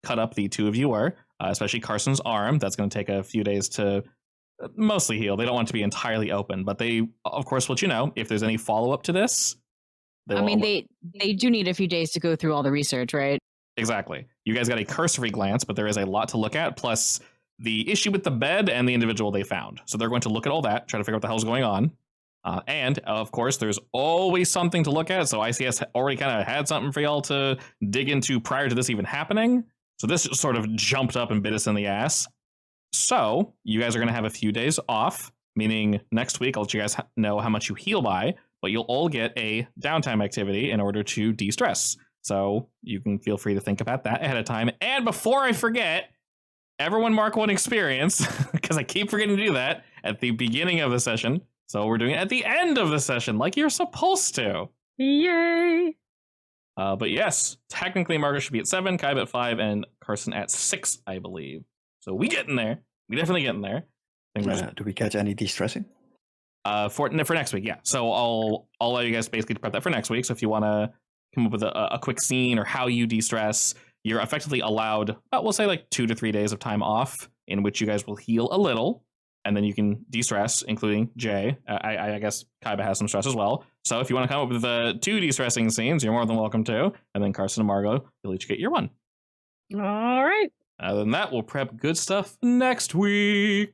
cut up the two of you were, especially Carson's arm. That's going to take a few days to mostly heal. They don't want it to be entirely open, but they, of course, let you know if there's any follow-up to this. They do need a few days to go through all the research, right? Exactly. You guys got a cursory glance, but there is a lot to look at, plus the issue with the bed and the individual they found. So they're going to look at all that, try to figure out what the hell's going on. And, of course, there's always something to look at. So I.C.S. already kind of had something for y'all to dig into prior to this even happening. So this just sort of jumped up and bit us in the ass. So you guys are going to have a few days off, meaning next week I'll let you guys know how much you heal by, but you'll all get a downtime activity in order to de-stress. So you can feel free to think about that ahead of time. And before I forget, everyone mark one experience, because I keep forgetting to do that at the beginning of the session. So we're doing it at the end of the session, like you're supposed to. Yay! But yes, technically Margaret should be at 7, Kaiba at 5, and Carson at 6, I believe. So we get in there. We definitely get in there. Do we catch any de-stressing? For next week, yeah. So I'll allow you guys basically to prep that for next week. So if you want to come up with a quick scene or how you de-stress, you're effectively allowed, we'll say like 2 to 3 days of time off in which you guys will heal a little, and then you can de-stress, including Jay. I guess Kaiba has some stress as well. So if you want to come up with 2 de-stressing scenes, you're more than welcome to. And then Carson and Margot, you'll each get your 1. All right. Other than that, we'll prep good stuff next week.